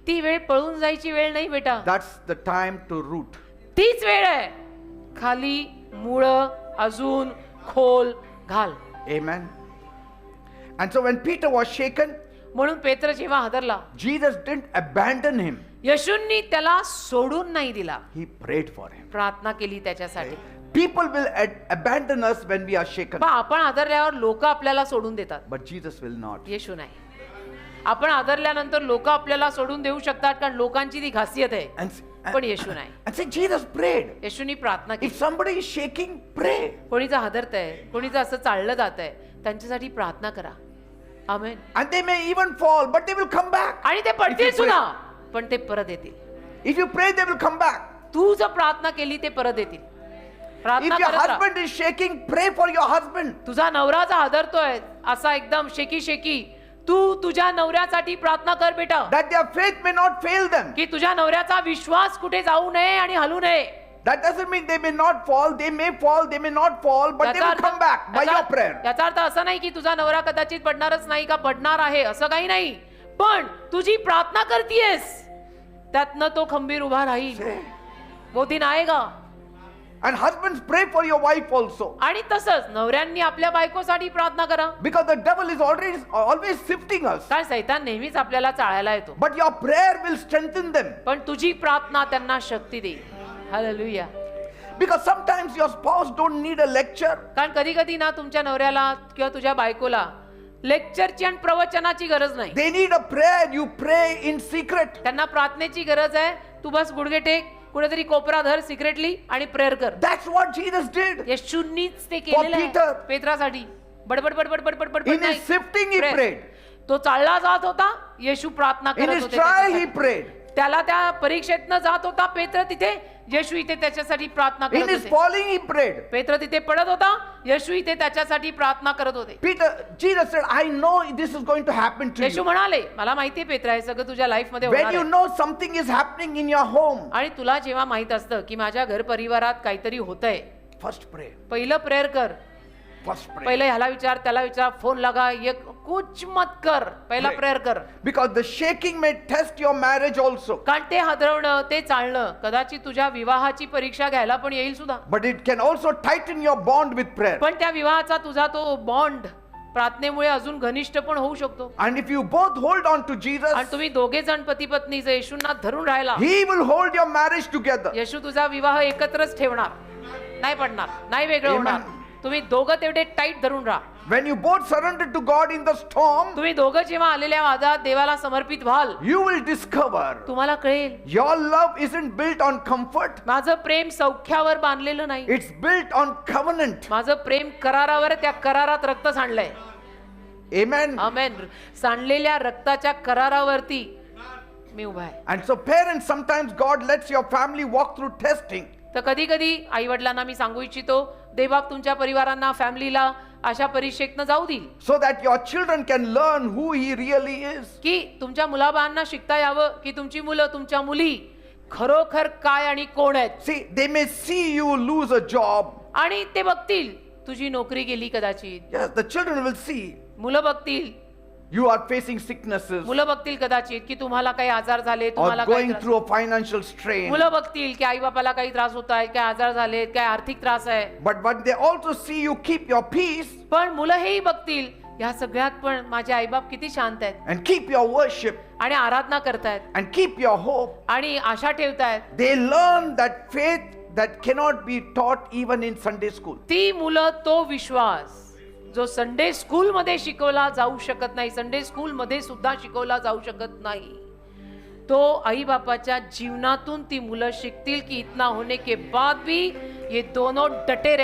ती वेळ पळून जायची वेळ नाही बेटा. That's the time to root. तीच वेळ आहे खाली मुळं अजून खोल घाल. Amen. And so when Peter was shaken, म्हणून पेत्र जेव्हा हादरला Jesus didn't abandon him. येशूंनी त्याला सोडून नाही दिला. He prayed for him. प्रार्थना केली त्याच्यासाठी. People will abandon us when we are shaken. पण आपण हादरल्यावर लोक आपल्याला सोडून देतात. But Jesus will not. येशू नाही. आपण हादरल्यानंतर लोक आपल्याला सोडून देऊ शकतात कारण लोकांची ती खासियत आहे. पण येशू नाही. And say Jesus prayed. येशूनी प्रार्थना केली. If somebody is shaking, pray. कोणीचं हादरतंय कोणीचं असं चाललं जात आहे त्यांच्यासाठी प्रार्थना करा. आमेन. And they may even fall, but they will come back. आणि ते If पडतील you सुद्धा pray. पण ते परत येतील. If you pray, they will come back. तू जर प्रार्थना केली ते परत येतील. प्रार्थना If your करत राहा. husband is shaking, pray for your husband. तुझा नवरा जर हादरतोय असा एकदम शेकी शेकी तू तुझ्या नवऱ्यासाठी प्रार्थना कर बेटा That their faith may not fail them. की तुझ्या नवऱ्याचा विश्वास कुठे जाऊ नये आणि हलू नये. That doesn't mean they may not fall. They may fall, they may not fall, but they will come back by your prayer. याचा अर्थ असा नाही की तुझा नवरा कदाचित पडणारच नाही का पडणार आहे असं काही नाही. पण तुझी प्रार्थना करतीयस त्यातनं तो खंबीर उभा राहील. Say. वो दिन आएगा. And husbands, pray for your wife also. आणि तसंच नवऱ्यांनी आपल्या बायकोसाठी प्रार्थना करा. Because the devil is always sifting us. कारण सैतान नेहमीच आपल्याला चाळायला येतो. But your prayer will strengthen them. पण तुझी प्रार्थना त्यांना शक्ती देईल. Hallelujah. Because sometimes your spouse don't need a lecture. कारण कधी कधी ना तुमच्या नवऱ्याला किंवा तुझ्या बायकोला लेक्चरची आणि प्रवचनाची गरज नाही. They need a prayer. You pray in secret. त्यांना प्रार्थनेची गरज आहे. तू बस गुडघे टेक कुठेतरी कोपरा धर सिक्रेटली आणि प्रेयर कर. That's what Jesus did. येशूंनीच ते केलेलं Peter. आहे पेत्रासाठी. बडबड बडबड बडबड बडबड In his sifting, he Prayer. prayed. तो चालला जात होता येशू प्रार्थना In करत his होते trial, he त्याच्यासाठी. prayed. त्याला त्या परीक्षेतनं जात होता पेत्र तिथे येशू इथे त्याच्यासाठी प्रार्थना In करत his होते. falling, he prayed. पेत्र तिथे पडत होता, येशू इथे त्याच्यासाठी प्रार्थना करत होते. Jesus said, I know this is going to happen to Yeshu you. म्हणाले, मला माहितीये पेत्र हे सगळं तुझ्या लाईफ मध्ये When होणार you आहे. know something is happening in your home, आणि तुला जेव्हा माहित असतं की माझ्या घर परिवारात काहीतरी होतंय, first pray. पहिलं प्रेयर कर. First pray. पहिलं ह्याला विचार, त्याला विचार, फोन लगा, ये कुछ मत कर, पहिला Pray. प्रेयर कर. Because the shaking may test your marriage also. कारण ते हादरवणं, ते चालणं कदाचित तुझ्या विवाहाची परीक्षा घ्यायला पण येईल सुद्धा. But it can also tighten your bond with prayer. पण त्या विवाहाचा तुझा तो बॉन्ड प्रार्थनेमुळे अजून घनिष्ठ पण होऊ शकतो. And if you both hold on to Jesus, आणि तुम्ही दोघे जण पती पत्नी जर येशूंना धरून राहिला, He will hold your marriage together. येशू तुझा विवाह एकत्रच ठेवणार, नाही पडणार, नाही वेगळं Amen. होणार. तुम्ही दोघं तेवढे टाईट धरून राहा. When you both surrender to God in the storm, तुम्ही दोघं जेव्हा आलेल्या वादात देवाला समर्पित व्हाल, you will discover तुम्हाला कळेल your love isn't built on comfort, माझं प्रेम सौख्यावर बांधलेलं नाही, it's built on covenant. माझं प्रेम करारावर, त्या करारात रक्त सांडलंय. Amen. आमेन. सांडलेल्या रक्ताच्या करारावरती मी उभा आहे. And so, parents, sometimes God lets your family walk through testing. तर कधी कधी आई वडिलांना मी सांगू इच्छितो, देवबाप तुमच्या परिवारांना, फॅमिलीला अशा परीक्षेतनं जाऊ देईल So that your children can learn who He really is. की तुमच्या मुलाबाळांना शिकता यावं की तुमची मुलं, तुमच्या मुली खरोखर काय आणि कोण आहेत. See, they may see you lose a job. आणि ते बघतील तुझी नोकरी गेली कदाचित, Yes, the children will see मुलं बघतील, you are facing sicknesses मुलं बघतील कदाचित की तुम्हाला काही आजार झाले, or तुम्हाला काही going त्रास- through a financial strain. मुलं बघतील की आई बापाला काही त्रास होत आहे, काय आजार झाले, काय आर्थिक त्रास आहे. But they also see you keep your peace पण मुलं हेही बघतील ह्या सगळ्यात पण माझे आईबाप किती शांत आहेत and keep your worship आणि आराधना करतायत and keep your hope. आणि आशा ठेवतायत. They learn that faith that cannot be taught even in Sunday school. ती मुलं तो विश्वास जो संडे स्कूल मध्ये शिकवला जाऊ शकत नाही, संडे स्कूल मध्ये सुद्धा शिकवला जाऊ शकत नाही, तो आई बापाच्या जीवनातून ती मुलं शिकतील की इतना होने के बाद भी ये दोनों डटे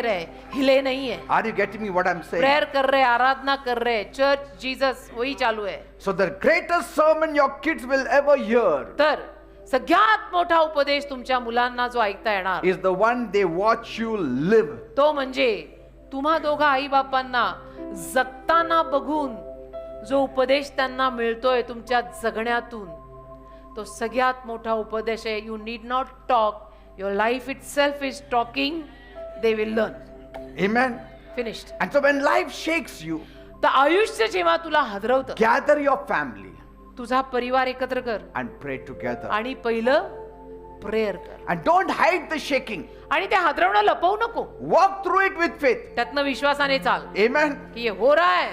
रहे, हिले नहीं है. Are you getting me what I'm saying? Prayer कर रहे, आराधना कर रहे, चर्च जीसस वही चालू है. So the greatest sermon your kids will ever hear तर सगळ्यात मोठा उपदेश तुमच्या मुलांना जो ऐकता येणार is the one they watch you live. तो म्हणजे तुम्हा दोघा आई बापांना जगताना बघून जो उपदेश त्यांना मिळतोय तुमच्या जगण्यातून, तो सगळ्यात मोठा उपदेश आहे. You need not talk, your life it self is talking, they will learn. Amen. Finished. And so when life shakes you, तर आयुष्य जेव्हा तुला हादरवतं, gather your family तुझा परिवार एकत्र कर and pray together. आणि पहिलं प्रेयर कर. And don't hide the shaking. आणि ते हादरवणं लपवू नको, Walk through it with faith. त्यातनं विश्वासाने चाल Amen. की ये हो रहा है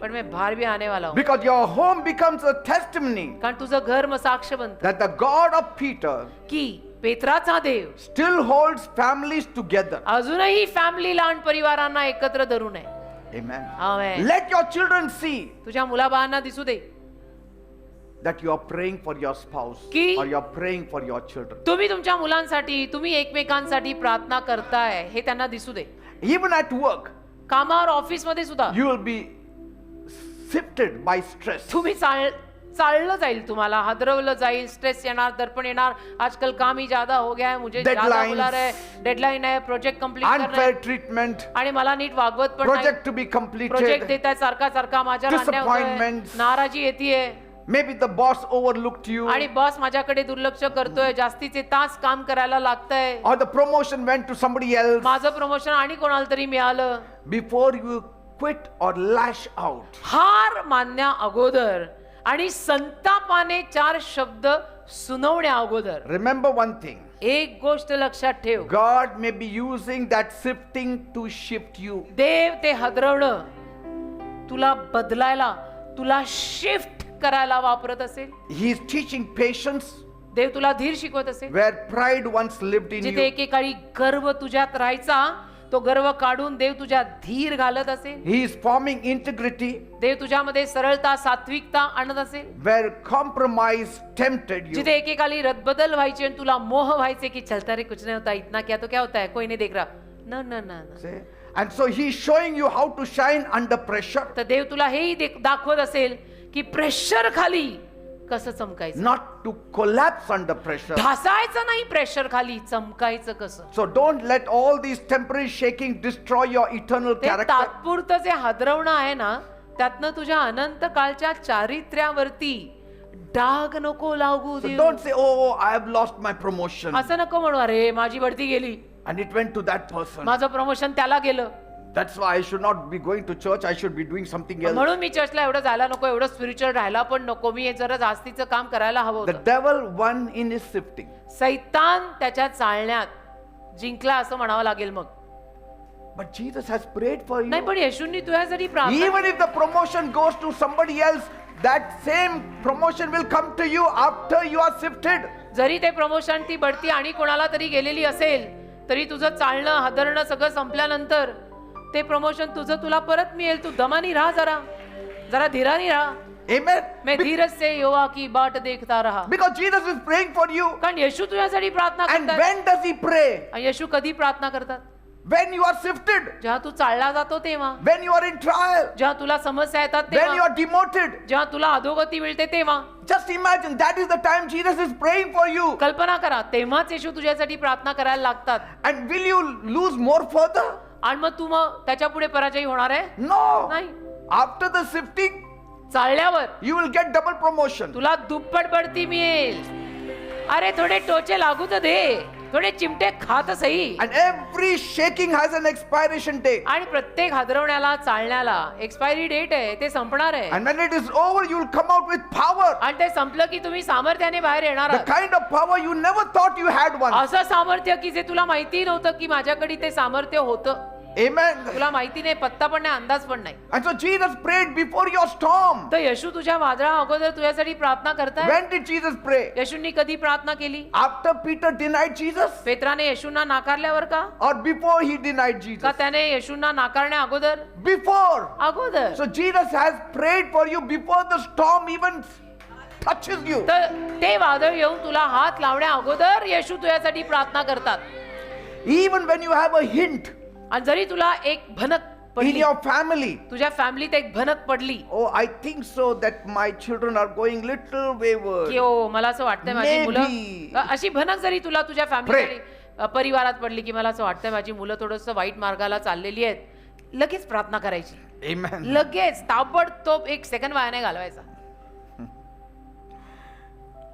पण मैं बाहर भी आने वाला हूं. Because your home becomes a testimony कारण तुझं घर मग साक्ष बनतं that the God of Peter की पेत्राचा देव still holds families together. अजूनही फॅमिलीला आणि परिवारांना एकत्र धरून आहे. Amen. Amen. Let your children see तुझ्या मुलाबाळांना दिसू दे that you are praying for your spouse की- or you are praying for your children. तुम्ही तुमच्या मुलांसाठी, तुम्ही एकमेकांसाठी प्रार्थना करताय हे त्यांना दिसू दे. Even at work, कामावर, ऑफिस मध्ये सुद्धा you will be sifted by stress. तुम्ही चाललं जाईल, तुम्हाला हादरवलं जाईल, स्ट्रेस येणार, दर्पण येणार. आजकल काम ही ज्यादा हो गया है, मुझे ज्यादा Deadlines. बुला रहे, डेडलाईन आहे, प्रोजेक्ट कम्प्लीट करना Unfair है treatment, आणि मला नीट वागवत पण नाही. project to be project completed. देत आहे सारखा सारखा, माझ्यावर अन्याय होतोय, Disappointments. नाराजी येतेय Maybe the boss overlooked you, आणि बॉस माझ्याकडे दुर्लक्ष करतोय, जास्तीचे तास काम करायला लागतंय, or the promotion went to somebody else. माझं प्रमोशन आणि कोणाला तरी मिळालं. Before you quit or lash out, हार मानण्या अगोदर आणि संतापाने 4 शब्द सुनवण्या अगोदर remember one thing. एक गोष्ट लक्षात ठेव, God may be using that sifting to shift you. देव ते हादरवणं तुला बदलायला, तुला शिफ्ट करायला वापरत असेल. He is teaching patience देव तुला धीर शिकवत असेल. where pride once lived in जिथे you. एकेकाळी गर्व तुझ्यात राहायचा, तो गर्व काढून देव तुझ्यात धीर घालत असेल. He is forming integrity देव तुझ्यामध्ये सरळता, सात्विकता आणत असेल. where compromise tempted you. जिथे एकेकाळी रदबदल व्हायची आणि तुला मोह व्हायचे की चलता रे कुछ नहीं होता, इतना क्या तो क्या होता है, कोई नहीं देख रहा. न न न न. See? And so he is showing you how to shine under pressure, तर देव तुला हेही दाखवत असेल की प्रेशर खाली कसं चमकायचं. not to collapse under pressure. ढासायचं नाही प्रेशर खाली, चमकायचं कसं. So don't let all these temporary shaking destroy your eternal ते character. तात्पुरतं जे हादरवणं आहे ना, त्यातनं तुझ्या अनंत काळच्या चारित्र्यावरती डाग नको लागू So देऊ. don't say, oh, I have lost my promotion. असं नको म्हणू, अरे माझी बढती गेली, And it went to that person. माझं प्रमोशन त्याला गेलं, That's why I should not be going to church. I should be doing something else. म्हणून मी चर्चला एवढं जायला नको, एवढं स्पिरिच्युअल राहायला पण नको, मी हे जरा जास्तीचं काम करायला हवं The होतं. devil won in his sifting. सैतान त्याच्या चालण्यात जिंकला असं म्हणावं लागेल मग. But Jesus has prayed for नाही, you. पण येशूंनी तुझ्यासाठी प्रार्थना. Even if the promotion goes to somebody else, that same promotion will come to you after you are sifted. जरी ते प्रमोशन, ती बढती आणि कोणाला तरी गेलेली असेल, तरी तुझं चालणं हादरणं सगळं संपल्यानंतर ते प्रमोशन तुझं तुला परत मिळेल. तू दमानी राहा, जरा धीरानी राहा. Amen. मैं धीरज से यहोवा की बाट देखता रहा. Because Jesus is praying for you. कारण येशू तुझ्यासाठी प्रार्थना And करतात. when does he pray? आणि येशू कधी प्रार्थना करतात? When you are sifted, जेव्हा तू चालला जातो तेव्हा, when you are in trial, जेव्हा तुला समस्या येतात when you तेव्हा, are demoted. जेव्हा तुला अधोगती मिळते तेव्हा. Just imagine that is the time Jesus is praying for you. कल्पना करा, तेव्हाच येशू तुझ्यासाठी प्रार्थना करायला लागतात. And will you lose more further? आणि मग तू मग त्याच्या पुढे पराजयी होणार आहे? No. नाही. After the sifting, चालल्यावर you will get double promotion. तुला दुप्पट बढती मिळेल. अरे थोडे टोचे लागू तर दे, थोडे चिमटे खात सही. And every shaking has an expiration date. आणि प्रत्येक हादरवण्याला, चालण्याला एक्सपायरी डेट आहे, ते संपणार आहे. And when it is over, you will come out with power. आणि ते संपलं की तुम्ही सामर्थ्याने बाहेर येणार The आहात. kind of power you never thought you had once. असं सामर्थ्य की जे तुला माहिती नव्हतं की माझ्याकडे ते सामर्थ्य होतं. Amen. तुला माहिती नाही, पत्ता पण नाही, अंदाज पण नाही. And so Jesus prayed before your storm. तर येशू तुझ्या वादळा अगोदर तुझ्यासाठी प्रार्थना करताय. When did Jesus pray? येशूंनी कधी प्रार्थना केली? After Peter denied Jesus? पेत्राने येशूंना नाकारल्यावर का? Or before he denied का Jesus? त्याने येशूंना नाकारण्या अगोदर? Before. अगोदर. So Jesus has prayed for you before the storm even touches you. तर ते वादळ येऊन तुला हात लावण्या अगोदर येशू तुझ्यासाठी प्रार्थना करतात. Even when you have a hint आणि जरी तुला एक भनक in पडली, your family. तुझ्या फॅमिलीत एक भनक पडली Oh, I think so that my children are going little wayward. की ओ मला असं वाटतंय माझी Maybe. मुलं, अशी भनक जरी तुला तुझ्या फॅमिली परिवारात पडली की मला असं वाटतंय माझी मुलं थोडंसं वाईट मार्गाला चाललेली आहेत, लगेच प्रार्थना करायची. Amen. लगेच ताबडतोब एक सेकंड वाया नाही घालवायचा.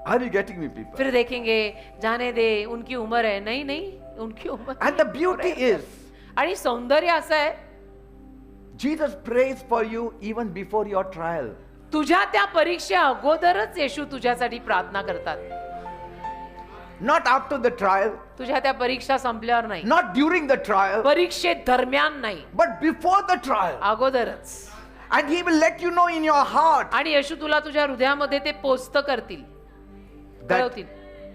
Are you getting me, people? फिर देखेंगे, जाने दे, उनकी उम्र है. नहीं नहीं, उनकी उम्र. And the beauty is, आणि सौंदर्य असं आहे, Jesus prays for you even before your trial. तुझ्या त्या परीक्षे अगोदरच येशू तुझ्यासाठी प्रार्थना करतात. Not after the trial, तुझ्या त्या परीक्षा संपल्यावर नाही, not during the trial, परीक्षे दरम्यान नाही, but before the trial. अगोदरच. And he will let you know in your heart आणि येशू तुला तुझ्या हृदयामध्ये ते पोचत करतील, that कळवतील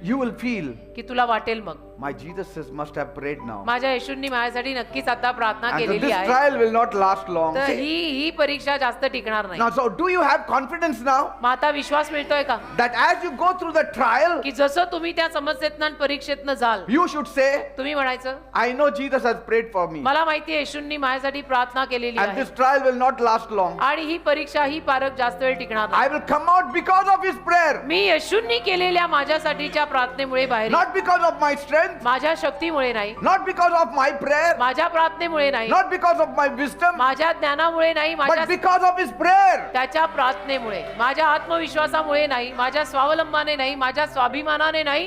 you will feel, की तुला वाटेल मग my Jesus must have prayed now. माझ्या येशूंनी माझ्यासाठी नक्कीच आता प्रार्थना And so केलेली this आहे. trial will not last long. तर See? ही परीक्षा जास्त टिकणार नाही. Now, so do you have confidence now मग आता विश्वास मिळतोय का that as you go through the trial, की जसं तुम्ही त्या समस्येतनं आणि परीक्षेतनं जाल, you should say, तुम्ही म्हणायचं, I know Jesus has prayed for me. मला माहितीये येशूंनी माझ्यासाठी प्रार्थना केलेली And आहे this trial will not last long. आणि ही परीक्षा ही पारक जास्त वेळ टिकणार नाही. I will come out because of his prayer. मी येशूंनी केलेल्या माझ्यासाठीच्या प्रार्थनेमुळे बाहेर येईन. Not because of my strength, माझ्या शक्तीमुळे नाही, not because of my prayer, माझ्या प्रार्थनेमुळे नाही, not because of my wisdom, माझ्या ज्ञानामुळे नाही, but माझ्या because of his prayer. त्याच्या प्रार्थनेमुळे, माझ्या आत्मविश्वासामुळे नाही, माझ्या स्वावलंबाने नाही, माझ्या स्वाभिमानाने नाही,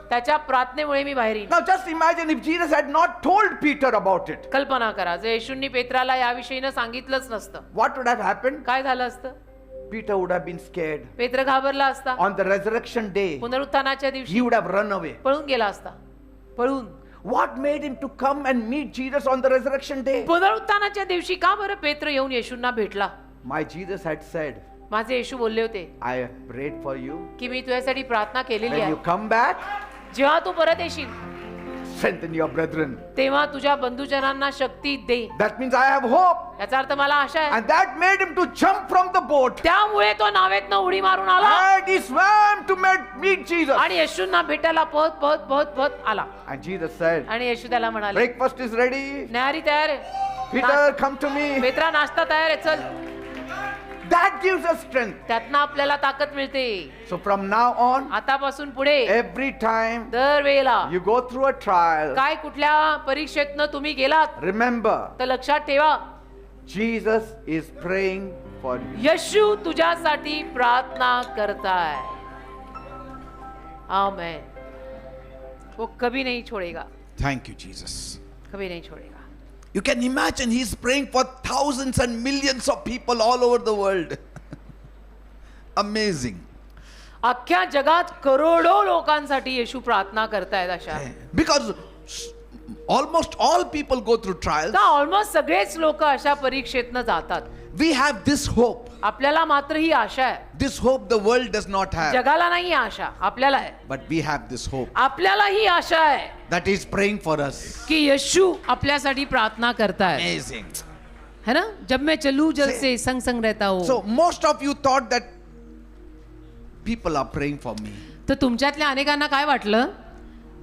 त्याच्या प्रार्थनेमुळे मी बाहेर येईन. Now just imagine if Jesus had not told Peter about it. कल्पना करा, जर येशूंनी पेत्राला याविषयीनं सांगितलंच नसतं, What would have happened? काय झालं असतं? Peter would have been scared. पेत्र घाबरला असता. On the resurrection day, पुनरुत्थानाच्या दिवशी he would have run away. पळून गेला असता. पळून. What made him to come and meet Jesus on the resurrection day? पुनरुत्थानाच्या दिवशी का बरं पेत्र येऊन येशूंना भेटला? My Jesus had said, माझे येशू बोलले होते I have prayed for you. की मी तुझ्यासाठी प्रार्थना केलेली When आहे. you come back, जेव्हा तू परत येशील strengthen your brethren. तेव्हा तुझ्या बंधुजनांना शक्ती दे. That means I have hope. याचा अर्थ मला आशा आहे. And that made him to jump from the boat. त्यामुळे तो नावेतनं उडी मारून आला And he swam to meet Jesus. आणि येशूंना भेटायला पहत पहत पहत पहत आला. And Jesus said, आणि येशू त्याला म्हणाले, breakfast is ready. न्याहारी तयार आहे. Peter, come to me. Petra नाश्ता तयार आहे, चल. That gives us strength. त्यातनं आपल्याला ताकद मिळते. So from now on, आतापासून पुढे every time दर वेळेला you go through a trial, काय कुठल्या परीक्षेतनं तुम्ही गेलात remember, तर लक्षात ठेवा, Jesus is praying for you. येशू तुझ्यासाठी प्रार्थना करताय. आमेन. वो कभी नहीं छोड़ेगा, Thank you, Jesus. कभी नहीं छोड़ेगा. You can imagine he's praying for thousands and millions of people all over the world. Amazing. अख्ख्या जगात करोडो लोकांसाठी येशू प्रार्थना करतायत अशा. Because almost all people go through trials. का ऑलमोस्ट सगळेच लोक अशा परीक्षेतनं जातात. We have this hope. आपल्याला मात्र ही आशा आहे. This hope the world does not have. जगाला नाही आशा, आपल्याला आहे. But we have this hope आपल्याला ही आशा आहे that he's praying for us. की येशू आपल्यासाठी प्रार्थना करताय. Amazing. है ना? जब मैं चलूं जल से संग संग रहता हूं. So most of you thought that people are praying for me. तर तुमच्यातल्या अनेकांना काय वाटलं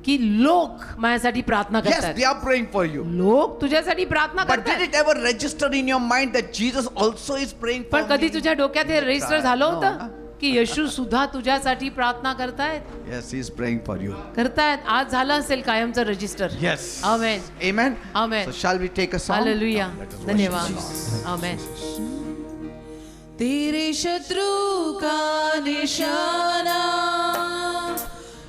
की लोक माझ्यासाठी प्रार्थना Yes, करतात. they are praying for you. लोक तुझ्यासाठी प्रार्थना But did करतात. it ever register in your mind that Jesus also is praying for पण कधी me? तुझ्या डोक्यात हे रजिस्टर झालं No. होतं की येशू सुद्धा तुझ्यासाठी प्रार्थना करतायत. Yes, he is praying for you. करतायत. आज झालं असेल कायमचं register. Yes. Amen. Amen. Amen. So shall we take a song? Hallelujah. धन्यवाद. आमेन. तेरे शत्रु का निशाना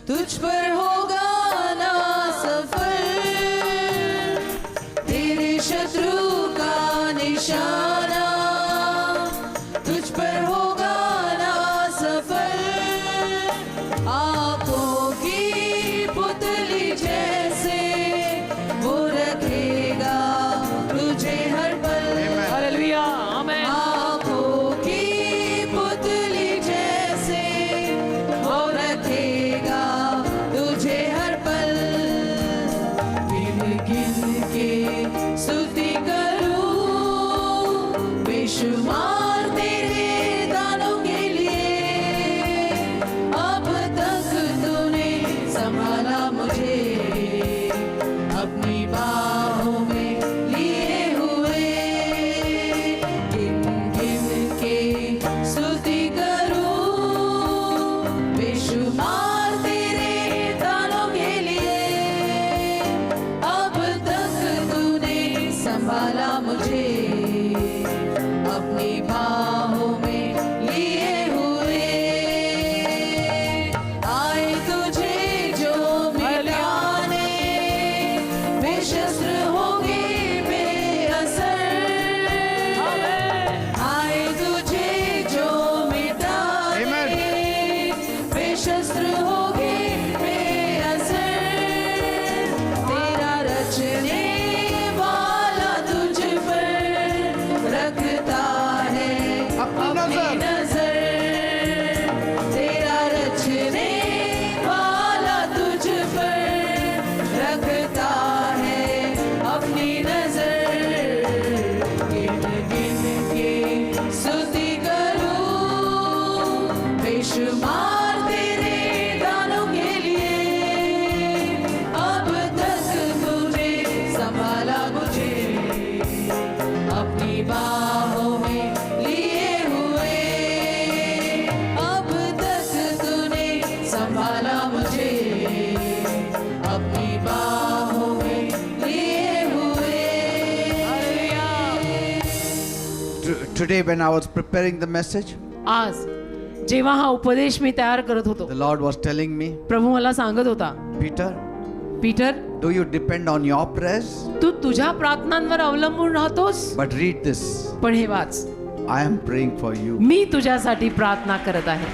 तुझ पर होगा ना सफल. तेरे शत्रु का निशाना तुझ पर होगा ना सफल. आंखों की पुतली जैसे वो रखेगा तुझे हर पल. हालेलुया. आमेन. आंखों की पुतली जैसे वो रखेगा तुझे हर पल. गिन गिन के स्तुति करूं बेशुमार तेरे दानों के लिए. अब तक तूने संभाला मुझे अपनी बाहों में लिए हुए. गिन गिन के स्तुति करूं बेशुमार तेरे दानों के लिए. अब तक तूने संभाला मुझे अपनी बाहों में लिए हुए. आए तुझे जो मिलाने बेशस्त्र होंगे बेअसर. आए तुझे जो मिटाने बेशस्त्र होंगे बेअसर. तेरा रचने वाला तुझ पर रखता है अपनी नजर. तेरा रचने वाला तुझ पर रखता है अपनी नजर. गिन गिन के स्तुति करूं बेशुमार तेरे दानों के लिए. अब तक तूने संभाला मुझे अपनी बाहों में लिए हुए. अब तक तूने संभाला मुझे अपनी बाहों में लिए हुए. Today when I was preparing the message, आज जेव्हा हा उपदेश मी तयार करत होतो, the Lord was telling me, प्रभू मला सांगत होता, Peter, Peter, do you depend on your prayers? तू तुझ्या प्रार्थनांवर अवलंबून राहतोस. But read this. पण हे वाच, I am praying for you. मी तुझ्यासाठी प्रार्थना करत आहे.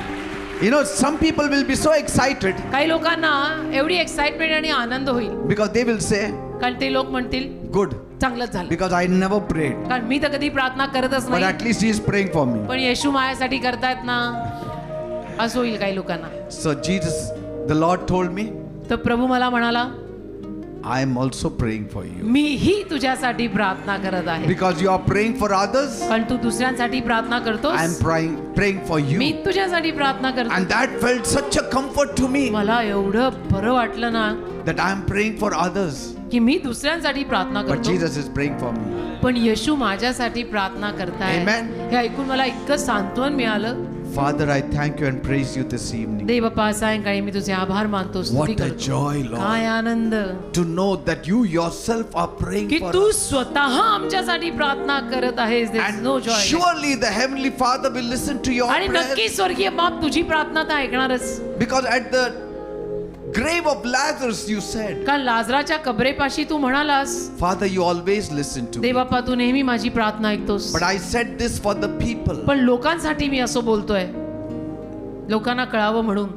You know, some people will be so excited काही लोकांना एवढी एक्साइटमेंट आणि आनंद होईल because they will say, कारण ते लोक म्हणतील good, चांगलंच झालं, because I never prayed. कारण मी तर कधी प्रार्थना करतच But नाही, at least he is praying for me. पण येशू माझ्यासाठी करतायत ना, असं होईल काही लोकांना. So Jesus, the Lord told me, तर प्रभू मला म्हणाला, I am also praying for you. मीही तुझ्यासाठी प्रार्थना करत आहे. Because you are praying for others, कारण तू दुसऱ्यांसाठी प्रार्थना I am करतोस, praying for मी you. तुझ्यासाठी प्रार्थना करतो. And that felt such a comfort to me मला एवढं बरं वाटलं ना that I am praying for others. की मी दुसऱ्यांसाठी प्रार्थना but करतो, Jesus is praying for me. पण येशू माझ्यासाठी प्रार्थना करताय. Amen. हे ऐकून मला इतकं सांत्वन मिळालं. Father, I thank you and praise you this evening. देव बाप्पा, सायंकाळी मी तुझे आभार मानतो, स्तुती What a करतो. joy, Lord, काय आनंद to know that you yourself are praying की for तू us. स्वतः आमच्यासाठी प्रार्थना करत आहेस. There is And no joy. surely the Heavenly Father will listen to your आणि नक्की prayers. स्वर्गीय बाप तुझी प्रार्थना तर ऐकणारच. Because at the grave of Lazarus you said, कारण लाजराच्या कबरेपाशी तू म्हणालास, Father, you always listen to me. देव बाप्पा तू नेहमी माझी प्रार्थना ऐकतोस. But I said this for the people. पण लोकांसाठी मी असं बोलतोय, लोकांना कळावं म्हणून.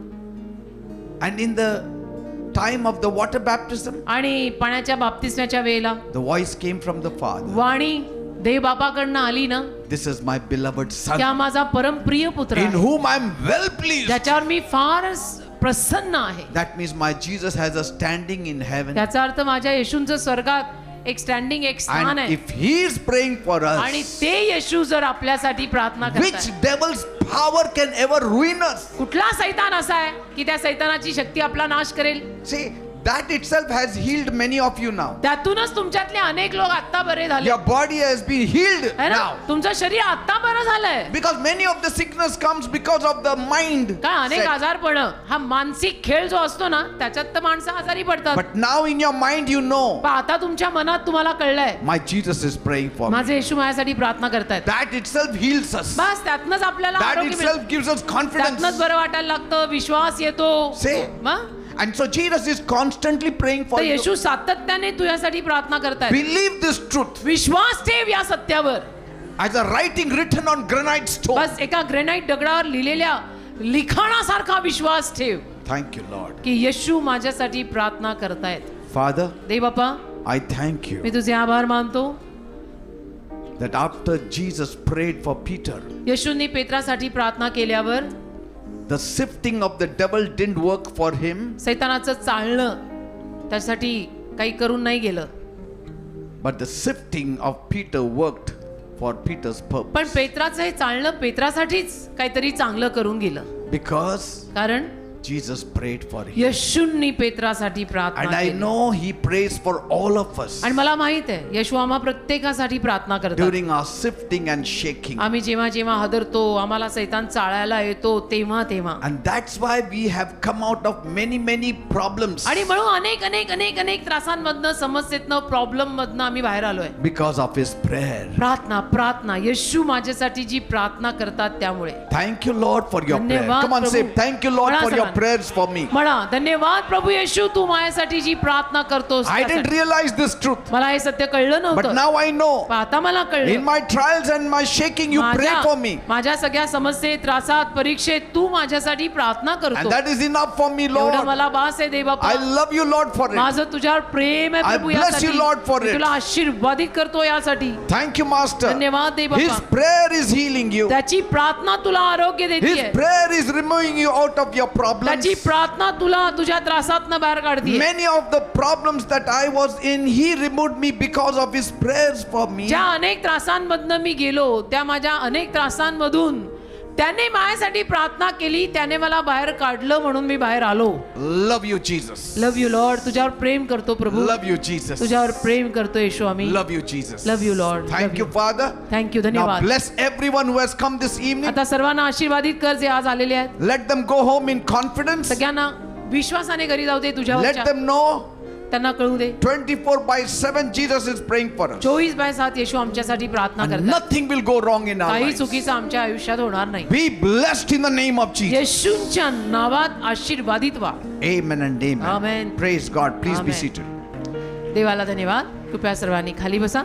And in the time of the water baptism, आणि पाण्याच्या बाप्तिस्म्याच्या वेळेला the voice came from the Father. वाणी देव बापाकडनं आली ना, This is my beloved Son, त्या माझा परमप्रिय पुत्र in आहे, whom I am well pleased. ज्याच्यावर मी फारच प्रसन्न आहे. That means my Jesus has a standing in heaven. त्याचा अर्थ माझ्या येशूंचं स्वर्गात एक स्टँडिंग, एक स्थान And आहे. if he is praying for आणि us, ते येशू जर आपल्यासाठी प्रार्थना which करतात, devil's power can ever ruin us? कुठला सैतान असा आहे की त्या सैतानाची शक्ती आपला नाश करेल? See, that itself has healed many of you now. त्यातूनच तुमच्यातले अनेक लोक आता बरे झाले, Your body has been healed है ना? now. तुमचं शरीर आता बरं झालंय. Because many of the sickness comes because of the mind. काय अनेक set. आजारपण, हा मानसिक खेळ जो असतो ना, त्याच्यात तर माणसं आजारी पडतात. But now in your mind you know, पण आता तुमच्या मनात तुम्हाला कळलंय, my Jesus is praying for me. माझे येशू माझ्यासाठी प्रार्थना करतायत. That itself heals us. बस त्यातनंच आपल्याला That आरोग्य मिळतं. itself gives us confidence. त्यातनंच बरं वाटायला लागतं, विश्वास येतो. Say. मग? And so Jesus is constantly praying for तर you. येशू सातत्याने तुझ्यासाठी प्रार्थना करतायत. Believe this truth विश्वास ठेव या सत्यावर. as a writing written on granite stone. बस एका ग्रेनाइट दगडावर लिहिलेल्या लिखाणासारखा विश्वास ठेव Thank you, Lord. की येशू माझ्यासाठी प्रार्थना करतायत. Father, Dev Bappa, I thank me you तुझे आभार मानतो. that after Jesus prayed for Peter, येशूंनी पेत्रासाठी प्रार्थना केल्यावर the sifting of the devil didn't work for him, सैतानाचं चालणं त्यासाठी काही करून नाही गेलं, but the sifting of Peter worked for Peter's पण purpose. पेत्राचं हे चालणं पेत्रासाठीच काहीतरी चांगलं करून गेलं. Because कारण Jesus prayed for him. येशूंनी पेत्रासाठी And प्रार्थना I केली. know he prays for all of us आणि मला माहित आहे येशू आम्हा प्रत्येकासाठी प्रार्थना करतात. during our sifting and shaking. आम्ही जेव्हा जेव्हा हादरतो, आम्हाला सैतान चाळायला येतो, तेव्हा तेव्हा. And that's why we have come out of many problems आणि म्हणून अनेक अनेक अनेक अनेक त्रासांमधनं, समस्येतनं, प्रॉब्लेम मधनं आम्ही बाहेर आलोय. because of his prayer. प्रार्थना प्रार्थना येशू माझ्यासाठी जी प्रार्थना करतात त्यामुळे. Thank you, Lord, for your prayer. धन्यवाद, Come on, say Prabhu. thank you, Lord, म्हणा for your सर्वांना. prayers for me. म्हणा, धन्यवाद प्रभू येशू, तू माझ्यासाठी जी प्रार्थना करतोस I didn't त्यासाठी. realize this truth, मला हे सत्य कळलं but नव्हतं, now I know. पण आता मला In कळलं. my trials and my shaking, you pray for me. माझ्या सगळ्या समस्येत, त्रासात, परीक्षेत तू माझ्यासाठी प्रार्थना And करतो. that is enough for me, एवढं Lord. मला बास आहे देव बाप्पा. I love you, Lord, for it. माझं तुझ्यावर प्रेम आहे I प्रभू bless यासाठी. you, Lord, for me it. तुला आशीर्वादित करतो यासाठी. Thank you, Master. धन्यवाद देव His Bappa. prayer is healing you. त्याची प्रार्थना तुला आरोग्य His देते. prayer is removing you out of your problems. त्याची प्रार्थना तुला तुझ्या त्रासातनं बाहेर काढते. Many of the problems that I was in, He removed me because of His prayers for me. ज्या अनेक त्रासांमधनं मी गेलो, त्या माझ्या अनेक त्रासांमधून त्याने माझ्यासाठी प्रार्थना केली, त्याने मला बाहेर काढलं, म्हणून मी बाहेर आलो. Love you, Jesus. Love you Lord. तुझ्यावर प्रेम करतो प्रभू. Love you, Jesus. तुझ्यावर प्रेम करतो येशू आम्ही. Love you, Jesus. Love you, Lord. Thank Love you, you. Father. Thank you, Now धन्यवाद. bless everyone who has come this evening. आता सर्वांना आशीर्वादित कर जे आज आलेले आहेत. Let them go home in confidence. सगळ्यांना विश्वासाने घरी जाऊ दे Let तुझ्यावर. them know त्यांना कळू दे 24/7 Jesus is praying for us. 24/7 येशू आमच्यासाठी प्रार्थना And करतात. nothing will go wrong in our काही lives. चुकीचं आमच्या आयुष्यात होणार नाही. Be blessed in the name of Jesus. येशूंच्या नावात आशीर्वादित व्हा. Amen and amen. Amen. Praise God. Please be Amen. seated. देवाला धन्यवाद. कृपया सर्वांनी खाली बसा.